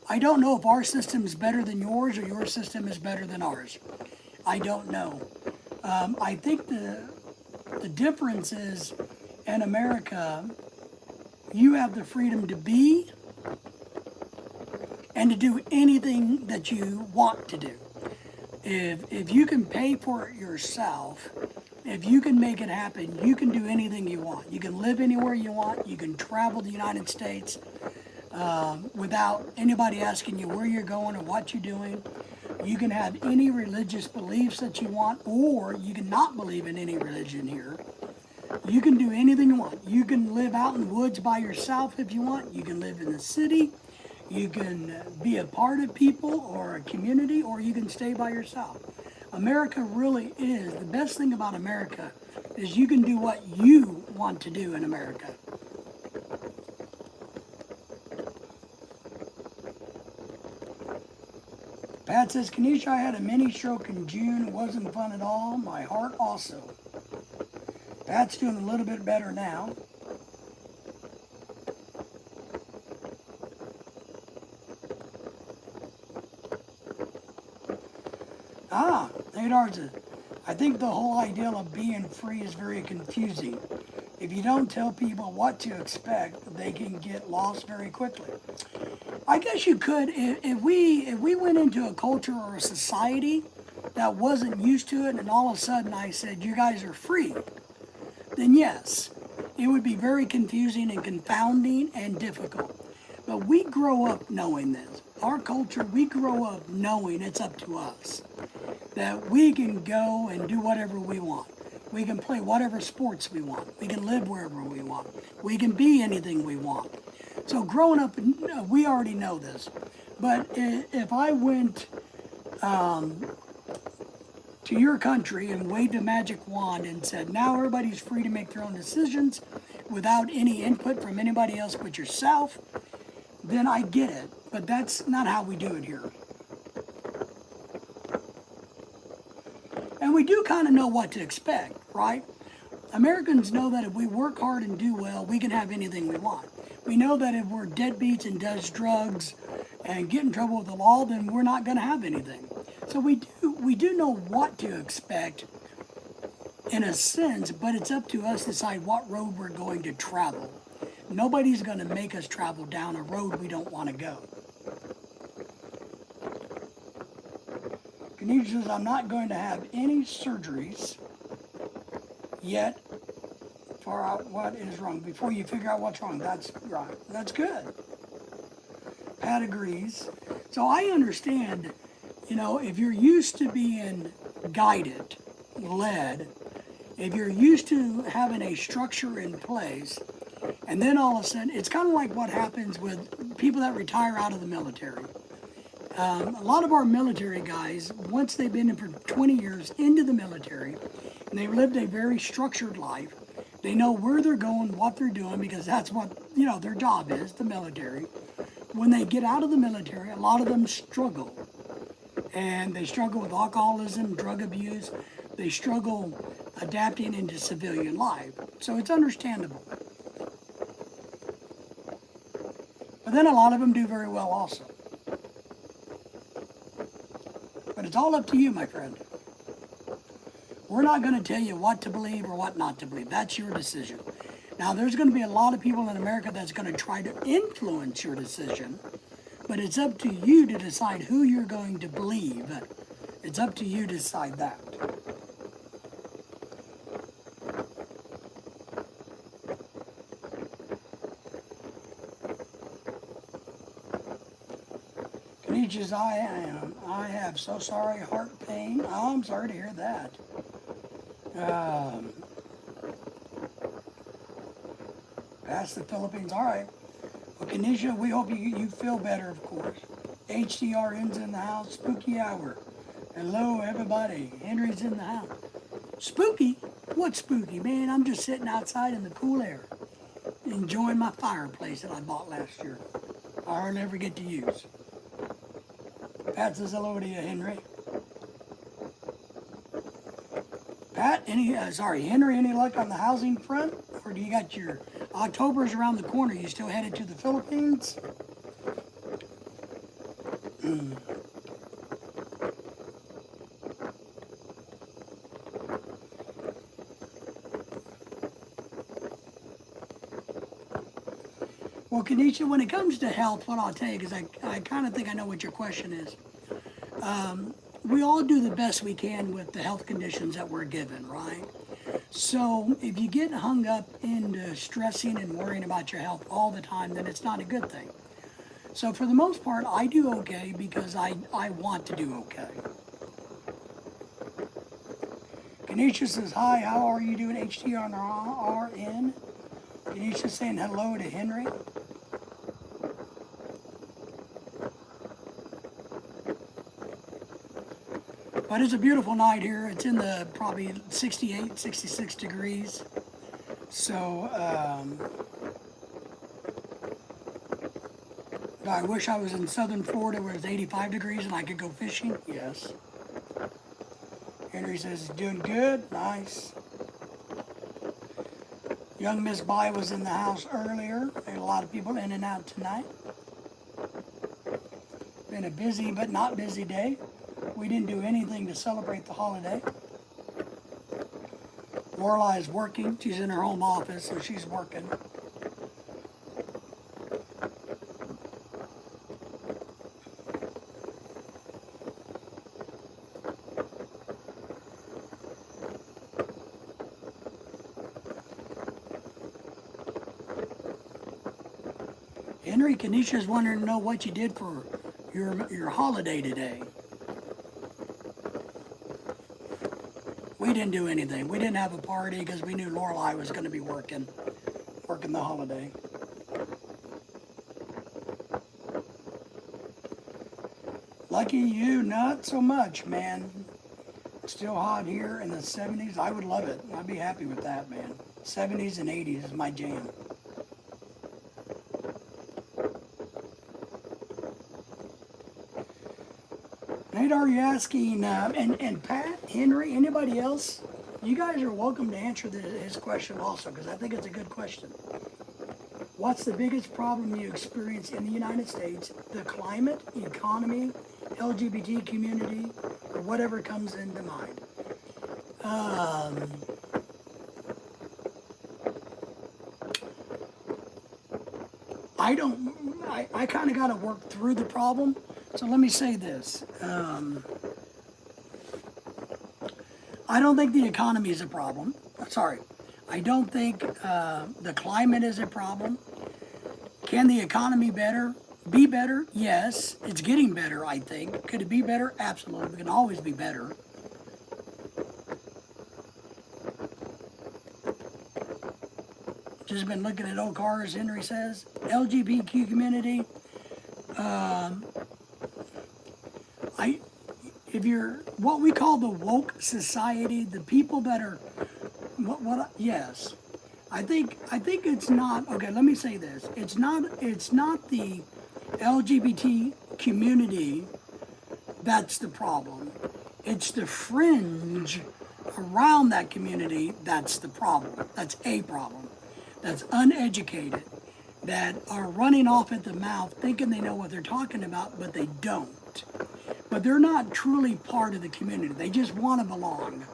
Speaker 1: I don't know if our system is better than yours or your system is better than ours. I don't know. I think the difference is in America, you have the freedom to be and to do anything that you want to do. If you can pay for it yourself, if you can make it happen, you can do anything you want. You can live anywhere you want. You can travel the United States without anybody asking you where you're going or what you're doing. You can have any religious beliefs that you want, or you can not believe in any religion here. You can do anything you want. You can live out in the woods by yourself if you want. You can live in the city. You can be a part of people or a community, or you can stay by yourself. America really is, the best thing about America is you can do what you want to do in America. Pat says, Kenesha, I had a mini stroke in June. It wasn't fun at all. My heart also. Pat's doing a little bit better now. I think the whole idea of being free is very confusing. If you don't tell people what to expect, they can get lost very quickly. I guess you could, if we went into a culture or a society that wasn't used to it, and all of a sudden I said, you guys are free, then yes, it would be very confusing and confounding and difficult. But we grow up knowing this. Our culture, we grow up knowing it's up to us. That we can go and do whatever we want. We can play whatever sports we want. We can live wherever we want. We can be anything we want. So growing up, we already know this. But if I went to your country and waved a magic wand and said, now everybody's free to make their own decisions without any input from anybody else but yourself, then I get it. But that's not how we do it here. And we do kind of know what to expect, right? Americans know that if we work hard and do well, we can have anything we want. We know that if we're deadbeats and does drugs and get in trouble with the law, then we're not going to have anything. So we do know what to expect in a sense, but it's up to us to decide what road we're going to travel. Nobody's going to make us travel down a road we don't want to go. Kenesha says, I'm not going to have any surgeries yet for what is wrong. Before you figure out what's wrong, that's right. That's good. Pat agrees. So I understand, if you're used to being guided, led, if you're used to having a structure in place, and then all of a sudden, it's kind of like what happens with people that retire out of the military. A lot of our military guys, once they've been in for 20 years into the military, and they've lived a very structured life, they know where they're going, what they're doing, because that's what, their job is, the military. When they get out of the military, a lot of them struggle. And they struggle with alcoholism, drug abuse. They struggle adapting into civilian life. So it's understandable. But then a lot of them do very well also. But it's all up to you, my friend. We're not going to tell you what to believe or what not to believe. That's your decision. Now, there's going to be a lot of people in America that's going to try to influence your decision, but it's up to you to decide who you're going to believe. It's up to you to decide that. Kenesha Canisius, I have so sorry heart pain. Oh, I'm sorry to hear that. Past the Philippines. All right. Well, Canisius, we hope you feel better, of course. HTRN's in the house. Spooky hour. Hello, everybody. Henry's in the house. Spooky? What's spooky, man? I'm just sitting outside in the cool air, enjoying my fireplace that I bought last year. I hardly ever get to use. Pat says hello to you, Henry. Pat, Henry, any luck on the housing front? Or do you got your October's around the corner? You still headed to the Philippines? Well, Kanisha, when it comes to health, what I'll tell you, because I kind of think I know what your question is. We all do the best we can with the health conditions that we're given, right? So if you get hung up into stressing and worrying about your health all the time, then it's not a good thing. So for the most part, I do okay because I want to do okay. Kanisha says, hi, how are you doing, HTRN? Kanisha saying hello to Henry. But it's a beautiful night here. It's in the probably 68, 66 degrees. So, I wish I was in southern Florida where it's 85 degrees and I could go fishing. Yes. Henry says, doing good. Nice. Young Miss Bai was in the house earlier. There are a lot of people in and out tonight. Been a busy but not busy day. We didn't do anything to celebrate the holiday. Lorelai is working. She's in her home office, so she's working. Henry, Kanisha's wanting to know what you did for your holiday today. We didn't do anything. We didn't have a party because we knew Lorelai was going to be working the holiday. Lucky you, not so much, man. It's still hot here in the 70s. I would love it. I'd be happy with that, man. 70s and 80s is my jam. Nate, are you asking, and Pat, Henry, anybody else? You guys are welcome to answer his question also, because I think it's a good question. What's the biggest problem you experience in the United States? The climate, economy, LGBT community, or whatever comes into mind. I kind of got to work through the problem. So let me say this. I don't think the economy is a problem. Sorry. I don't think the climate is a problem. Can the economy be better? Yes. It's getting better, I think. Could it be better? Absolutely. It can always be better. Just been looking at old cars, Henry says. LGBTQ community. If you're what we call the woke society, the people that are yes. I think it's not okay, let me say this. It's not the LGBT community that's the problem. It's the fringe around that community that's the problem. That's a problem. That's uneducated, that are running off at the mouth thinking they know what they're talking about, but they don't. But they're not truly part of the community. They just want to belong.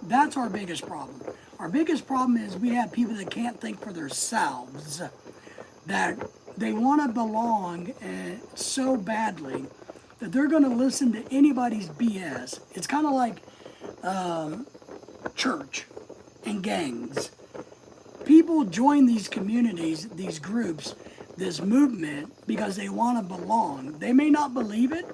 Speaker 1: That's our biggest problem. Our biggest problem is we have people that can't think for themselves, that they want to belong so badly that they're going to listen to anybody's BS. It's kind of like church and gangs. People join these communities, these groups, this movement because they want to belong. They may not believe it,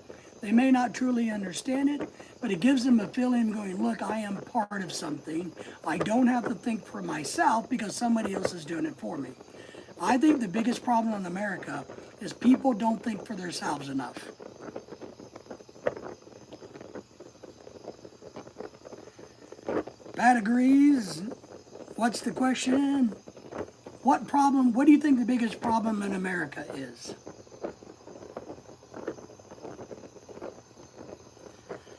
Speaker 1: they may not truly understand it, but it gives them a feeling going, look, I am part of something. I don't have to think for myself because somebody else is doing it for me. I think the biggest problem in America is people don't think for themselves enough. Pat agrees. What's the question? What do you think the biggest problem in America is?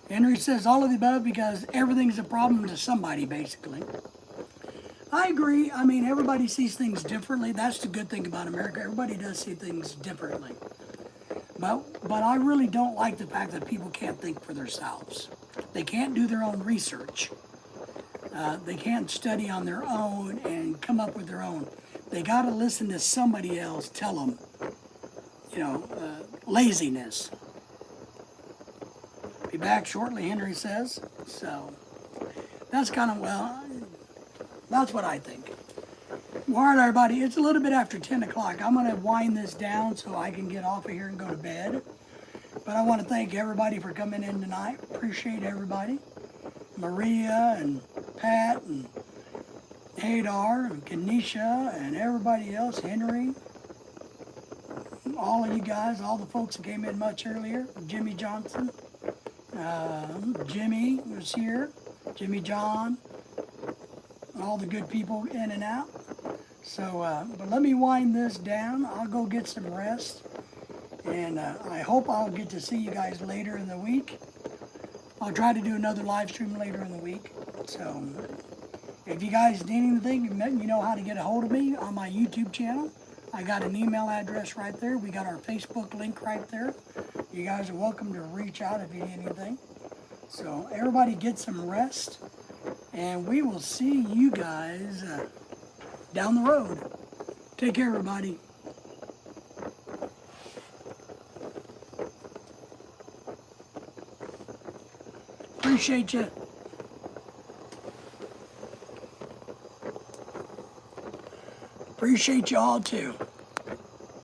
Speaker 1: Henry says all of the above because everything's a problem to somebody, basically. I agree. I mean, everybody sees things differently. That's the good thing about America. Everybody does see things differently. But I really don't like the fact that people can't think for themselves. They can't do their own research. They can't study on their own and come up with their own. They got to listen to somebody else tell them, laziness. Be back shortly, Henry says. So that's kind of, that's what I think. All right, everybody, it's a little bit after 10 o'clock. I'm going to wind this down so I can get off of here and go to bed. But I want to thank everybody for coming in tonight. Appreciate everybody. Maria and Pat and Hadar and Kenesha and everybody else, Henry, all of you guys, all the folks that came in much earlier, Jimmy Johnson, Jimmy was here, Jimmy John, all the good people in and out. So, but let me wind this down. I'll go get some rest, and I hope I'll get to see you guys later in the week. I'll try to do another live stream later in the week. So, if you guys need anything, you know how to get a hold of me on my YouTube channel. I got an email address right there. We got our Facebook link right there. You guys are welcome to reach out if you need anything. So, everybody get some rest, and we will see you guys down the road. Take care, everybody. Appreciate you. Appreciate you all too.